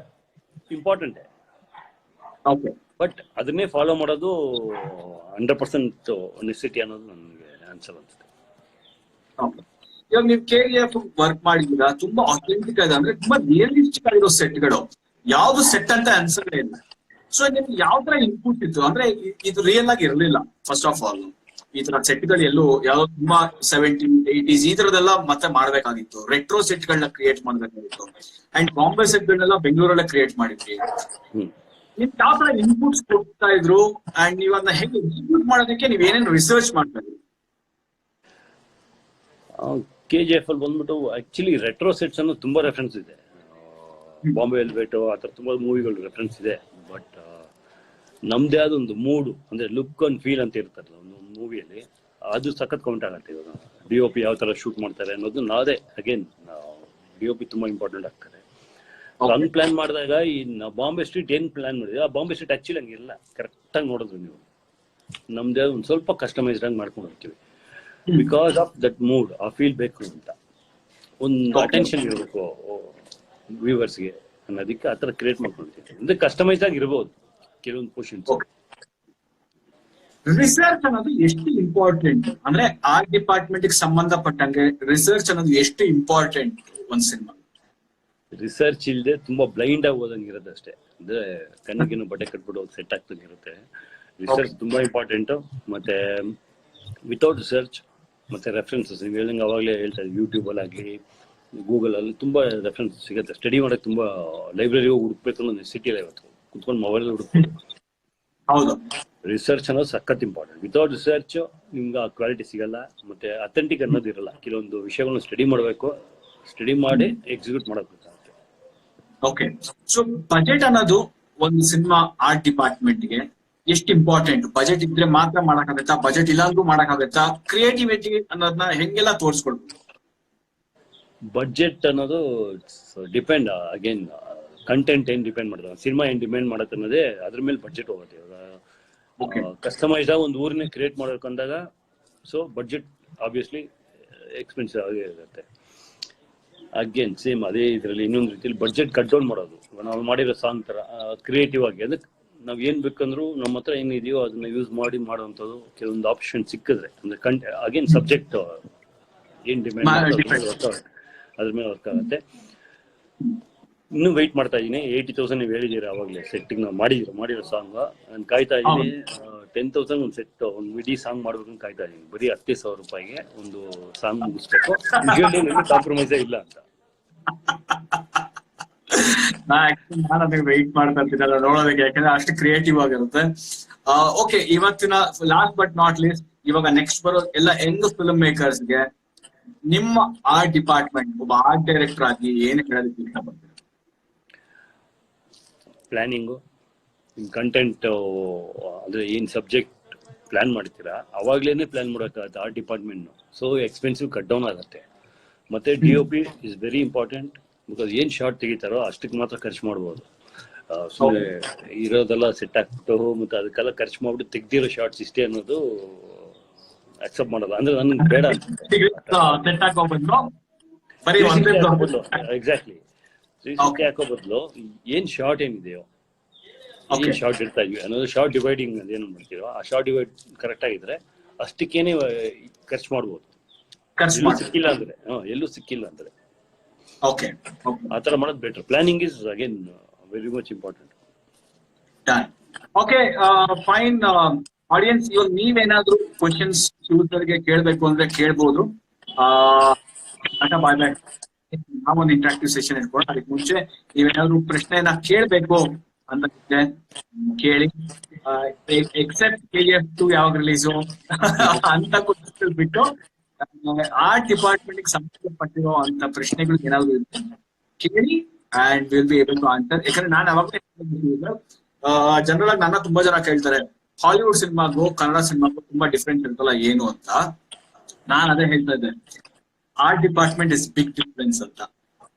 important, but ಅದನ್ನೇ ಫಾಲೋ ಮಾಡೋದು 100% ನೆಸೆಸಿಟಿ ಅನ್ನೋದು ನನಗೆ ಆನ್ಸರ್ ಅನ್ಸುತ್ತೆ. ಇವಾಗ ನೀವು KGF ವರ್ಕ್ ಮಾಡಿದ್ದೀರಾ, ತುಂಬಾ ಅಥೆಂಟಿಕ್ ಆಗಿದೆ, ಅಂದ್ರೆ ತುಂಬಾ ರಿಯಲಿಸ್ಟಿಕ್ ಆಗಿರೋ ಸೆಟ್ಗಳು, ಯಾವ್ದು ಸೆಟ್ ಅಂತ ಅನ್ಸಲೇ ಇಲ್ಲ. ಸೊ ನಿಮ್ಗೆ ಯಾವ ತರ ಇನ್ಪುಟ್ ಇತ್ತು? ಅಂದ್ರೆ ಇದು ರಿಯಲ್ ಆಗಿ ಇರಲಿಲ್ಲ ಫಸ್ಟ್ ಆಫ್ ಆಲ್. ಈ ತರ ಸೆಟ್ಗಳು ಎಲ್ಲೂ ಯಾವ್ದೋ ತುಂಬಾ 70s 80s ಈ ತರದೆಲ್ಲ ಮತ್ತೆ ಮಾಡ್ಬೇಕಾಗಿತ್ತು. ರೆಟ್ರೋ ಸೆಟ್ಗಳನ್ನ ಕ್ರಿಯೇಟ್ ಮಾಡ್ಬೇಕಾಗಿತ್ತು. ಅಂಡ್ ಬಾಂಬೆ ಸೆಟ್ಗಳನ್ನೆಲ್ಲ ಬೆಂಗಳೂರಲ್ಲೇ ಕ್ರಿಯೇಟ್ ಮಾಡಿದ್ವಿ. ನಿಮ್ ಯಾವ ತರ ಇನ್ಪುಟ್ಸ್ ಕೊಡ್ತಾ ಇದ್ರು, ಅಂಡ್ ನೀವ್ ಅದನ್ನ ಹೇಗೆ ಎಕ್ಸಿಕ್ಯೂಟ್ ಮಾಡೋದಕ್ಕೆ ನೀವ್ ಏನೇನು ರಿಸರ್ಚ್ ಮಾಡ್ತಾ ಇದ್ರಿ? KGF ಅಲ್ಲಿ ಬಂದ್ಬಿಟ್ಟು ಆಕ್ಚುಲಿ ರೆಟ್ರೋ ಸೆಟ್ಸ್ ಅನ್ನೋ ತುಂಬಾ ರೆಫರೆನ್ಸ್ ಇದೆ. ಬಾಂಬೆ ವೆಲ್ವೆಟ್ ಆ ಥರ ತುಂಬಾ ಮೂವಿಗಳು ರೆಫರೆನ್ಸ್ ಇದೆ. ಬಟ್ ನಮ್ದೇ ಆದ ಒಂದು ಮೂಡು ಅಂದ್ರೆ ಲುಕ್ ಅಂಡ್ ಫೀಲ್ ಅಂತ ಇರ್ತಾರಲ್ಲ ಒಂದು ಮೂವಿಯಲ್ಲಿ, ಅದು ಸಖತ್ ಕೌಂಟ್ ಆಗುತ್ತೆ. ಇವಾಗ DOP ಯಾವ ತರ ಶೂಟ್ ಮಾಡ್ತಾರೆ ಅನ್ನೋದು ನಾವೇ ಅಗೇನ್ DOP ತುಂಬಾ ಇಂಪಾರ್ಟೆಂಟ್ ಆಗ್ತಾರೆ. ಹಂಗ್ ಪ್ಲಾನ್ ಮಾಡಿದಾಗ ಈ ಬಾಂಬೆ ಸ್ಟ್ರೀಟ್ ಏನ್ ಪ್ಲಾನ್ ಮಾಡಿದ್ರೆ, ಆ ಬಾಂಬೆ ಸ್ಟ್ರೀಟ್ ಆಕ್ಚುಲಿ ಹಂಗಿಲ್ಲ. ಕರೆಕ್ಟ್ ಆಗಿ ನೋಡಿದ್ರು ನೀವು, ನಮ್ದೇ ಒಂದು ಸ್ವಲ್ಪ ಕಸ್ಟಮೈಸ್ಡ್ ಆಗಿ ಮಾಡ್ಕೊಂಡು ಹೋಗ್ತೀವಿ. ಬಿಕಾಸ್ ಆಫ್ ದಟ್ ಮೂಡ್, ಆ ಫೀಲ್ ಬೇಕು ಅಂತ ಒಂದು ಅಟೆನ್ಷನ್ ಇರಬೇಕು ವ್ಯೂವರ್ಸ್ಗೆ ಅನ್ನೋದಕ್ಕೆ ಆ ಥರ ಕ್ರಿಯೇಟ್ ಮಾಡ್ಕೊಳ್ತೀವಿ. ಅಂದ್ರೆ ಕಸ್ಟಮೈಸ್ ಆಗಿ ಇರ್ಬೋದು ಕೆಲವೊಂದು ಪೋರ್ಷನ್ಸ್. ರಿಸರ್ಚ್ ಅನ್ನೋದು ಎಷ್ಟು ಇಂಪಾರ್ಟೆಂಟ್? ಅಂದ್ರೆ ಆರ್ಟ್ ಡಿಪಾರ್ಟ್ಮೆಂಟ್ ಗೆ ಸಂಬಂಧಪಟ್ಟಂಗೆ ರಿಸರ್ಚ್ ಅನ್ನೋದು ಎಷ್ಟು ಇಂಪಾರ್ಟೆಂಟ್ ಒಂದ್ ಸಿನಿಮಾ? ರಿಸರ್ಚ್ ಇಲ್ಲದೆ ತುಂಬಾ ಬ್ಲೈಂಡ್ ಆಗಿ ಓದಂಗಿರುತ್ತೆ ಅಷ್ಟೇ. ಅಂದ್ರೆ ಕಣ್ಣಿಗೇನು ಬಟ್ಟೆ ಕಟ್ಬಿಟ್ಟು ಸೆಟ್ ಆಗ್ತಂಗಿರುತ್ತೆ. ರಿಸರ್ಚ್ ತುಂಬಾ ಇಂಪಾರ್ಟೆಂಟ್. ಮತ್ತೆ ವಿತೌಟ್ ರಿಸರ್ಚ್ ಮತ್ತೆ ರೆಫರೆನ್ಸಸ್, ನೀವು ಹೇಳಿದಂಗೆ ಅವಾಗಲೇ ಹೇಳ್ತಾ ಇದ್ದೀವಿ, ಯೂಟ್ಯೂಬಲ್ಲಿ ಆಗಲಿ ಗೂಗಲ್ ಅಲ್ಲಿ ತುಂಬಾ ರೆಫರೆನ್ಸ್ ಸಿಗುತ್ತೆ. ಸ್ಟಡಿ ಮಾಡಕ್ಕೆ ತುಂಬಾ ಲೈಬ್ರರಿ ಹುಡುಕ್ಬೇಕು ಅನ್ನೋ ನೆಸಿಟಿ ಇಲ್ಲ ಇವತ್ತು. ಕುತ್ಕೊಂಡು ಮೊಬೈಲ್ ಹುಡುಕ್ಬೇಕು. ಹೌದು, ರಿಸರ್ಚ್ ಅನ್ನೋದು ಸಖತ್ ಇಂಪಾರ್ಟೆಂಟ್. ವಿತೌಟ್ ರಿಸರ್ಚ್ ನಿಮ್ಗೆ ಆ ಕ್ವಾಲಿಟಿ ಸಿಗಲ್ಲ, ಮತ್ತೆ ಅಥೆಂಟಿಕ್ ಅನ್ನೋದು ಇರಲ್ಲ. ಕೆಲವೊಂದು ವಿಷಯಗಳನ್ನ ಸ್ಟಡಿ ಮಾಡಬೇಕು, ಸ್ಟಡಿ ಮಾಡಿ ಎಕ್ಸಿಕ್ಯೂಟ್ ಮಾಡಬೇಕಾಗುತ್ತೆ. ಓಕೆ, ಸೊ ಬಜೆಟ್ ಅನ್ನೋದು ಒಂದು ಸಿನಿಮಾ ಆರ್ಟ್ ಡಿಪಾರ್ಟ್ಮೆಂಟ್ಗೆ ಎಷ್ಟು ಇಂಪಾರ್ಟೆಂಟ್? ಬಜೆಟ್ ಇದ್ರೆ ಮಾತ್ರ ಮಾಡಕ್ಕಾಗತ್ತಾ? ಬಜೆಟ್ ಇಲ್ಲಾಂದ್ರೂ ಮಾಡಕ್ಕಾಗತ್ತಾ? ಕ್ರಿಯೇಟಿವಿಟಿ ಅನ್ನೋದನ್ನ ಹೆಂಗೆಲ್ಲ ತೋರಿಸ್ಕೊಡ್ಬೇಕು? ಬಡ್ಜೆಟ್ ಅನ್ನೋದು ಡಿಪೆಂಡ್ ಅಗೇನ್ ಕಂಟೆಂಟ್ ಏನ್ ಡಿಪೆಂಡ್ ಮಾಡ್ತಾರೆ, ಸಿನಿಮಾ ಏನ್ ಡಿಪೆಂಡ್ ಮಾಡುತ್ತೆ ಅನ್ನೋದೇ ಅದ್ರ ಮೇಲೆ ಬಡ್ಜೆಟ್ ಹೋಗುತ್ತೆ. ಇವಾಗ ಕಸ್ಟಮೈಸ್ಡ್ ಒಂದು ಊರನ್ನೇ ಕ್ರಿಯೇಟ್ ಮಾಡಬೇಕಂದಾಗ ಸೊ ಬಡ್ಜೆಟ್ ಆಬ್ವಿಯಸ್ಲಿ ಎಕ್ಸ್ಪೆನ್ಸಿವ್ ಆಗೇ ಇರುತ್ತೆ. ಅಗೇನ್ ಸೇಮ್ ಅದೇ ಇದರಲ್ಲಿ ಇನ್ನೊಂದು ರೀತಿಯಲ್ಲಿ ಬಡ್ಜೆಟ್ ಕಟ್ ಡೌನ್ ಮಾಡೋದು. ನಾವು ಮಾಡಿರೋ ಸಾಂಗ್ ತರ ಕ್ರಿಯೇಟಿವ್ ಆಗಿ ಅದಕ್ಕೆ ನಾವ್ ಏನ್ ಬೇಕಂದ್ರು ನಮ್ಮ ಹತ್ರ ಏನಿದೆಯೋ ಅದನ್ನ ಯೂಸ್ ಮಾಡಿ ಮಾಡುವಂಥದ್ದು. ಕೆಲವೊಂದು ಆಪ್ಷನ್ ಸಿಕ್ಕಿದ್ರೆ ಅಂದ್ರೆ ಅಗೇನ್ ಸಬ್ಜೆಕ್ಟ್ ಏನ್ ಡಿಮ್ಯಾಂಡ್ ಅದ್ರ ಮೇಲೆ ವರ್ಕ್ ಆಗುತ್ತೆ. ಇನ್ನೂ ವೆಯ್ಟ್ ಮಾಡ್ತಾ ಇದೀನಿ. 80,000 ನೀವು ಹೇಳಿದೀರ ಅವಾಗಲೇ ಸೆಟ್ಟಿಂಗ್ ನಾವು ಮಾಡಿರೋ ಸಾಂಗ್. ನಾನು ಕಾಯ್ತಾ ಇದ್ದೀನಿ 10,000 ಒಂದು ಸೆಟ್ ಒಂದು ಇಡೀ ಸಾಂಗ್ ಮಾಡ್ಬೇಕು ಅಂತ ಕಾಯ್ತಾ ಇದೀನಿ. ಬರೀ 10,000 ರೂಪಾಯಿಗೆ ಒಂದು ಸಾಂಗ್ ಮುಗಿಸ್ಬೇಕು. ಕಾಂಪ್ರಮೈಸೇ ಇಲ್ಲ ಅಂತ. ನಾನು ಅದಕ್ಕೆ ವೆಯ್ಟ್ ಮಾಡ್ತಾ ಇರ್ತೀನಿ ನೋಡೋದಕ್ಕೆ, ಯಾಕಂದ್ರೆ ಅಷ್ಟು ಕ್ರಿಯೇಟಿವ್ ಆಗಿರುತ್ತೆ. ಓಕೆ, ಇವತ್ತಿನ ಲಾಸ್ಟ್ ಬಟ್ ನಾಟ್ ಲೀಸ್ಟ್, ಇವಾಗ ನೆಕ್ಸ್ಟ್ ಬರೋ ಎಲ್ಲ ಯಂಗ್ ಫಿಲ್ಮ್ ಮೇಕರ್ಸ್ಗೆ ನಿಮ್ಮ ಆರ್ಟ್ ಡಿಪಾರ್ಟ್ಮೆಂಟ್, ಒಬ್ಬ ಆರ್ಟ್ ಡೈರೆಕ್ಟರ್ ಆಗಿ ಏನ್ ಹೇಳೋದಕ್ಕೆ ಇಷ್ಟಪಡ್ತೀರಾ? ಪ್ಲಾನಿಂಗು, ಕಂಟೆಂಟ್ ಅಂದ್ರೆ ಏನ್ ಸಬ್ಜೆಕ್ಟ್ ಪ್ಲಾನ್ ಮಾಡ್ತೀರಾ ಅವಾಗ್ಲೇನೆ ಪ್ಲಾನ್ ಮಾಡೋಕ್ಕಾಗತ್ತೆ art department. So expensive cut down ಆಗುತ್ತೆ. ಮತ್ತೆ DOP is very important. Because ಏನ್ ಶಾರ್ಟ್ ತೆಗಿತಾರೋ ಅಷ್ಟಕ್ಕೆ ಮಾತ್ರ ಖರ್ಚು ಮಾಡ್ಬೋದು. ಸುಮ್ಮನೆ ಇರೋದೆಲ್ಲ ಸೆಟ್ ಹಾಕ್ಬಿಟ್ಟು ಮತ್ತೆ ಅದಕ್ಕೆಲ್ಲ ಖರ್ಚು ಮಾಡ್ಬಿಟ್ಟು ತೆಗ್ದಿರೋ ಶಾರ್ಟ್ಸ್ ಇಷ್ಟೇ ಅನ್ನೋದು ಅಕ್ಸೆಪ್ಟ್ ಮಾಡಲ್ಲ. ಅಂದ್ರೆ ನನ್ಗೆ ಬೇಡ ಎಕ್ಸಾಕ್ಟ್ಲಿ. ಹಾಕೋ ಬದಲು ಏನ್ ಶಾರ್ಟ್ ಏನಿದೆಯೋ, ಏನ್ ಶಾರ್ಟ್ ಇಡ್ತಾ ಇದ್ವಿ ಅನ್ನೋದು ಶಾರ್ಟ್ ಡಿವೈಡಿಂಗ್ ಏನ್ ಮಾಡ್ತೀವೋ ಆ ಶಾರ್ಟ್ ಡಿವೈಡ್ ಕರೆಕ್ಟ್ ಆಗಿದ್ರೆ ಅಷ್ಟಕ್ಕೇನೆ ಖರ್ಚು ಮಾಡ್ಬೋದು. ಸಿಕ್ಕಿಲ್ಲ ಅಂದ್ರೆ ಎಲ್ಲೂ ಸಿಕ್ಕಿಲ್ಲ ಅಂದ್ರೆ ಆತರ ಮಾಡೋದು better. Planning is again very much important. Okay, fine. Audience, ಇವಾಗ ನೀವೇನಾದ್ರೂ ಕ್ವಶನ್ಸ್ ಗೆ ಕೇಳ್ಬೇಕು ಅಂದ್ರೆ ಕೇಳ್ಬೋದು. ಬಾಯ್ ಬಾಯ್. ನಾವೊಂದು ಇಂಟ್ರಾಕ್ಟಿವ್ ಸೆಷನ್ ಇಟ್ಕೊಂಡು ಅದಕ್ಕೆ ಮುಂಚೆ ನೀವೇನಾದ್ರೂ ಪ್ರಶ್ನೆನ ಕೇಳ್ಬೇಕು ಅಂತ ಕೇಳಿ. ಎಕ್ಸೆಪ್ಟ್ KGF 2 ಯಾವಾಗ ರಿಲೀಸು ಅಂತ ಕ್ವಶನ್ಸ್ ಬಿಟ್ಟು ಆರ್ಟ್ ಡಿಪಾರ್ಟ್ಮೆಂಟ್ ಸಂಬಂಧಪಟ್ಟಿರೋ ಅಂತ ಪ್ರಶ್ನೆಗಳು ಏನಾದ್ರು ಕೇಳಿ and will be able to answer. ಯಾಕಂದ್ರೆ ನಾನು ಅವಾಗಲೇ ಜನರಲ್ ಆಗಿ ನನ್ನ ತುಂಬಾ ಜನ ಕೇಳ್ತಾರೆ, ಹಾಲಿವುಡ್ ಸಿನಿಮಾಗೂ ಕನ್ನಡ ಸಿನಿಮಾಗೂ ತುಂಬಾ ಡಿಫ್ರೆಂಟ್ ಇರ್ತಲ್ಲ ಏನು ಅಂತ. ನಾನ್ ಅದೇ ಹೇಳ್ತಾ ಇದ್ದೆ, art department is big difference ಅಂತ.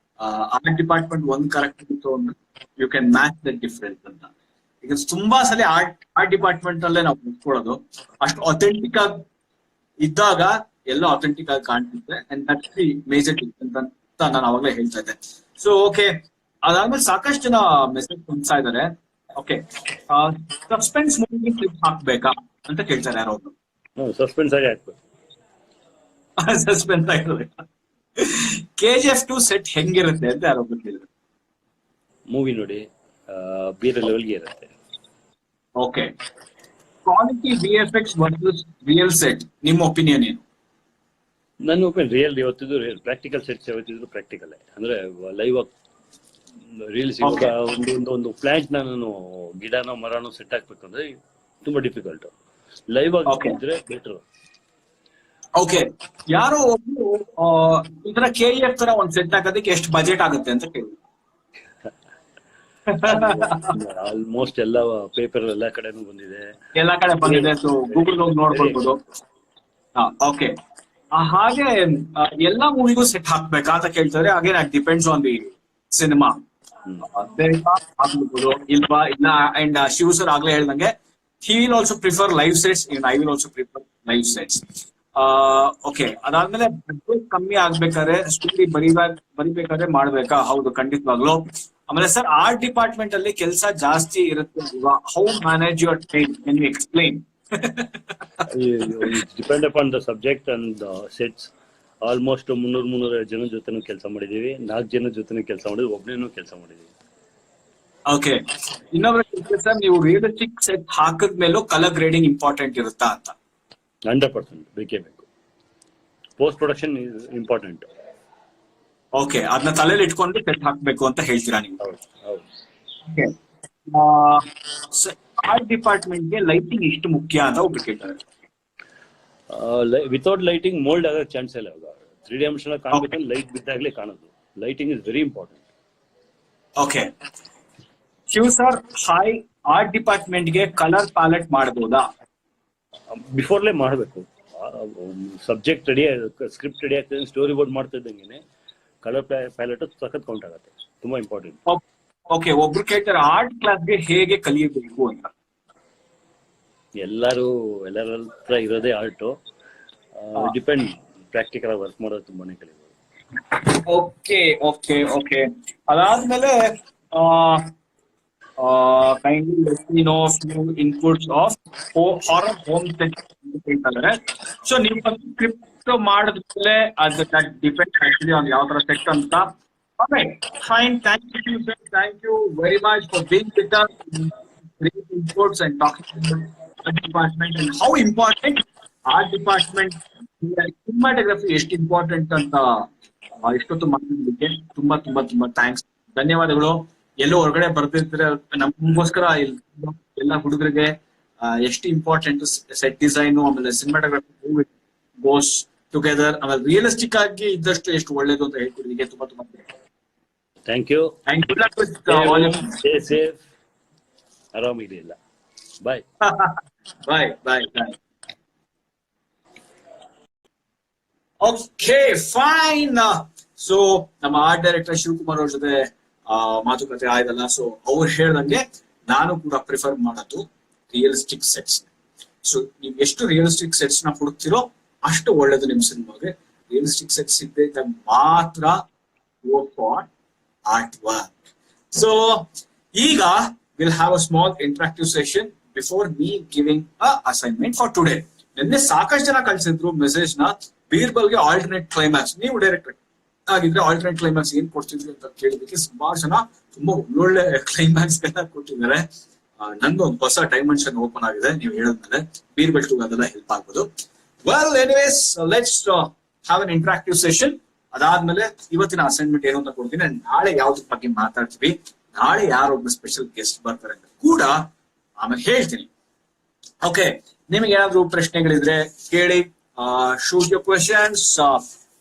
ಆರ್ಟ್ ಡಿಪಾರ್ಟ್ಮೆಂಟ್ ಒಂದ್ ಕರೆಕ್ಟ್ ಇತ್ತು, you can match the difference ಅಂತ. ಈಗ ತುಂಬಾ ಸಲ ಆರ್ಟ್ ಡಿಪಾರ್ಟ್ಮೆಂಟ್ ಅಲ್ಲೇ ನಾವು ಮುಚ್ಕೊಳ್ಳೋದು, ಅಷ್ಟು ಅಥೆಂಟಿಕ್ ಆಗಿ ಇದ್ದಾಗ ಎಲ್ಲ ಅಥೆಂಟಿಕ್ ಆಗಿ ಕಾಣ್ತಿದೆ. And that's the major difference ಅಂತ ನಾನು ಅವಾಗಲೇ ಹೇಳ್ತಾ ಇದ್ದೆ. ಸೊ ಓಕೆ, ಅದಾದ್ಮೇಲೆ ಸಾಕಷ್ಟು ಜನ ಮೆಸೇಜ್ ಕಳಿಸ್ತಾ ಇದಾರೆ. ಓಕೆ, ಸಸ್ಪೆನ್ಸ್ ಮೂವಿಗೆ ಕ್ಲಿಪ್ ಹಾಕ್ಬೇಕಾ ಅಂತ ಕೇಳ್ತಾರೆ ಯಾರೋ ಒಬ್ರು. ಸಸ್ಪೆನ್ಸ್ ಆಗಿ ಹಾಕ್ಬೇಕು. ಸಸ್ಪೆನ್ಸ್ ಆಗಿರ್ಬೇಕಾ? KGF 2 ಸೆಟ್ ಹೆಂಗಿರುತ್ತೆ ಅಂತ ಯಾರೊಬ್ರು ಕೇಳಿದ್ರು. ಮೂವಿ ನೋಡಿ ಬೇರೆ ಲೆವೆಲ್ಗೆ ಇರುತ್ತೆ. Okay, quality VFX versus real set, ನಿಮ್ಮ ಒಪಿನಿಯನ್ ಏನು? ನನ್ನ ಒಪಿನಿಯನ್ ರಿಯಲ್ ಯಾವತ್ತಿದ್ರು ರಿಯಲ್, ಪ್ರಾಕ್ಟಿಕಲ್ ಸೆಟ್ಸ್ ಯಾವತ್ತಿದ್ರು ಪ್ರಾಕ್ಟಿಕಲ್. ಅಂದ್ರೆ ಲೈವ್ ಆಗಿ ರೀಲ್ಸ್ ಇವಾಗ ಒಂದು ಪ್ಲಾಂಟ್ ನಾನು ಗಿಡನೋ ಮರನೋ ಸೆಟ್ ಹಾಕ್ಬೇಕಂದ್ರೆ ತುಂಬಾ ಡಿಫಿಕಲ್ಟ್. ಲೈವ್ ಆಗಿ ಇದ್ರೆ ಬೆಟರ್. ಓಕೆ, ಯಾರೋ ಒಬ್ರು ಈ ತರ KGF ತರ ಒಂದ್ ಸೆಟ್ ಹಾಕೋದಕ್ಕೆ ಎಷ್ಟು ಬಜೆಟ್ ಆಗುತ್ತೆ ಅಂತ ಕೇಳಿ. ಆಲ್ಮೋಸ್ಟ್ ಎಲ್ಲ ಪೇಪರ್ ಎಲ್ಲ ಕಡೆನೂ ಬಂದಿದೆ, ಎಲ್ಲಾ ಕಡೆ ಬಂದಿದೆ. ಸೊ ಗೂಗಲ್ ಹೋಗಿ ನೋಡ್ಕೊಳ್ಬೋದು. ಓಕೆ, ಹಾಗೆ ಎಲ್ಲಾ ಮೂವಿಗೂ ಸೆಟ್ ಹಾಕ್ಬೇಕಾ ಅಂತ ಕೇಳ್ತಾರೆ. ಹಾಗೆ ಡಿಪೆಂಡ್ಸ್ ಆನ್ ದಿ ಸಿನಿಮಾ. ಹಾಕ್ಬಿಡ್ಬೋದು ಇಲ್ವಾ ಇಲ್ಲ. ಅಂಡ್ ಶಿವ್ ಸರ್ ಆಗ್ಲೇ ಹೇಳ್ದಂಗೆ he will also prefer live sets and I will also prefer live sets. Okay, ಅದಾದ್ಮೇಲೆ ಬಜೆಟ್ ಕಮ್ಮಿ ಆಗ್ಬೇಕಾದ್ರೆ ಸ್ಟೋರಿ ಬರಿಬೇಕಾದ್ರೆ ಮಾಡ್ಬೇಕಾ? ಹೌದು, ಖಂಡಿತವಾಗ್ಲು. ಆಮೇಲೆ ಸರ್, ಆರ್ಟ್ ಡಿಪಾರ್ಟ್ಮೆಂಟ್ ಅಲ್ಲಿ ಕೆಲಸ ಜಾಸ್ತಿ ಇರುತ್ತೆ ಅಲ್ವಾ? How manage your time? Can you explain? Depend upon the subject and sets. Almost 300 ಜನ ಜೊತೆನೂ ಕೆಲಸ ಮಾಡಿದೀವಿ, 4 ಜನ ಜೊತೆನೂ ಕೆಲಸ ಮಾಡಿದ್ವಿ, ಒಬ್ಬನೇನೂ ಕೆಲಸ ಮಾಡಿದೀವಿ. ಓಕೆ, ಇನ್ನೊಬ್ರು ಸರ್, ನೀವು ರಿಯಲಿಸ್ಟಿಕ್ ಸೆಟ್ ಹಾಕಿದ್ಮೇಲೂ ಕಲರ್ ಗ್ರೇಡಿಂಗ್ ಇಂಪಾರ್ಟೆಂಟ್ ಇರುತ್ತಾ ಅಂತ? 100% ಬೇಕೇ ಬೇಕು. Post production is important. Okay, ಅದನ್ನ ತಲೆಯಲ್ಲಿ ಇಟ್ಕೊಂಡು ಸೆಟ್ ಹಾಕ್ಬೇಕು ಅಂತ ಹೇಳ್ತೀರಾ ನೀವು? ಓಕೆ, ಆರ್ಟ್ ಡಿಪಾರ್ಟ್ಮೆಂಟ್ಗೆ ಲೈಟಿಂಗ್ ಎಷ್ಟು ಮುಖ್ಯ ಅಂತ ಒಬ್ರು ಕೇಳ್ತಾರೆ. ವಿತೌಟ್ ಲೈಟಿಂಗ್ ಮೋಲ್ಡ್ ಆಗೋ ಚಾನ್ಸ್ ಇಲ್ಲ. 3D ಅಂಶ ಕಾಣಬೇಕಂದ್ರೆ ಲೈಟ್ ಬಿದ್ದಾಗಲೇ ಕಾಣೋದು. Lighting is very important. Okay, Shiv sir, hi. Art ಡಿಪಾರ್ಟ್ಮೆಂಟ್ಗೆ ಕಲರ್ ಪ್ಯಾಲೆಟ್ ಮಾಡಬಹುದಾ? ಬಿಫೋರ್ಲೇ ಮಾಡಬೇಕು. ಸಬ್ಜೆಕ್ಟ್ ರೆಡಿ, ಸ್ಕ್ರಿಪ್ಟ್ ರೆಡಿ ಆಗ್ತದೆ, ಸ್ಟೋರಿ ಬೋರ್ಡ್ ಮಾಡ್ತಾ ಇದ್ದಂಗೆ ಕಲರ್ ಪ್ಯಾಲೆಟ್ ಸಖತ್ ಕೌಂಟ್ ಆಗುತ್ತೆ. ತುಂಬಾ ಇಂಪಾರ್ಟೆಂಟ್. ಓಕೆ, ಒಬ್ರು ಕೇಳ್ತಾರೆ ಆರ್ಟ್ ಕ್ಲಾಸ್ಗೆ ಹೇಗೆ ಕಲಿಯಬೇಕು ಅಂತ. ಎಲ್ಲರ ಹತ್ರ ಇರೋದೇ ಆರ್ಟು. ಡಿಪೆಂಡ್, ಪ್ರಾಕ್ಟಿಕಲ್ ಆಗಿ ವರ್ಕ್ ಮಾಡೋದು ತುಂಬಾನೇ ಕಲಿಬಹುದು. ಓಕೆ ಓಕೆ ಓಕೆ, ಅದಾದ್ಮೇಲೆ kindly let me know few inputs of horror home set ಅಂತ ಹೇಳ್ತಾರೆ. ಸೊ ನೀವು ಸ್ಕ್ರಿಪ್ಟ್ ಮಾಡಿದ್ಮೇಲೆ ಅದು ಡಿಪೆಂಡ್ ಆಕ್ಚುಲಿ ಆನ್ ಯಾವ ತರ ಸೆಟ್ ಅಂತ. Fine, thank you sir, thank you very much for being with us, great inputs and talking about art department and how important art department, cinematography ಎಷ್ಟು important ಅಂತ ಇಷ್ಟೊತ್ತು ಮಾತಾಡಲಿಕ್ಕೆ ತುಂಬಾ ತುಂಬಾ ತುಂಬಾ ಥ್ಯಾಂಕ್ಸ್, ಧನ್ಯವಾದಗಳು. ಎಲ್ಲೋ ಹೊರಗಡೆ ಬರ್ದಿದ್ರೆ ನಮಗೋಸ್ಕರ ಎಲ್ಲ ಹುಡುಗರಿಗೆ ಎಷ್ಟು ಇಂಪಾರ್ಟೆಂಟ್ ಸೆಟ್ ಡಿಸೈನ್ ಆಮೇಲೆ ಸಿನಿಮಾಟೋಗ್ರಫಿ ಗೋಸ್ ಟುಗೆದರ್ ಆಮೇಲೆ ರಿಯಲಿಸ್ಟಿಕ್ ಆಗಿ ಇದ್ದಷ್ಟು ಎಷ್ಟು ಒಳ್ಳೇದು ಅಂತ ಹೇಳ್ಕೊಡಿದೀಗೆ ತುಂಬಾ ತುಂಬಾ thank you. And good luck with safe ಆರಾಮಿದೆಯಲ್ಲ. Bye bye bye bye. Okay fine. So ನಮ್ಮ ಆರ್ಟ್ ಡೈರೆಕ್ಟರ್ ಶಿವಕುಮಾರ್ ಅವ್ರ ಜೊತೆ ಮಾತುಕತೆ ಆಯ್ತಲ್ಲ. ಸೊ ಅವ್ರು ಹೇಳ್ದಂಗೆ ನಾನು ಕೂಡ ಪ್ರಿಫರ್ ಮಾಡೋದು ರಿಯಲಿಸ್ಟಿಕ್ ಸೆಟ್ಸ್. ಸೊ ನೀವು ಎಷ್ಟು ರಿಯಲಿಸ್ಟಿಕ್ ಸೆಟ್ಸ್ ನ ಹುಡುಕ್ತಿರೋ ಅಷ್ಟು ಒಳ್ಳೇದು ನಿಮ್ ಸಿನಿಮಾಗೆ. ರಿಯಲಿಸ್ಟಿಕ್ ಸೆಟ್ಸ್ ಇದ್ದಾಗ ಮಾತ್ರ ಆರ್ಟ್ ವರ್ಕ್. ಸೊ ಈಗ will have a small interactive session before me giving a assignment for today. ನಿನ್ನೆ ಸಾಕಷ್ಟು ಜನ ಕಳ್ಸಿದ್ರು ಮೆಸೇಜ್ ನ, ಬೀರ್ಬಲ್ಗೆ ಆಲ್ಟರ್ನೇಟ್ ಕ್ಲೈಮ್ಯಾಕ್ಸ್, ನೀವು ಡೈರೆಕ್ಟರ್ ಆಗಿದ್ರೆ ಆಲ್ಟರ್ನೇಟ್ ಕ್ಲೈಮ್ಯಾಕ್ಸ್ ಏನ್ ಕೊಡ್ತಿದ್ರಿ ಅಂತ ಕೇಳಿದಕ್ಕೆ ಸುಮಾರು ಜನ ತುಂಬಾ ಒಳ್ಳೊಳ್ಳೆ ಕ್ಲೈಮ್ಯಾಕ್ಸ್ ಗಳನ್ನ ಕೊಟ್ಟಿದ್ದಾರೆ. ನಂದು ಒಂದು ಹೊಸ ಡೈಮೆನ್ಷನ್ ಓಪನ್ ಆಗಿದೆ ನೀವು ಹೇಳಿದ್ಮೇಲೆ. ಬೀರ್ಬಲ್ 2 ಅದೆಲ್ಲ ಹೆಲ್ಪ್ ಆಗ್ಬೋದು. Well anyways let's have an interactive session. ಅದಾದ್ಮೇಲೆ ಇವತ್ತಿನ ಅಸೈನ್ಮೆಂಟ್ ಏನು ಅಂತ ಕೊಡ್ತೀನಿ. ನಾಳೆ ಯಾವ್ದ್ರ ಬಗ್ಗೆ ಮಾತಾಡ್ತೀವಿ, ನಾಳೆ ಯಾರೊಬ್ಬ ಸ್ಪೆಷಲ್ ಗೆಸ್ಟ್ ಬರ್ತಾರೆ ಅಂತ ಕೂಡ ಆಮೇಲೆ ಹೇಳ್ತೀನಿ. ಓಕೆ, ನಿಮಗೆ ಏನಾದ್ರು ಪ್ರಶ್ನೆಗಳಿದ್ರೆ ಕೇಳಿ. Shoot your questions.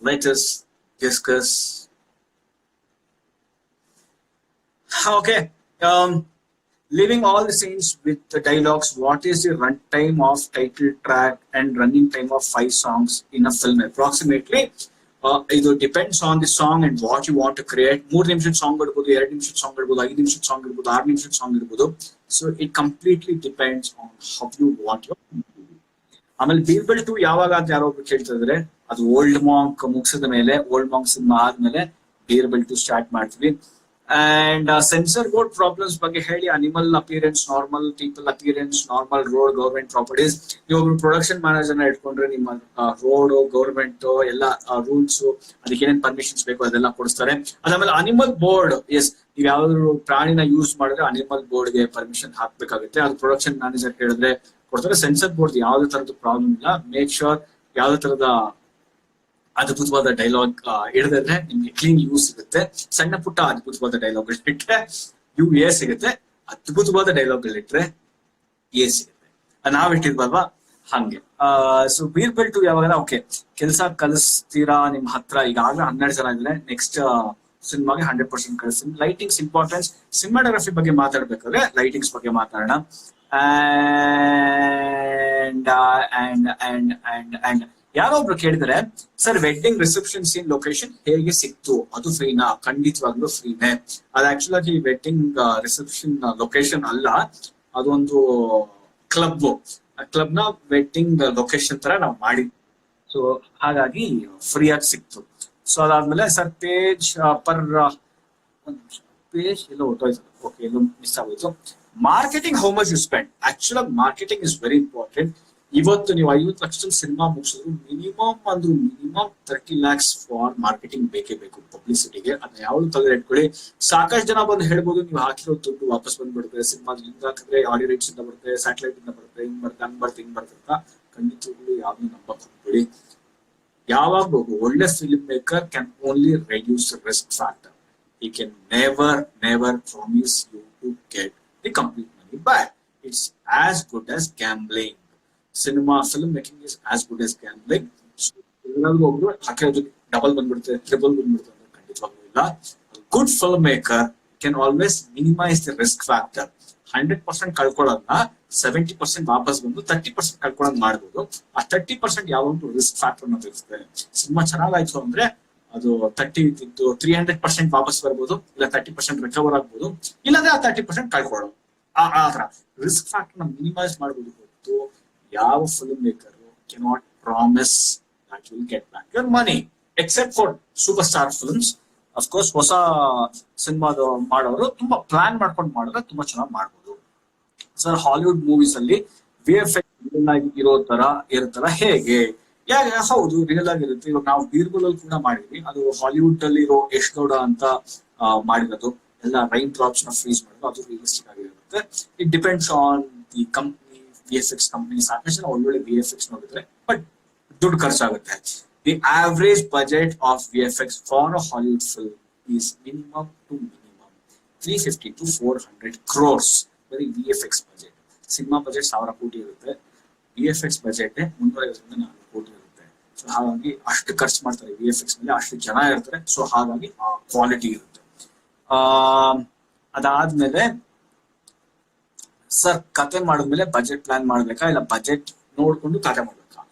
Let us discuss. Okay. Leaving all the scenes with the dialogues, what is the runtime of title track and running time of 5 songs in a film approximately? It depends on the song and what you want to create. 3 ನಿಮಿಷದ song ಇರ್ಬೋದು, 2 ನಿಮಿಷದ song ಇರ್ಬೋದು, 5 ನಿಮಿಷದ song ಇರ್ಬೋದು, 6 ನಿಮಿಷದ song ಇರ್ಬೋದು. So it completely depends on how you want your. ಆಮೇಲೆ ಬೀರ್ಬಲ್ 2 ಯಾವಾಗ ಅಂತ ಯಾರೊಬ್ರು ಕೇಳ್ತಾ ಇದ್ರೆ, ಅದು ಓಲ್ಡ್ ಮಾಂಕ್ ಮುಗಿಸಿದ ಮೇಲೆ, ಓಲ್ಡ್ ಮಾಂಕ್ ಸಿನಿಮಾ ಆದ್ಮೇಲೆ ಬೀರ್ಬಲ್ 2 ಸ್ಟಾರ್ಟ್ ಮಾಡ್ತೀವಿ. ಅಂಡ್ ಸೆನ್ಸರ್ ಬೋರ್ಡ್ ಪ್ರಾಬ್ಲಮ್ಸ್ ಬಗ್ಗೆ ಹೇಳಿ, animal appearance, normal people appearance, normal road, government properties. ನೀವೊಬ್ರು ಪ್ರೊಡಕ್ಷನ್ ಮ್ಯಾನೇಜರ್ನ ಇಟ್ಕೊಂಡ್ರೆ ನಿಮ್ಮ ರೋಡ್, ಗೌರ್ಮೆಂಟ್ ಎಲ್ಲ ರೂಲ್ಸ್, ಅದಕ್ಕೆ ಏನೇನ್ ಪರ್ಮಿಷನ್ಸ್ ಬೇಕು ಅದೆಲ್ಲ ಕೊಡಿಸ್ತಾರೆ. ಅದಾದ್ಮೇಲೆ ಅನಿಮಲ್ ಬೋರ್ಡ್, ಎಸ್, ನೀವು ಯಾವ್ದಾದ್ರು ಪ್ರಾಣಿನ ಯೂಸ್ ಮಾಡಿದ್ರೆ ಅನಿಮಲ್ ಬೋರ್ಡ್ಗೆ ಪರ್ಮಿಷನ್ ಹಾಕ್ಬೇಕಾಗುತ್ತೆ. ಅದು ಪ್ರೊಡಕ್ಷನ್ ಮ್ಯಾನೇಜರ್ ಹೇಳಿದ್ರೆ ಕೊಡ್ತಾರೆ. ಸೆನ್ಸರ್ ಬೋರ್ಡ್ ಯಾವ್ದೇ ತರದ ಪ್ರಾಬ್ಲಮ್ ಇಲ್ಲ. ಮೇಕ್ ಶೋರ್ ಯಾವ್ದೇ ತರದ ಅದ್ಭುತವಾದ ಡೈಲಾಗ್ ಹಿಡಿದ್ರೆ ನಿಮ್ಗೆ ಕ್ಲೀನ್ ಯೂ ಸಿಗುತ್ತೆ. ಸಣ್ಣ ಪುಟ್ಟ ಅದ್ಭುತವಾದ ಡೈಲಾಗ್ ಇಟ್ರೆ ಎ ಸಿಗುತ್ತೆ, ಅದ್ಭುತವಾದ ಡೈಲಾಗ್ ಇಟ್ರೆ ಎ ಸಿಗುತ್ತೆ. ನಾವ್ ಇಟ್ಟಿದ್ವಲ್ವಾ ಹಂಗೆ. ಸೊ ಬೀರ್ಬಲ್ 2 ಯಾವಾಗ ಓಕೆ ಕೆಲಸ ಕಲಿಸ್ತೀರಾ ನಿಮ್ ಹತ್ರ, ಈಗಾಗಲೇ 12 ಜನ ಇದ್ರೆ ನೆಕ್ಸ್ಟ್ ಸಿನಿಮಾಗೆ 100% ಕಳಿಸ್ತೀನಿ. ಲೈಟಿಂಗ್ಸ್ ಇಂಪಾರ್ಟೆನ್ಸ್, ಸಿನಿಮಾಟೋಗ್ರಫಿ ಬಗ್ಗೆ ಮಾತಾಡ್ಬೇಕಾದ್ರೆ ಲೈಟಿಂಗ್ಸ್ ಬಗ್ಗೆ ಮಾತಾಡೋಣ. ಅಂಡ್ ಯಾರೋ ಒಬ್ರು ಕೇಳಿದ್ರೆ, sir wedding reception scene location ಹೇಗೆ ಸಿಕ್ತು, ಅದು ಫ್ರೀನಾ? ಖಂಡಿತವಾಗ್ಲೂ ಫ್ರೀನೇ. ಅದು ಆಕ್ಚುಲ್ ಆಗಿ ವೆಡ್ಡಿಂಗ್ ರಿಸೆಪ್ಷನ್ ಲೊಕೇಶನ್ ಅಲ್ಲ, ಅದೊಂದು ಕ್ಲಬ್. ಆ ಕ್ಲಬ್ ನ ವೆಡ್ಡಿಂಗ್ ಲೊಕೇಶನ್ ತರ ನಾವು ಮಾಡಿದ್ವಿ. ಸೊ ಹಾಗಾಗಿ ಫ್ರೀ ಆಗಿ ಸಿಕ್ತು. ಸೊ ಅದಾದ್ಮೇಲೆ ಸರ್ ಪೇಜ್ ಎಲ್ಲೋ ಹೊಟ್ಟೋಯ್ತು. ಓಕೆ, ಎಲ್ಲೋ ಮಿಸ್ ಆಗೋಯ್ತು. Marketing, how much you spend. Actual marketing is very important. ಇವತ್ತು ನೀವು 50 ಲಕ್ಷ ಸಿನಿಮಾ ಮುಗಿಸಿದ್ರು ಮಿನಿಮಮ್ 30 lakhs ಫಾರ್ ಮಾರ್ಕೆಟಿಂಗ್ ಬೇಕೇ ಬೇಕು, ಪಬ್ಲಿಸಿಟಿಗೆ. ಅದನ್ನ ಯಾವ್ದು ತೆಗೆದು ಇಟ್ಕೊಳ್ಳಿ. ಸಾಕಷ್ಟು ಜನ ಬಂದು ಹೇಳ್ಬೋದು ನೀವು ಹಾಕಿರೋ ದುಡ್ಡು ವಾಪಸ್ ಬಂದ್ಬಿಡುತ್ತೆ, ಸಿನಿಮಾದಿಂದ ಹಾಕಿದ್ರೆ ಆಡಿಯೋ ರೈಟ್ಸ್ ಇಂದ ಬರುತ್ತೆ, ಸ್ಯಾಟಲೈಟ್ ಇಂದ ಬರುತ್ತೆ, ಹಿಂಗ್ ಬರುತ್ತೆ, ಹಿಂಗ್ ಬರುತ್ತೆ ಅಂತ. ಖಂಡಿತವಾಗ್ಲೂ ಯಾವ್ದು ನಂಬಕ್ ಹೋಗ್ಬೇಡಿ. ಯಾವಾಗ ಒಳ್ಳೆ film maker can only reduce risk factor. He can never promise you to get the complete money back. It's as good as gambling. Film making is as good as gambling. Double ಬಂದ್ಬಿಡುತ್ತೆ, triple ಬಂದ್ಬಿಡುತ್ತೆ ಅಂದ್ರೆ ಖಂಡಿತವಾಗ್ಲೂ ಇಲ್ಲ. Good film maker can always minimise the risk factor. 100% ಕಳ್ಕೊಳ್ಳೋದನ್ನ 70% ವಾಪಸ್ ಬಂದು 30% ಕಳ್ಕೊಳ್ಳೋದ್ ಮಾಡ್ಬೋದು. ಆ 30% ಯಾವಾಗಲೂ ರಿಸ್ಕ್ ಫ್ಯಾಕ್ಟರ್ ನ ತಿಳಿಸುತ್ತೆ. ಸಿನಿಮಾ ಚೆನ್ನಾಗಾಯ್ತು ಅಂದ್ರೆ ಅದು 30 ಇದ್ದು 300% ವಾಪಸ್ ಬರ್ಬೋದು, ಇಲ್ಲ 30% ರಿಕವರ್ ಆಗ್ಬೋದು, ಇಲ್ಲಾಂದ್ರೆ ಆ 30% ಕಳ್ಕೊಳ್ಳೋದು. ಆ ತರ ರಿಸ್ಕ್ ಫ್ಯಾಕ್ಟರ್ ನ ಮಿನಿಮೈಸ್ ಮಾಡ್ಬೋದು ಹೊರತು ಯಾವ film maker cannot promise that will get back your money accept for super star films. Of course ಹೊಸ ಸಿನಿಮಾದ ಮಾಡೋರು ತುಂಬಾ ಪ್ಲಾನ್ ಮಾಡ್ಕೊಂಡು ಮಾಡಿದ್ರೆ ತುಂಬಾ ಚೆನ್ನಾಗಿ ಮಾಡ್ಬೋದು. ಸರ್ ಹಾಲಿವುಡ್ ಮೂವೀಸ್ ಅಲ್ಲಿ VFX ಇರೋ ತರ ಇರ್ತಾರ ಹೇಗೆ? ಹೌದು, ರಿಯಲ್ ಆಗಿರುತ್ತೆ. ಇವಾಗ ನಾವು ಬೀರ್ಬಲ್ ಅಲ್ಲಿ ಕೂಡ ಮಾಡಿದ್ವಿ. ಅದು ಹಾಲಿವುಡ್ ಅಲ್ಲಿ ಇರೋ ಯಶ್ ಗೌಡ ಅಂತ ಮಾಡಿರೋದು, ಎಲ್ಲ ರೈನ್ ಡ್ರಾಪ್ಸ್ ನ ಫ್ರೀಸ್ ಮಾಡೋದು, ಅದು ರಿಯಲಿಸ್ಟಿಕ್ ಆಗಿರುತ್ತೆ. It depends on the company, VFX company. ಸಾಕಷ್ಟು ಜನ ಒಳ್ಳೊಳ್ಳೆ VFX ನೋಡಿದ್ರೆ ಬಟ್ ದುಡ್ಡು ಖರ್ಚಾಗುತ್ತೆ. The average budget of VFX for a Hollywood film is minimum to minimum 350 to 400 crores ಬರೀ VFX ಬಜೆಟ್. ಸಿನಿಮಾ ಬಜೆಟ್ 1000 ಕೋಟಿ ಇರುತ್ತೆ, VFX ಬಜೆಟ್ 350 400 ಕೋಟಿ ಇರುತ್ತೆ. ಸೊ ಹಾಗಾಗಿ ಅಷ್ಟು ಖರ್ಚು ಮಾಡ್ತಾರೆ VFX ಮೇಲೆ, ಅಷ್ಟು ಜನ ಇರ್ತಾರೆ. ಸೊ ಹಾಗಾಗಿ ಕ್ವಾಲಿಟಿ ಇರುತ್ತೆ. ಅದಾದ್ಮೇಲೆ ಸರ್ ಕತೆ ಮಾಡಿದ್ಮೇಲೆ ಬಜೆಟ್ ಪ್ಲಾನ್ ಮಾಡ್ಬೇಕಾ ಇಲ್ಲ ಬಜೆಟ್ ನೋಡ್ಕೊಂಡು ಕತೆ ಮಾಡ್ಬೇಕಾ?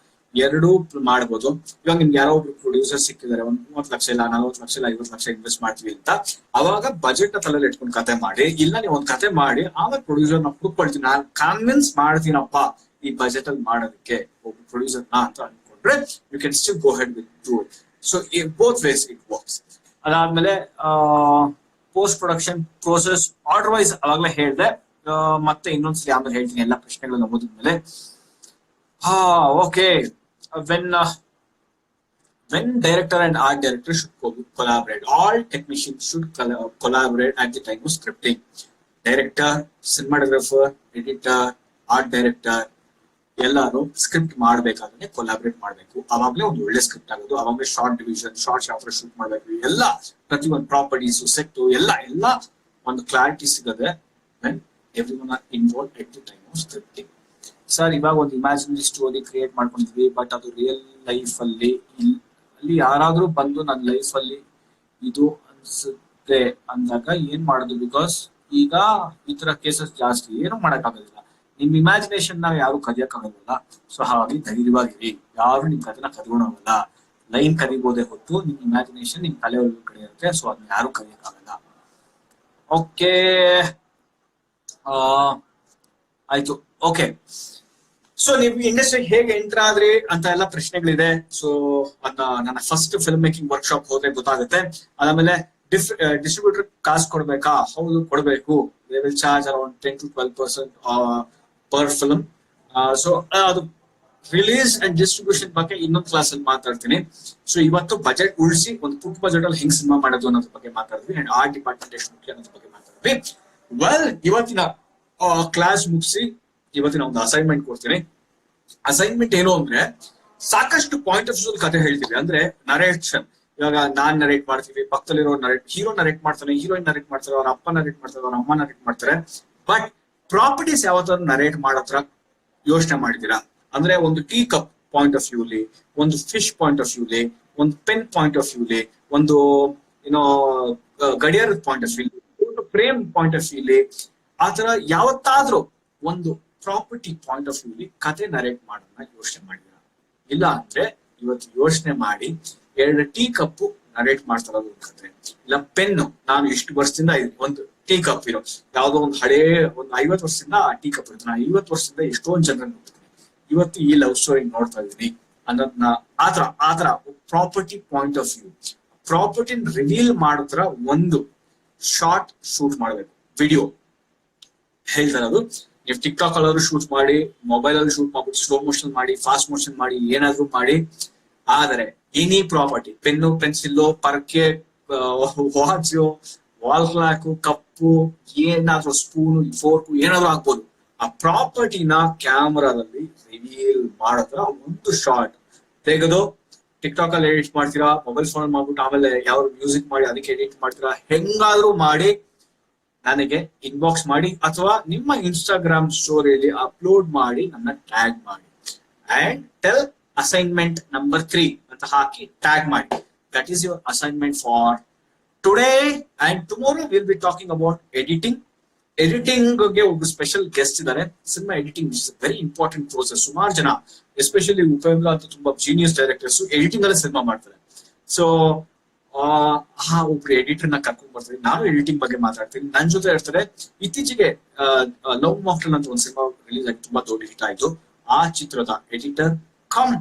ಎರಡೂ ಮಾಡ್ಬೋದು. ಇವಾಗ ನಿಮ್ಗೆ ಯಾರೋ ಒಬ್ರು ಪ್ರೊಡ್ಯೂಸರ್ ಸಿಕ್ಕಿದ್ದಾರೆ, ಒಂದ್ 30 ಲಕ್ಷ ಇಲ್ಲ 40 ಲಕ್ಷ ಇಲ್ಲ 50 ಲಕ್ಷ ಇನ್ವೆಸ್ಟ್ ಮಾಡ್ತೀವಿ ಅಂತ, ಅವಾಗ ಬಜೆಟ್ ನ ತಲೆಯಲ್ಲಿ ಇಟ್ಕೊಂಡು ಕತೆ ಮಾಡಿ. ಇಲ್ಲ ನೀವು ಒಂದ್ ಕತೆ ಮಾಡಿ ಆಮೇಲೆ ಪ್ರೊಡ್ಯೂಸರ್ ನ ಹುಡ್ಕೊಳ್ತೀನಿ, ನಾನು ಕನ್ವಿನ್ಸ್ ಮಾಡ್ತೀನಪ್ಪ ಈ ಬಜೆಟ್ ಅಲ್ಲಿ ಮಾಡೋದಕ್ಕೆ ಒಬ್ಬ ಪ್ರೊಡ್ಯೂಸರ್ ನ ಅಂತ ಅನ್ಕೊಂಡ್ರೆ you can still go head with do it. So both ways it works. ಅದಾದ್ಮೇಲೆ post production process order wise ಅವಾಗ್ಲೇ ಹೇಳ್ದೆ, ಮತ್ತೆ ಇನ್ನೊಂದ್ಸಲಿ ಆಮೇಲೆ ಹೇಳ್ತೀನಿ ಎಲ್ಲಾ ಪ್ರಶ್ನೆಗಳನ್ನ ಓದಿದ್ಮೇಲೆ. Okay, when director and art director should collaborate, all technicians should collaborate at the time of scripting. Director, cinematographer, editor, art director ಎಲ್ಲಾರು ಸ್ಕ್ರಿಪ್ಟ್ ಮಾಡ್ಬೇಕಾದ್ರೆ ಕೊಲಾಬ್ರೇಟ್ ಮಾಡ್ಬೇಕು. ಅವಾಗ್ಲೇ ಒಂದು ಒಳ್ಳೆ ಸ್ಕ್ರಿಪ್ಟ್ ಆಗೋದು. ಅವಾಗಲೇ ಶಾರ್ಟ್ ಡಿವಿಷನ್, ಶಾರ್ಟ್ಸ್ ಯಾವ ತರ ಶೂಟ್ ಮಾಡ್ಬೇಕು, ಎಲ್ಲ ಪ್ರತಿಯೊಂದು ಪ್ರಾಪರ್ಟೀಸ್ ಸೆಟ್ ಎಲ್ಲ ಒಂದು ಕ್ಲಾರಿಟಿ ಸಿಗದೆ when everyone are involved at the time of scripting. Sir ಇವಾಗ ಒಂದು ಇಮ್ಯಾಜಿನರಿ ಸ್ಟೋರಿ ಕ್ರಿಯೇಟ್ ಮಾಡ್ಕೊಂಡಿದ್ವಿ, ಬಟ್ ಅದು ರಿಯಲ್ ಲೈಫ್ ಅಲ್ಲಿ ಯಾರಾದ್ರೂ ಬಂದು ನನ್ನ ಲೈಫ್ ಅಲ್ಲಿ ಇದು ಅನ್ಸುತ್ತೆ ಅಂದಾಗ ಏನ್ ಮಾಡೋದು? ಬಿಕಾಸ್ ಈಗ ಈ ತರ ಕೇಸಸ್ ಜಾಸ್ತಿ, ಏನು ಮಾಡಕ್ ಆಗೋದಿಲ್ಲ. ನಿಮ್ ಇಮ್ಯಾಜಿನೇಷನ್ ನಾವ್ ಯಾರು ಕದಿಯಕ್ಕಾಗಲ್ಲ. ಸೊ ಹಾಗಾಗಿ ಧೈರ್ಯವಾಗಿರಿ, ಯಾರು ನಿಮ್ ಕಥೆನ ಕದ್ಕೊಳಲ್ಲ. ಲೈನ್ ಕರಿಬೋದೇ ಹೊತ್ತು ನಿಮ್ ಇಮ್ಯಾಜಿನೇಷನ್ ನಿಮ್ ತಲೆ ಒಳಗೆ ಕಡೆ ಇರುತ್ತೆ. ಸೊ ಅದನ್ನ ಯಾರು ಕದಿಯಕ್ಕಾಗಲ್ಲ. ಓಕೆ ಆಯ್ತು. ಓಕೆ, ಸೊ ನೀವು ಇಂಡಸ್ಟ್ರಿಗೆ ಹೇಗೆ ಎಂಟರ್ ಆದ್ರಿ ಅಂತ ಎಲ್ಲ ಪ್ರಶ್ನೆಗಳಿದೆ. ಸೊ ನನ್ನ ಫಸ್ಟ್ ಫಿಲ್ಮ್ ಮೇಕಿಂಗ್ ವರ್ಕ್ಶಾಪ್ ಹೋದ್ರೆ ಗೊತ್ತಾಗುತ್ತೆ. ಅದಾದ್ಮೇಲೆ ಡಿಸ್ಟ್ರಿಬ್ಯೂಟರ್ ಕಾಸು ಕೊಡ್ಬೇಕಾ? ಹೌದು, ಕೊಡ್ಬೇಕು. They will charge around 10 to 12% per film. So ಅದು ರಿಲೀಸ್ ಅಂಡ್ ಡಿಸ್ಟ್ರಿಬ್ಯೂಷನ್ ಬಗ್ಗೆ ಇನ್ನೊಂದು ಕ್ಲಾಸ್ ಅಲ್ಲಿ ಮಾತಾಡ್ತೀನಿ. ಸೊ ಇವತ್ತು ಬಜೆಟ್ ಉಳಿಸಿ ಒಂದು ಪುಟ್ ಬಜೆಟ್ ಅಲ್ಲಿ ಹೆಂಗ್ ಸಿನಿಮಾ ಮಾಡೋದು ಅನ್ನೋದ್ರ ಬಗ್ಗೆ ಮಾತಾಡಿದ್ವಿ, ಅಂಡ್ ಆರ್ಟ್ ಡಿಪಾರ್ಟ್ಮೆಂಟ್ ಎಷ್ಟು ಮುಖ್ಯ ಅನ್ನೋದ್ರ ಬಗ್ಗೆ ಮಾತಾಡಿದ್ವಿ. ವೆಲ್, ಇವತ್ತಿನ ಕ್ಲಾಸ್ ಮುಗಿಸಿ ಇವತ್ತಿನ ಒಂದು ಅಸೈನ್ಮೆಂಟ್ ಕೊಡ್ತೀನಿ. ಅಸೈನ್ಮೆಂಟ್ ಏನು ಅಂದ್ರೆ, ಸಾಕಷ್ಟು ಪಾಯಿಂಟ್ ಆಫ್ ವ್ಯೂ ಕತೆ ಹೇಳ್ತೀವಿ. ಅಂದ್ರೆ ನರೇಷನ್, ಇವಾಗ ನಾನ್ ನರೇಟ್ ಮಾಡ್ತೀವಿ, ಪಕ್ಕದಲ್ಲಿರೋ ಹೀರೋ ನರೇಟ್ ಮಾಡ್ತಾನೆ, ಹೀರೋಯಿನ್ ನರೇಟ್ ಮಾಡ್ತಾರೆ, ಅವ್ರ ಅಪ್ಪ ನರೇಟ್ ಮಾಡ್ತಾರೆ, ಅವ್ರ ಅಮ್ಮ ನರೇಟ್ ಮಾಡ್ತಾರೆ. ಬಟ್ ಪ್ರಾಪರ್ಟೀಸ್ ಯಾವತ್ತಾದ್ರು ನರೇಟ್ ಮಾಡೋತ್ರ ಯೋಚನೆ ಮಾಡಿದೀರಾ? ಅಂದ್ರೆ ಒಂದು ಟೀ ಕಪ್ ಪಾಯಿಂಟ್ ಆಫ್ ವ್ಯೂಲಿ, ಒಂದು ಫಿಶ್ ಪಾಯಿಂಟ್ ಆಫ್ ವ್ಯೂಲಿ, ಒಂದು ಪೆನ್ ಪಾಯಿಂಟ್ ಆಫ್ ವ್ಯೂಲಿ, ಒಂದು ಏನೋ ಗಡಿಯಾರದ ಪಾಯಿಂಟ್ ಆಫ್ ವ್ಯೂಲಿ, ಒಂದು ಫ್ರೇಮ್ ಪಾಯಿಂಟ್ ಆಫ್ ವ್ಯೂಲಿ, ಆತರ ಯಾವತ್ತಾದ್ರೂ ಒಂದು ಪ್ರಾಪರ್ಟಿ ಪಾಯಿಂಟ್ ಆಫ್ ವ್ಯೂಲಿ ಕತೆ ನರೇಟ್ ಮಾಡೋಣ ಯೋಚನೆ ಮಾಡಿದೀರ? ಇಲ್ಲ ಅಂದ್ರೆ ಇವತ್ತು ಯೋಚನೆ ಮಾಡಿ, 2 ಟೀ ಕಪ್ ನರೇಟ್ ಮಾಡ್ತಾರ ಕತೆ, ಇಲ್ಲ ಪೆನ್ನು, ನಾನು ಇಷ್ಟು ವರ್ಷದಿಂದ ಒಂದು ಟೀ ಕಪ್ ಇರೋ ಯಾವ್ದೋ ಒಂದು ಹಳೇ ಒಂದು 50 ವರ್ಷದಿಂದ ಟೀ ಕಪ್ ಇರುತ್ತೆ, ನಾನು 50 ವರ್ಷದಿಂದ ಎಷ್ಟೊಂದು ಜನರನ್ನು ನೋಡ್ತೀನಿ, ಇವತ್ತು ಈ ಲವ್ ಸ್ಟೋರಿ ನೋಡ್ತಾ ಇದೀನಿ ಅನ್ನೋದನ್ನ ಆತರ ಪ್ರಾಪರ್ಟಿ ಪಾಯಿಂಟ್ ಆಫ್ ವ್ಯೂ, ಪ್ರಾಪರ್ಟಿನ ರಿವೀಲ್ ಮಾಡೋದ್ರ ಒಂದು ಶಾರ್ಟ್ ಶೂಟ್ ಮಾಡ್ಬೇಕು. ವಿಡಿಯೋ ಹೇಳ್ತಾ ಇರೋದು, ನೀವು ಟಿಕ್ಟಾಕ್ ಅಲ್ಲಾದ್ರೂ ಶೂಟ್ ಮಾಡಿ, ಮೊಬೈಲ್ ಅಲ್ಲಿ ಶೂಟ್ ಮಾಡ್ಬಿಟ್ಟು ಸ್ಲೋ ಮೋಷನ್ ಮಾಡಿ, ಫಾಸ್ಟ್ ಮೋಷನ್ ಮಾಡಿ, ಏನಾದ್ರೂ ಮಾಡಿ. ಆದರೆ ಎನಿ ಪ್ರಾಪರ್ಟಿ, ಪೆನ್ನು, ಪೆನ್ಸಿಲ್, ಪರ್ಕೆ, ವಾಚು, ವಾಲ್ ಕ್ಲಾಕು, ಕಪ್ಪು, ಏನಾದ್ರೂ ಸ್ಪೂನು, ಫೋರ್ಕು ಏನಾದ್ರೂ ಆಗ್ಬೋದು. ಆ ಪ್ರಾಪರ್ಟಿನ ಕ್ಯಾಮರಾದಲ್ಲಿ ರಿವೀಲ್ ಮಾಡೋದ್ರ ಒಂದು ಶಾರ್ಟ್ ತೆಗೆದು ಟಿಕ್ಟಾಕ್ ಅಲ್ಲಿ ಎಡಿಟ್ ಮಾಡ್ತೀರಾ, ಮೊಬೈಲ್ ಫೋನ್ ಮಾಡ್ಬಿಟ್ಟು ಆಮೇಲೆ ಯಾವ ಮ್ಯೂಸಿಕ್ ಮಾಡಿ ಅದಕ್ಕೆ ಎಡಿಟ್ ಮಾಡ್ತೀರಾ, ಹೆಂಗಾದ್ರೂ ಮಾಡಿ ನನಗೆ ಇನ್ಬಾಕ್ಸ್ ಮಾಡಿ, ಅಥವಾ ನಿಮ್ಮ ಇನ್ಸ್ಟಾಗ್ರಾಮ್ ಸ್ಟೋರಿಯಲ್ಲಿ ಅಪ್ಲೋಡ್ ಮಾಡಿ ನನ್ನ ಟ್ಯಾಗ್ ಮಾಡಿ. ಅಂಡ್ ಟೆಲ್ ಅಸೈನ್ಮೆಂಟ್ ನಂಬರ್ 3 ಅಂತ ಹಾಕಿ ಟ್ಯಾಗ್ ಮಾಡಿ. That is your assignment for today. And tomorrow will be talking about editing. Editing ಗೆ ಒಬ್ಬ ಸ್ಪೆಷಲ್ ಗೆಸ್ಟ್ ಇದ್ದಾರೆ. Cinema editing is very important process. ಸುಮಾರು ಜನ, ಎಸ್ಪೆಷಲಿ ಉಪೇಂದ್ರ ಅಂತ ತುಂಬಾ ಜೀನಿಯಸ್ ಡೈರೆಕ್ಟರ್ಸ್ ಎಡಿಟಿಂಗ್ ಅಲ್ಲೇ ಸಿನಿಮಾ ಮಾಡ್ತಾರೆ. ಸೊ ಒಬ್ರು ಎಡಿಟರ್ ನ ಕರ್ಕೊಂಡ್ ಬರ್ತಾರೆ. ನಾನು ಎಡಿಟಿಂಗ್ ಬಗ್ಗೆ ಮಾತಾಡ್ತೀನಿ. ನನ್ ಜೊತೆ ಇರ್ತಾರೆ. ಇತ್ತೀಚೆಗೆ ಲವ್ ಮಾಕ್ಟಲ್ ಅಂತ ಒಂದು ಸಿನಿಮಾ ರಿಲೀಸ್ ಆಗಿ ತುಂಬಾ ದೊಡ್ಡ ಹಿಟ್ ಆಯ್ತು. ಆ ಚಿತ್ರದ ಎಡಿಟರ್ ಕಮ್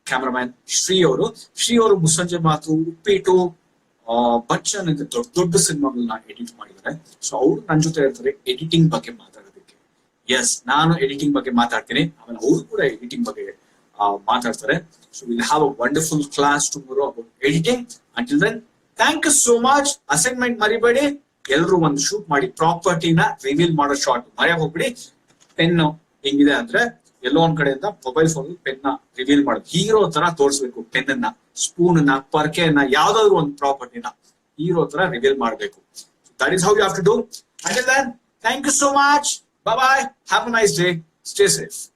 ಕ್ಯಾಮರಾಮ್ಯಾನ್ ಶ್ರೀ ಅವರು ಮುಸ್ಸಂಜೆ ಮಾತು, ಉಪ್ಪಿಟ್ಟು, ಬಚ್ಚನ್ ಅಂತ ದೊಡ್ಡ ಸಿನಿಮಾಗಳನ್ನ ಎಡಿಟ್ ಮಾಡಿದ್ದಾರೆ. ಸೊ ಅವ್ರು ನನ್ ಜೊತೆ ಇರ್ತಾರೆ ಎಡಿಟಿಂಗ್ ಬಗ್ಗೆ ಮಾತಾಡೋದಕ್ಕೆ. ಎಸ್, ನಾನು ಎಡಿಟಿಂಗ್ ಬಗ್ಗೆ ಮಾತಾಡ್ತೀನಿ, ಆಮೇಲೆ ಅವರು ಕೂಡ ಎಡಿಟಿಂಗ್ ಬಗ್ಗೆ ಮಾತಾಡ್ತಾರೆ. So we'll have a wonderful class tomorrow about editing. Until then, thank you so much. Assignment ಮರಿಬೇಡಿ, ಎಲ್ಲರೂ ಒಂದು ಶೂಟ್ ಮಾಡಿ, ಪ್ರಾಪರ್ಟಿನ ರಿವೀಲ್ ಮಾಡೋ ಶಾರ್ಟ್ ಮರೆಯಾಗ ಹೋಗ್ಬಿಡಿ. ಪೆನ್ ಹೆಂಗಿದೆ ಅಂದ್ರೆ, ಎಲ್ಲೋ ಒಂದ್ ಕಡೆಯಿಂದ ಮೊಬೈಲ್ ಫೋನ್ ಪೆನ್ ನ ರಿವೀಲ್ ಮಾಡೋದು, ಹೀರೋ ತರ ತೋರಿಸ್ಬೇಕು. ಪೆನ್ ಅನ್ನ, ಸ್ಪೂನ್ ನ, ಪರ್ಕೆಯನ್ನ, ಯಾವ್ದಾದ್ರು ಒಂದು ಪ್ರಾಪರ್ಟಿನ ಹೀರೋ ತರ ರಿವೀಲ್ ಮಾಡ್ಬೇಕು. That is how you have to do. Until then, thank you so much. Bye bye. Have a nice day. Stay safe.